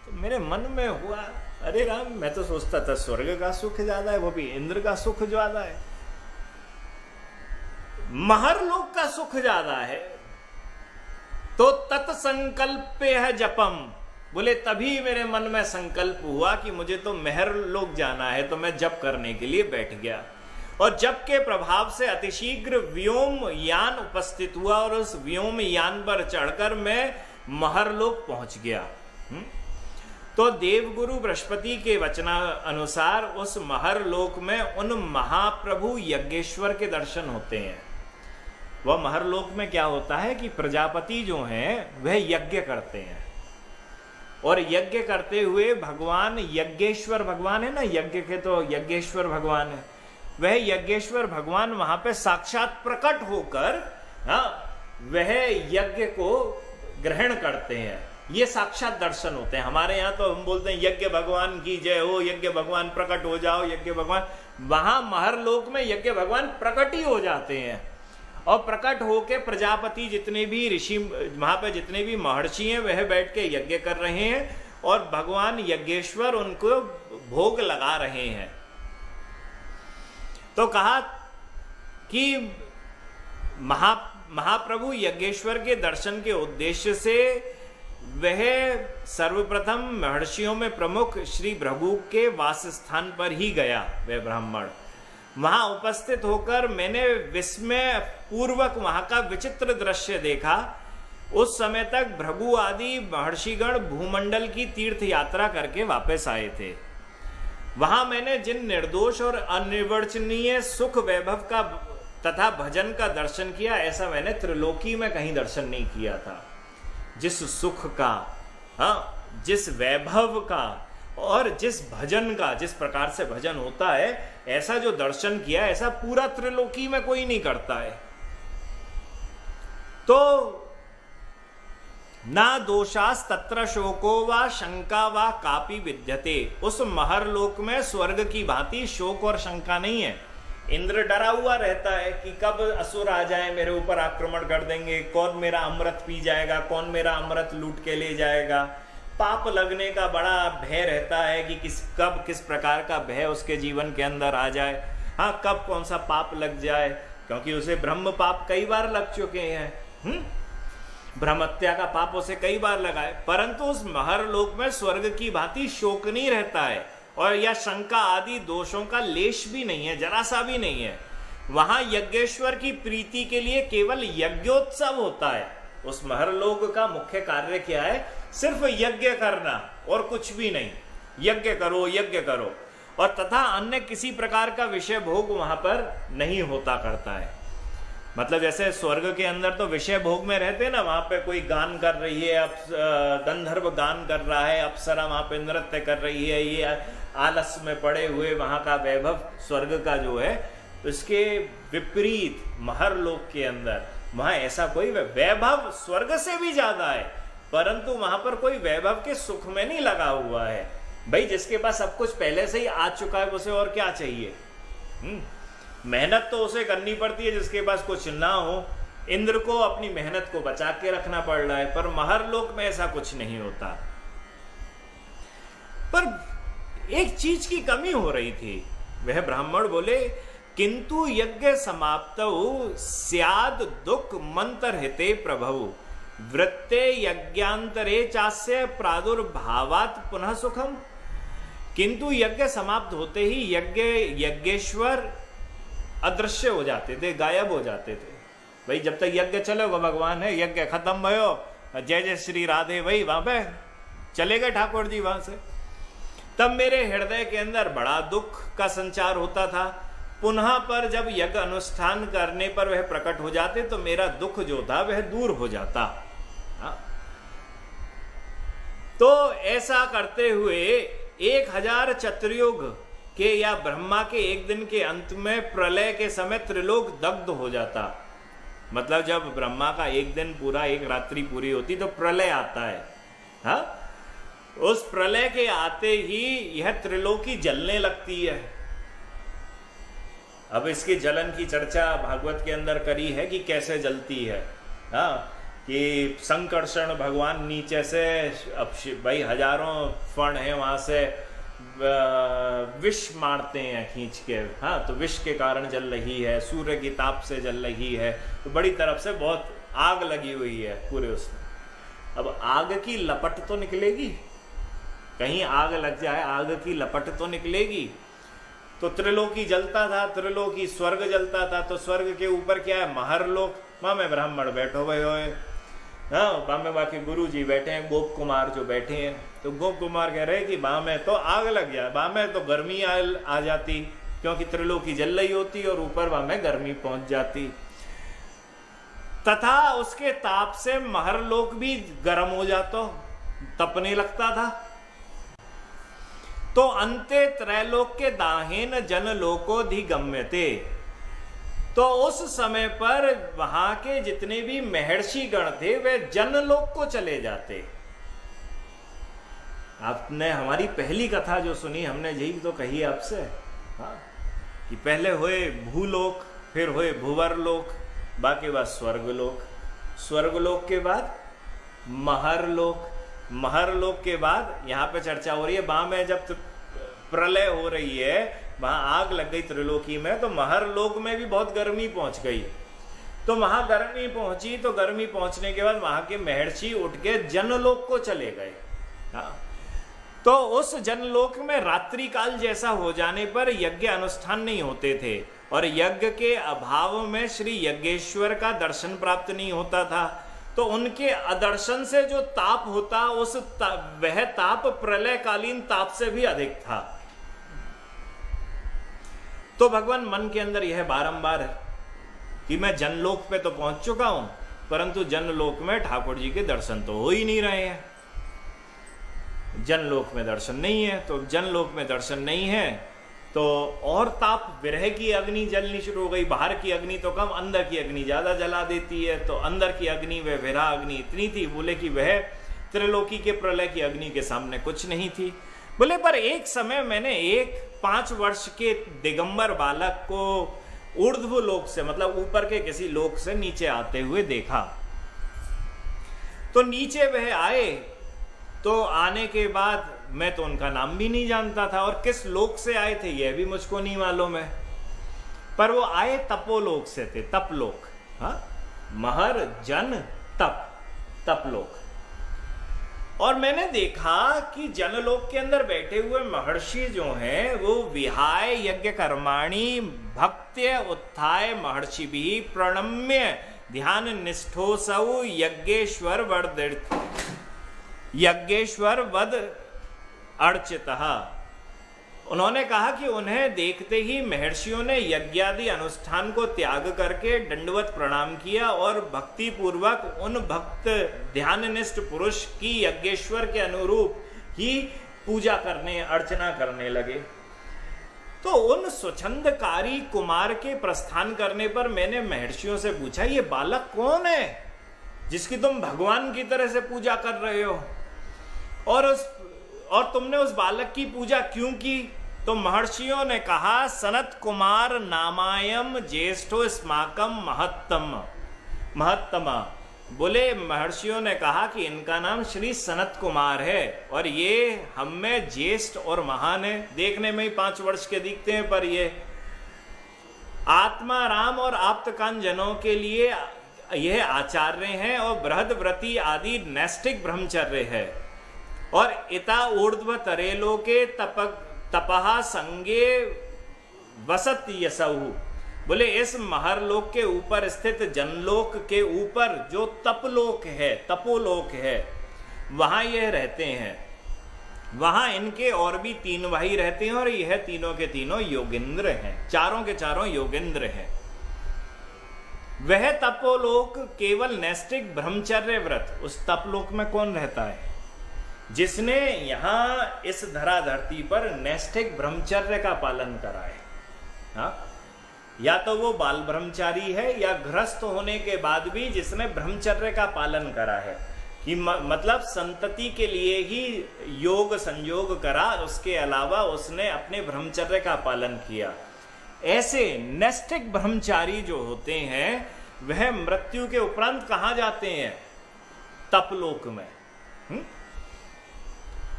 तो मेरे मन में हुआ, अरे राम, मैं तो सोचता था स्वर्ग का सुख ज्यादा है, वो भी इंद्र का सुख ज्यादा है, महर्लोक का सुख ज्यादा है। तो तत्संकल्प्य है जपम, बोले तभी मेरे मन में संकल्प हुआ कि मुझे तो मेहर लोक जाना है, तो मैं जप करने के लिए बैठ गया। और जप के प्रभाव से अतिशीघ्र व्योम यान उपस्थित हुआ और उस व्योम यान पर चढ़कर मैं महरलोक पहुंच गया। तो देवगुरु बृहस्पति के वचना अनुसार उस महरलोक में उन महाप्रभु यज्ञेश्वर के दर्शन होते हैं। वह महरलोक में क्या होता है कि प्रजापति जो हैं वह यज्ञ करते हैं, और यज्ञ करते हुए भगवान यज्ञेश्वर भगवान है ना, यज्ञ के तो यज्ञेश्वर भगवान है, वह यज्ञेश्वर भगवान वहां पे साक्षात प्रकट होकर वह यज्ञ को ग्रहण करते हैं। ये साक्षात दर्शन होते हैं। हमारे यहाँ तो हम बोलते हैं यज्ञ भगवान की जय हो, यज्ञ भगवान प्रकट हो जाओ, यज्ञ भगवान। वहां महरलोक में यज्ञ भगवान प्रकट ही हो जाते हैं, और प्रकट होके प्रजापति जितने भी ऋषि वहां पे जितने भी महर्षि हैं वह बैठ के यज्ञ कर रहे हैं, और भगवान यज्ञेश्वर उनको भोग लगा रहे हैं। तो कहा कि महाप्रभु यज्ञेश्वर के दर्शन के उद्देश्य से वह सर्वप्रथम महर्षियों में प्रमुख श्री भृगु के वास स्थान पर ही गया। वह ब्राह्मण वहां उपस्थित होकर मैंने विस्मय पूर्वक वहां का विचित्र दृश्य देखा। उस समय तक भृगु आदि महर्षिगण भूमंडल की तीर्थ यात्रा करके वापस आए थे। वहां मैंने जिन निर्दोष और अनिर्वचनीय सुख वैभव का तथा भजन का दर्शन किया, ऐसा मैंने त्रिलोकी में कहीं दर्शन नहीं किया था। जिस सुख का, जिस वैभव का और जिस भजन का, जिस प्रकार से भजन होता है, ऐसा जो दर्शन किया, ऐसा पूरा त्रिलोकी में कोई नहीं करता है। तो ना दोषास तत्र शोको वा शंका वा कापि विद्यते। उस महरलोक में स्वर्ग की भांति शोक और शंका नहीं है। इंद्र डरा हुआ रहता है कि कब असुर आ जाए, मेरे ऊपर आक्रमण कर देंगे, कौन मेरा अमृत पी जाएगा, कौन मेरा अमृत लूट के ले जाएगा। पाप लगने का बड़ा भय रहता है कि कब किस प्रकार का भय उसके जीवन के अंदर आ जाए। हाँ, कब कौन सा पाप लग जाए, क्योंकि उसे ब्रह्म पाप कई बार लग चुके हैं। ब्रह्मत्या का पाप उसे कई बार लगा है। परंतु उस महरलोक में स्वर्ग की भांति शोक नहीं रहता है, और यह शंका आदि दोषों का लेश भी नहीं है, जरा सा भी नहीं है। वहां यज्ञेश्वर की प्रीति के लिए केवल यज्ञोत्सव होता है। उस महरलोक का मुख्य कार्य क्या है? सिर्फ यज्ञ करना और कुछ भी नहीं। यज्ञ करो, यज्ञ करो, और तथा अन्य किसी प्रकार का विषय भोग वहां पर नहीं होता करता है। मतलब जैसे स्वर्ग के अंदर तो विषय भोग में रहते हैं ना, वहां पे कोई गान कर रही है, गंधर्व गान कर रहा है, अप्सरा वहां पे नृत्य कर रही है, ये आलस में पड़े हुए वहां का वैभव स्वर्ग का जो है, उसके विपरीत महरलोक के अंदर वहां ऐसा कोई वैभव स्वर्ग से भी ज्यादा है, परंतु वहां पर कोई वैभव के सुख में नहीं लगा हुआ है। भाई जिसके पास सब कुछ पहले से ही आ चुका है, उसे और क्या चाहिए? मेहनत तो उसे करनी पड़ती है जिसके पास कुछ ना हो। इंद्र को अपनी मेहनत को बचा के रखना पड़ रहा है, पर महरलोक में ऐसा कुछ नहीं होता। पर एक चीज की कमी हो रही थी। वह ब्राह्मण बोले, किंतु यज्ञ समाप्तौ स्याद दुख मंत्र हिते प्रभु वृत्ते यज्ञांतरे चास्य प्रादुर्भावात पुनः सुखम। किंतु यज्ञ समाप्त होते ही यज्ञेश्वर अदृश्य हो जाते थे, गायब हो जाते थे। भाई जब तक यज्ञ चलेगा भगवान है, यज्ञ खत्म भयो, जय जय श्री राधे, वही वहां पे चले गए ठाकुर जी वहां से। तब मेरे हृदय के अंदर बड़ा दुख का संचार होता था। पुनः पर जब यज्ञ अनुष्ठान करने पर वह प्रकट हो जाते तो मेरा दुख जो था वह दूर हो जाता। तो ऐसा करते हुए 1000 चतुर्युग के या ब्रह्मा के एक दिन के अंत में प्रलय के समय त्रिलोक दग्ध हो जाता। मतलब जब ब्रह्मा का एक दिन पूरा, एक रात्रि पूरी होती तो प्रलय आता है। हाँ, उस प्रलय के आते ही यह त्रिलोकी जलने लगती है। अब इसकी जलन की चर्चा भागवत के अंदर करी है कि कैसे जलती है। हाँ, कि संकर्षण भगवान नीचे से, अब भाई हजारों फण है वहां से विष मारते हैं खींच के। हाँ, तो विष के कारण जल रही है, सूर्य की ताप से जल रही है, तो बड़ी तरफ से बहुत आग लगी हुई है पूरे उसमें। अब आग की लपट तो निकलेगी, कहीं आग लग जाए आग की लपट तो निकलेगी। तो त्रिलोकी जलता था, त्रिलोकी स्वर्ग जलता था, तो स्वर्ग के ऊपर क्या है, महरलोक, वहां में ब्राह्मण बैठो हुए हो, हाँ वहां में बाकी गुरु जी बैठे हैं, गोप कुमार जो बैठे हैं। तो गोप कुमार कह रहे कि वहां में तो आग लग जाए, वहां में तो गर्मी आ जाती, क्योंकि त्रिलोकी जल रही होती और ऊपर वहां में गर्मी पहुंच जाती, तथा उसके ताप से महरलोक भी गर्म हो जाता, तपने लगता था। तो अंते त्रैलोक के दाहेन जन लोकोधिगम्यते, तो उस समय पर वहां के जितने भी महर्षि गण थे वे जनलोक को चले जाते। आपने हमारी पहली कथा जो सुनी, हमने यही तो कही आपसे, हाँ, कि पहले हुए भूलोक, फिर हुए भुवरलोक, बाकी बाद स्वर्गलोक, स्वर्गलोक के बाद महरलोक, महरलोक के बाद यहाँ पे चर्चा हो रही है, वहां में जब प्रलय हो रही है, वहां आग लग गई त्रिलोकी में, तो महरलोक में भी बहुत गर्मी पहुंच गई। तो वहां गर्मी पहुंची, तो गर्मी पहुंचने के बाद वहां के महर्षि उठ के जनलोक को चले गए। हाँ, तो उस जनलोक में रात्रि काल जैसा हो जाने पर यज्ञ अनुष्ठान नहीं होते थे, और यज्ञ के अभाव में श्री यज्ञेश्वर का दर्शन प्राप्त नहीं होता था। तो उनके अदर्शन से जो ताप होता, वह ताप प्रलयकालीन ताप से भी अधिक था। तो भगवान मन के अंदर यह बारंबार है कि मैं जनलोक पे तो पहुंच चुका हूं, परंतु जनलोक में ठाकुर जी के दर्शन तो हो ही नहीं रहे हैं, जनलोक में दर्शन नहीं है। तो जनलोक में दर्शन नहीं है तो और ताप, विरह की अग्नि जलनी शुरू हो गई। बाहर की अग्नि तो कम, अंदर की अग्नि ज्यादा जला देती है। तो अंदर की अग्नि, वह विरह अग्नि इतनी थी, बोले कि वह त्रिलोकी के प्रलय की अग्नि के सामने कुछ नहीं थी। बोले पर एक समय मैंने एक 5 वर्ष के दिगंबर बालक को ऊर्ध्व लोक से, मतलब ऊपर के किसी लोक से नीचे आते हुए देखा। तो नीचे वह आए, तो आने के बाद मैं तो उनका नाम भी नहीं जानता था, और किस लोक से आए थे यह भी मुझको नहीं मालूम है, पर वो आए तपोलोक से थे, तपलोक। हाँ, महर जन तप, तपलोक। और मैंने देखा कि जनलोक के अंदर बैठे हुए महर्षि जो हैं वो विहाय यज्ञ कर्माणि भक्त्य उत्थाय महर्षि भी प्रणम्य ध्यान निष्ठोसौ यज्ञेश्वर वद अर्चितः। उन्होंने कहा कि उन्हें देखते ही महर्षियों ने यज्ञादि अनुष्ठान को त्याग करके दंडवत प्रणाम किया और भक्ति पूर्वक उन भक्त ध्याननिष्ठ पुरुष की यज्ञेश्वर के अनुरूप ही पूजा करने, अर्चना करने लगे। तो उन स्वच्छंदकारी कुमार के प्रस्थान करने पर मैंने महर्षियों से पूछा, ये बालक कौन है जिसकी तुम भगवान की तरह से पूजा कर रहे हो, और तुमने उस बालक की पूजा क्यों की? तो महर्षियों ने कहा, सनत कुमार नामायम ज्येष्ठो स्माकम महत्तमा। बोले महर्षियों ने कहा कि इनका नाम श्री सनत कुमार है और ये हम में ज्येष्ठ और महान है। देखने में ही 5 वर्ष के दिखते हैं, पर ये आत्मा राम और आप्तकान जनों के लिए यह आचार्य हैं और बृहद्व्रती आदि नैष्ठिक ब्रह्मचर्य है। और इता ऊर्ध्व तरेलो के तपहा संगे वसत यसहु। बोले इस महरलोक के ऊपर स्थित जनलोक के ऊपर जो तपलोक है, तपोलोक है, वहां यह रहते हैं। वहां इनके और भी 3 भाई रहते हैं और यह तीनों के तीनों योगेंद्र हैं, चारों के चारों योगेंद्र हैं। वह तपोलोक केवल नैष्ठिक ब्रह्मचर्य व्रत, उस तपलोक में कौन रहता है? जिसने यहां इस धरा धरती पर नैष्ठिक ब्रह्मचर्य का पालन करा है। हाँ? या तो वो बाल ब्रह्मचारी है या गृहस्थ होने के बाद भी जिसने ब्रह्मचर्य का पालन करा है, कि मतलब संतति के लिए ही योग संयोग करा, उसके अलावा उसने अपने ब्रह्मचर्य का पालन किया। ऐसे नैष्ठिक ब्रह्मचारी जो होते हैं वह मृत्यु के उपरांत कहां जाते हैं? तपलोक में।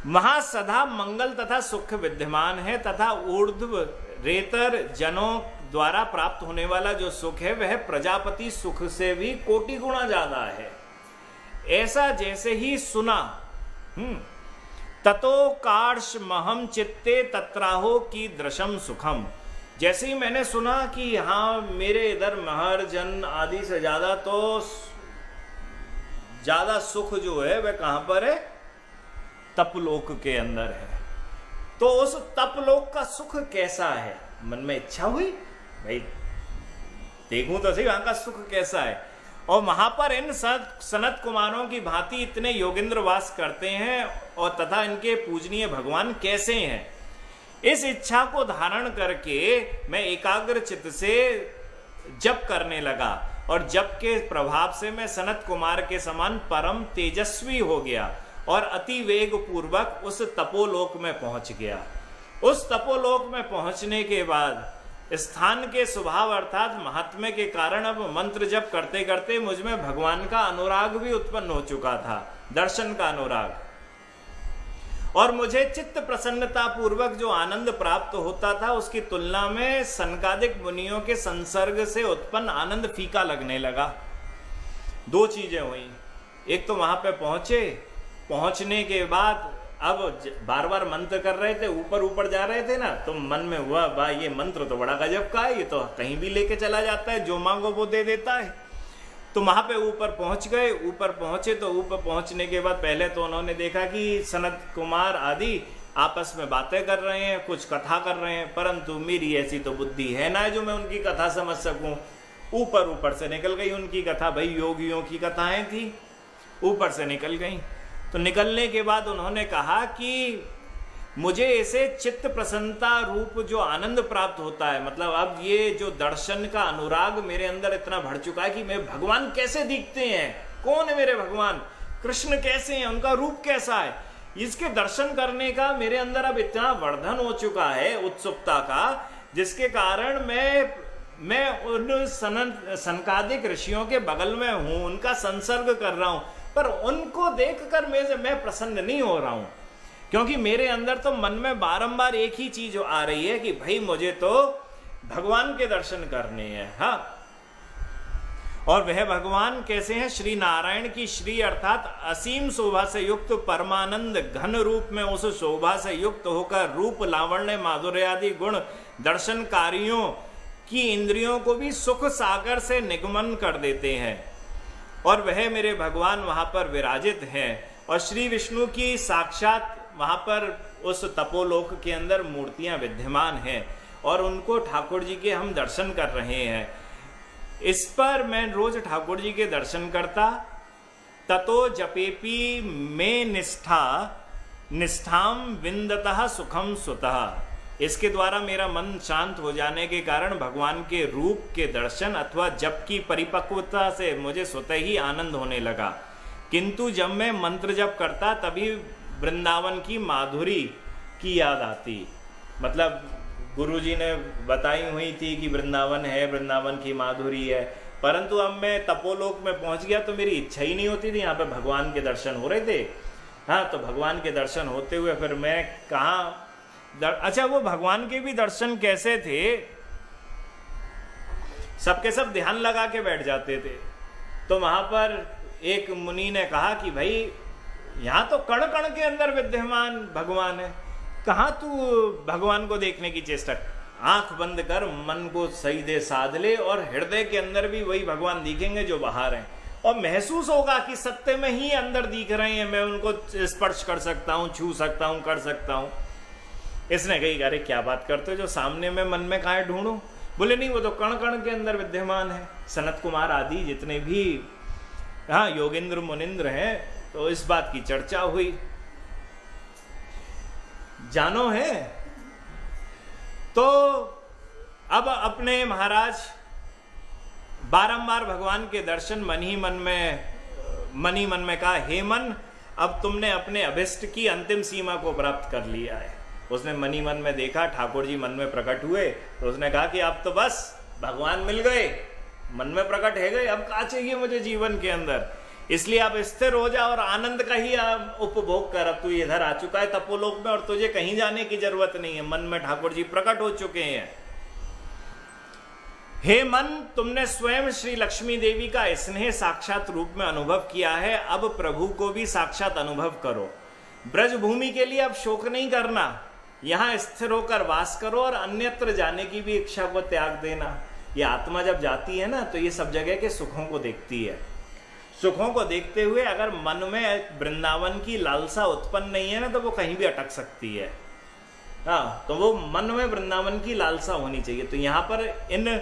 वहां सदा मंगल तथा सुख विद्यमान है तथा ऊर्ध्व रेतर जनों द्वारा प्राप्त होने वाला जो सुख है वह प्रजापति सुख से भी कोटि गुणा ज्यादा है। ऐसा जैसे ही सुना, ततो कार्ष महम चित्ते तत्राहो की दृशम सुखम। जैसे ही मैंने सुना कि यहाँ मेरे इधर महर्जन आदि से ज्यादा सुख जो है वह कहां पर है? तपलोक के अंदर है। तो उस तपलोक का सुख कैसा है? मन में इच्छा हुई भाई देखूं तो सही वहां का सुख कैसा है। और वहां पर इन सनत कुमारों की भांति इतने योगिंद्र वास करते हैं और तथा इनके पूजनीय भगवान कैसे हैं। इस इच्छा को धारण करके मैं एकाग्र चित्त से जप करने लगा और जप के प्रभाव से मैं सनत कुमार के समान परम तेजस्वी हो गया और अति वेग पूर्वक उस तपोलोक में पहुंच गया। उस तपोलोक में पहुंचने के बाद स्थान के स्वभाव अर्थात महात्म्य के कारण अब मंत्र जप करते करते मुझ में भगवान का अनुराग भी उत्पन्न हो चुका था, दर्शन का अनुराग। और मुझे चित्त प्रसन्नता पूर्वक जो आनंद प्राप्त होता था उसकी तुलना में सनकादिक मुनियों के संसर्ग से उत्पन्न आनंद फीका लगने लगा। दो चीजें हुई, एक तो वहां पे पहुंचने के बाद अब बार बार मंत्र कर रहे थे, ऊपर ऊपर जा रहे थे ना, तो मन में हुआ भाई ये मंत्र तो बड़ा गजब का है, ये तो कहीं भी लेके चला जाता है, जो मांगो वो दे देता है। तो वहां पे ऊपर पहुंच गए। ऊपर पहुंचे तो ऊपर पहुंचने के बाद पहले तो उन्होंने देखा कि सनत कुमार आदि आपस में बातें कर रहे हैं, कुछ कथा कर रहे हैं, परंतु मेरी ऐसी तो बुद्धि है ना जो मैं उनकी कथा समझ सकूं। ऊपर से निकल गई उनकी कथा, भाई योगियों की कथाएं थी, ऊपर से निकल गई। तो निकलने के बाद उन्होंने कहा कि मुझे ऐसे चित्त प्रसन्नता रूप जो आनंद प्राप्त होता है, मतलब अब ये जो दर्शन का अनुराग मेरे अंदर इतना बढ़ चुका है कि मैं भगवान कैसे दिखते हैं, कौन है मेरे भगवान, कृष्ण कैसे हैं, उनका रूप कैसा है, इसके दर्शन करने का मेरे अंदर अब इतना वर्धन हो चुका है उत्सुकता का, जिसके कारण मैं उन सनकादिक ऋषियों के बगल में हूं, उनका संसर्ग कर रहा हूं, पर उनको देखकर मैं प्रसन्न नहीं हो रहा हूं, क्योंकि मेरे अंदर तो मन में बारंबार एक ही चीज आ रही है कि भाई मुझे तो भगवान के दर्शन करने हैं। हाँ, और वह भगवान कैसे हैं? श्री नारायण की श्री अर्थात असीम शोभा से युक्त परमानंद घन रूप में उस शोभा से युक्त होकर रूप लावण्य माधुर्य आदि गुण दर्शनकारियों की इंद्रियों को भी सुख सागर से निगमन कर देते हैं। और वह मेरे भगवान वहां पर विराजित हैं और श्री विष्णु की साक्षात वहां पर उस तपोलोक के अंदर मूर्तियां विद्यमान हैं और उनको ठाकुर जी के हम दर्शन कर रहे हैं। इस पर मैं रोज ठाकुर जी के दर्शन करता। ततो जपेपी में निष्ठाम विंदतः सुखम सुतः। इसके द्वारा मेरा मन शांत हो जाने के कारण भगवान के रूप के दर्शन अथवा जप की परिपक्वता से मुझे स्वतः ही आनंद होने लगा। किंतु जब मैं मंत्र जप करता तभी वृंदावन की माधुरी की याद आती। मतलब गुरुजी ने बताई हुई थी कि वृंदावन है, वृंदावन की माधुरी है, परंतु अब मैं तपोलोक में पहुंच गया तो मेरी इच्छा ही नहीं होती थी। यहाँ पे भगवान के दर्शन हो रहे थे। हाँ, तो भगवान के दर्शन होते हुए फिर मैं कहाँ अच्छा, वो भगवान के भी दर्शन कैसे थे? सबके सब ध्यान लगा के बैठ जाते थे। तो वहां पर एक मुनि ने कहा कि भाई यहाँ तो कण कण के अंदर विद्यमान भगवान है, कहाँ तू भगवान को देखने की चेष्टा? आंख बंद कर, मन को सही दे साध ले और हृदय के अंदर भी वही भगवान दिखेंगे जो बाहर हैं, और महसूस होगा कि सत्य में ही अंदर दिख रहे हैं, मैं उनको स्पर्श कर सकता हूँ, छू सकता हूँ, कर सकता हूँ। इसने कही अरे क्या बात करते हो, जो सामने में मन में कहाँ ढूंढूं? बोले नहीं, वो तो कण कण के अंदर विद्यमान है। सनत कुमार आदि जितने भी हाँ योगेंद्र मुनिंद्र हैं, तो इस बात की चर्चा हुई। जानो है तो अब अपने महाराज बारंबार भगवान के दर्शन मन ही मन में कहा, हे मन, अब तुमने अपने अभिष्ट की अंतिम सीमा को प्राप्त कर लिया है। उसने मनी मन में देखा, ठाकुर जी मन में प्रकट हुए, तो उसने कहा कि अब तो बस भगवान मिल गए, मन में प्रकट है गए, अब क्या चाहिए मुझे जीवन के अंदर? इसलिए आप स्थिर हो जा और आनंद का ही उपभोग कर। अब तू इधर आ चुका है तपोलोक में और तुझे कहीं जाने की जरूरत नहीं है, मन में ठाकुर जी प्रकट हो चुके हैं। हे मन, तुमने स्वयं श्री लक्ष्मी देवी का स्नेह साक्षात रूप में अनुभव किया है, अब प्रभु को भी साक्षात अनुभव करो। ब्रज भूमि के लिए अब शोक नहीं करना, यहां स्थिर होकर वास करो और अन्यत्र जाने की भी इच्छा को त्याग देना। ये आत्मा जब जाती है ना, तो ये सब जगह के सुखों को देखती है। सुखों को देखते हुए अगर मन में वृंदावन की लालसा उत्पन्न नहीं है ना, तो वो कहीं भी अटक सकती है। हाँ, तो वो मन में वृंदावन की लालसा होनी चाहिए। तो यहां पर इन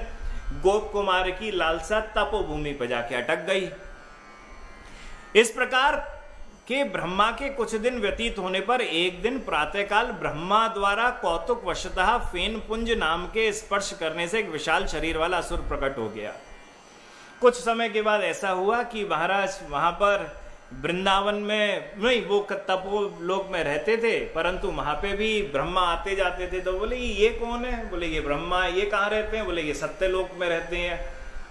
गोप कुमार की लालसा तपोभूमि पर जाके अटक गई। इस प्रकार के ब्रह्मा के कुछ दिन व्यतीत होने पर एक दिन प्रातःकाल ब्रह्मा द्वारा कौतुक वशतः फेन पुंज नाम के स्पर्श करने से एक विशाल शरीर वाला असुर प्रकट हो गया। कुछ समय के बाद ऐसा हुआ कि महाराज वहां पर वृंदावन में नहीं, वो तपो लोक में रहते थे, परंतु वहां पे भी ब्रह्मा आते जाते थे। तो बोले ये कौन है? बोले ये ब्रह्मा। ये कहाँ रहते हैं? बोले ये सत्यलोक में रहते हैं।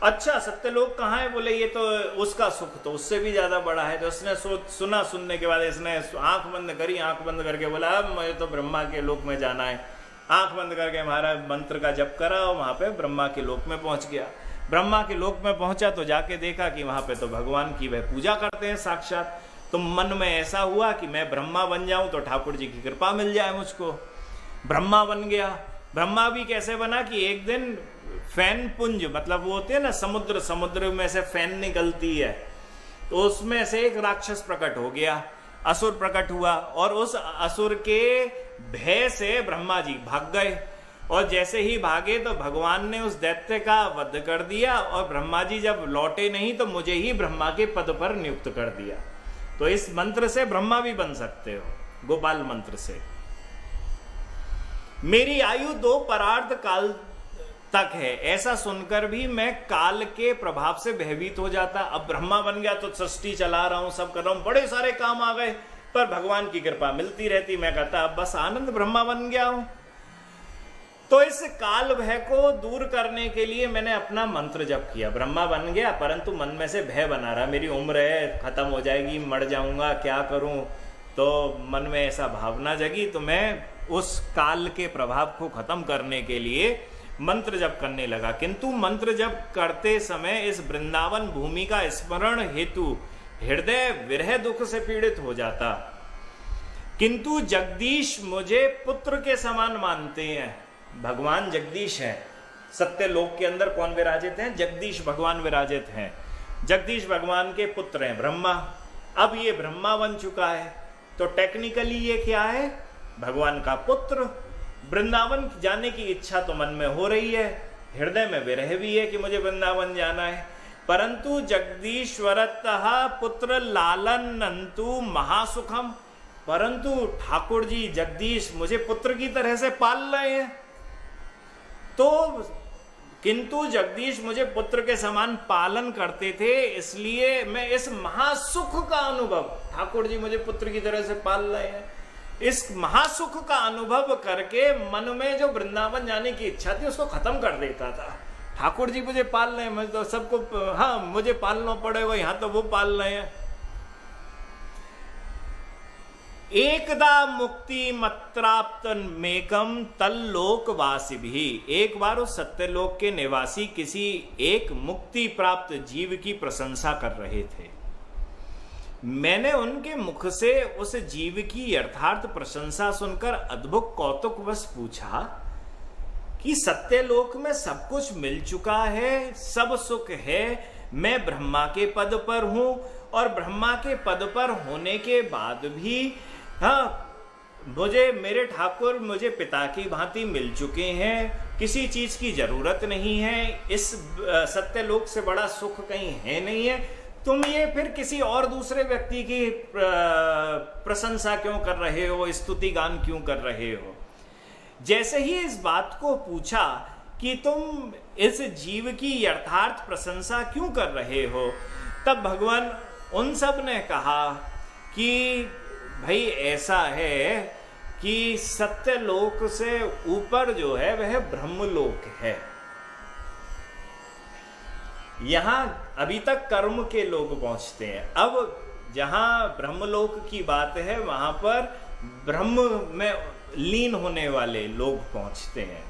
अच्छा, सत्यलोक कहाँ है? बोले ये तो उसका सुख तो उससे भी ज्यादा बड़ा है। तो उसने सुना, सुनने के बाद इसने आंख बंद करी, आंख बंद करके बोला अब मुझे तो ब्रह्मा के लोक में जाना है। आंख बंद करके महाराज मंत्र का जप करा और वहां पे ब्रह्मा के लोक में पहुंच गया। ब्रह्मा के लोक में पहुंचा तो जाके देखा कि वहां पे तो भगवान की वह पूजा करते हैं साक्षात। तो मन में ऐसा हुआ कि मैं ब्रह्मा बन जाऊं तो ठाकुर जी की कृपा मिल जाए मुझको। ब्रह्मा बन गया। ब्रह्मा भी कैसे बना कि एक दिन फैन पुंज, मतलब वो होते हैं ना समुद्र, समुद्र में से फैन निकलती है, तो उसमें से एक राक्षस प्रकट हो गया, असुर प्रकट हुआ। और उस असुर के भय से ब्रह्मा जी भाग गए। और जैसे ही भागे तो भगवान ने उस दैत्य का वध कर दिया। और ब्रह्मा जी जब लौटे नहीं तो मुझे ही ब्रह्मा के पद पर नियुक्त कर दिया। तो इस मंत्र से ब्रह्मा भी बन सकते हो, गोपाल मंत्र से। मेरी आयु 2 परार्ध काल तक है, ऐसा सुनकर भी मैं काल के प्रभाव से भयभीत हो जाता। अब ब्रह्मा बन गया तो सृष्टि चला रहा हूं, सब कर रहा हूं, बड़े सारे काम आ गए, पर भगवान की कृपा मिलती रहती। मैं कहता अब बस आनंद, ब्रह्मा बन गया हूं। तो इस काल भय को दूर करने के लिए मैंने अपना मंत्र जप किया। ब्रह्मा बन गया, परंतु मन में से भय बना रहा, मेरी उम्र है, खत्म हो जाएगी, मर जाऊंगा, क्या करूं। तो मन में ऐसा भावना जगी। तो मैं उस काल के प्रभाव को खत्म करने के लिए मंत्र जप करने लगा। किंतु मंत्र जप करते समय इस वृंदावन भूमि का स्मरण हेतु हृदय विरह दुख से पीड़ित हो जाता। किंतु जगदीश मुझे पुत्र के समान मानते हैं। भगवान जगदीश है। सत्यलोक के अंदर कौन विराजित हैं? जगदीश भगवान विराजित हैं। जगदीश भगवान के पुत्र हैं ब्रह्मा। अब ये ब्रह्मा बन चुका है, तो टेक्निकली ये क्या है? भगवान का पुत्र। वृंदावन जाने की इच्छा तो मन में हो रही है, हृदय में विरह भी है कि मुझे वृंदावन जाना है, परंतु जगदीश्वरतः पुत्र लालनंतु महासुखम, परंतु ठाकुर जी जगदीश मुझे पुत्र की तरह से पाल रहे हैं। तो किंतु जगदीश मुझे पुत्र के समान पालन करते थे, इसलिए मैं इस महासुख का अनुभव, ठाकुर जी मुझे पुत्र की तरह से पाल रहे हैं, इस महासुख का अनुभव करके मन में जो वृंदावन जाने की इच्छा थी उसको खत्म कर देता था। ठाकुर जी मुझे पाल रहे हैं, मैं तो सबको, हाँ मुझे पालना पड़ेगा, यहां तो वो पाल रहे हैं। एकदा मुक्ति मत्राप्त मेकम तल्लोकवासी भी, एक बार उस सत्यलोक के निवासी किसी एक मुक्ति प्राप्त जीव की प्रशंसा कर रहे थे। मैंने उनके मुख से उस जीव की यथार्थ प्रशंसा सुनकर अद्भुत कौतुकवश पूछा कि सत्यलोक में सब कुछ मिल चुका है, सब सुख है, मैं ब्रह्मा के पद पर हूं, और ब्रह्मा के पद पर होने के बाद भी मुझे मेरे ठाकुर मुझे पिता की भांति मिल चुके हैं, किसी चीज की जरूरत नहीं है, इस सत्यलोक से बड़ा सुख कहीं है नहीं है, तुम ये फिर किसी और दूसरे व्यक्ति की प्रशंसा क्यों कर रहे हो, स्तुति गान क्यों कर रहे हो। जैसे ही इस बात को पूछा कि तुम इस जीव की यथार्थ प्रशंसा क्यों कर रहे हो, तब भगवान उन सब ने कहा कि भाई ऐसा है कि सत्यलोक से ऊपर जो है वह ब्रह्मलोक है। यहां अभी तक कर्म के लोग पहुंचते हैं, अब जहां ब्रह्मलोक की बात है वहां पर ब्रह्म में लीन होने वाले लोग पहुंचते हैं।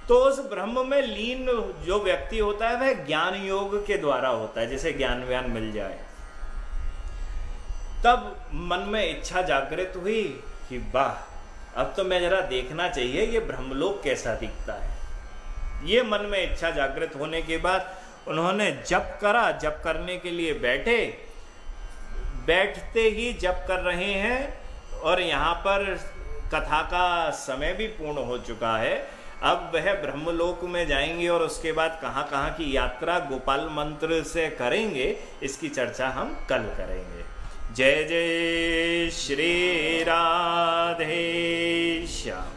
तो उस ब्रह्म में लीन जो व्यक्ति होता है वह ज्ञान योग के द्वारा होता है, जैसे ज्ञान व्यान मिल जाए। तब मन में इच्छा जागृत हुई कि वाह, अब तो मैं जरा देखना चाहिए ये ब्रह्मलोक कैसा दिखता है। ये मन में इच्छा जागृत होने के बाद उन्होंने जप करा। जप करने के लिए बैठे, बैठते ही जप कर रहे हैं और यहाँ पर कथा का समय भी पूर्ण हो चुका है। अब वह ब्रह्मलोक में जाएंगे और उसके बाद कहाँ कहाँ की यात्रा गोपाल मंत्र से करेंगे, इसकी चर्चा हम कल करेंगे। जय जय श्री राधे श्याम।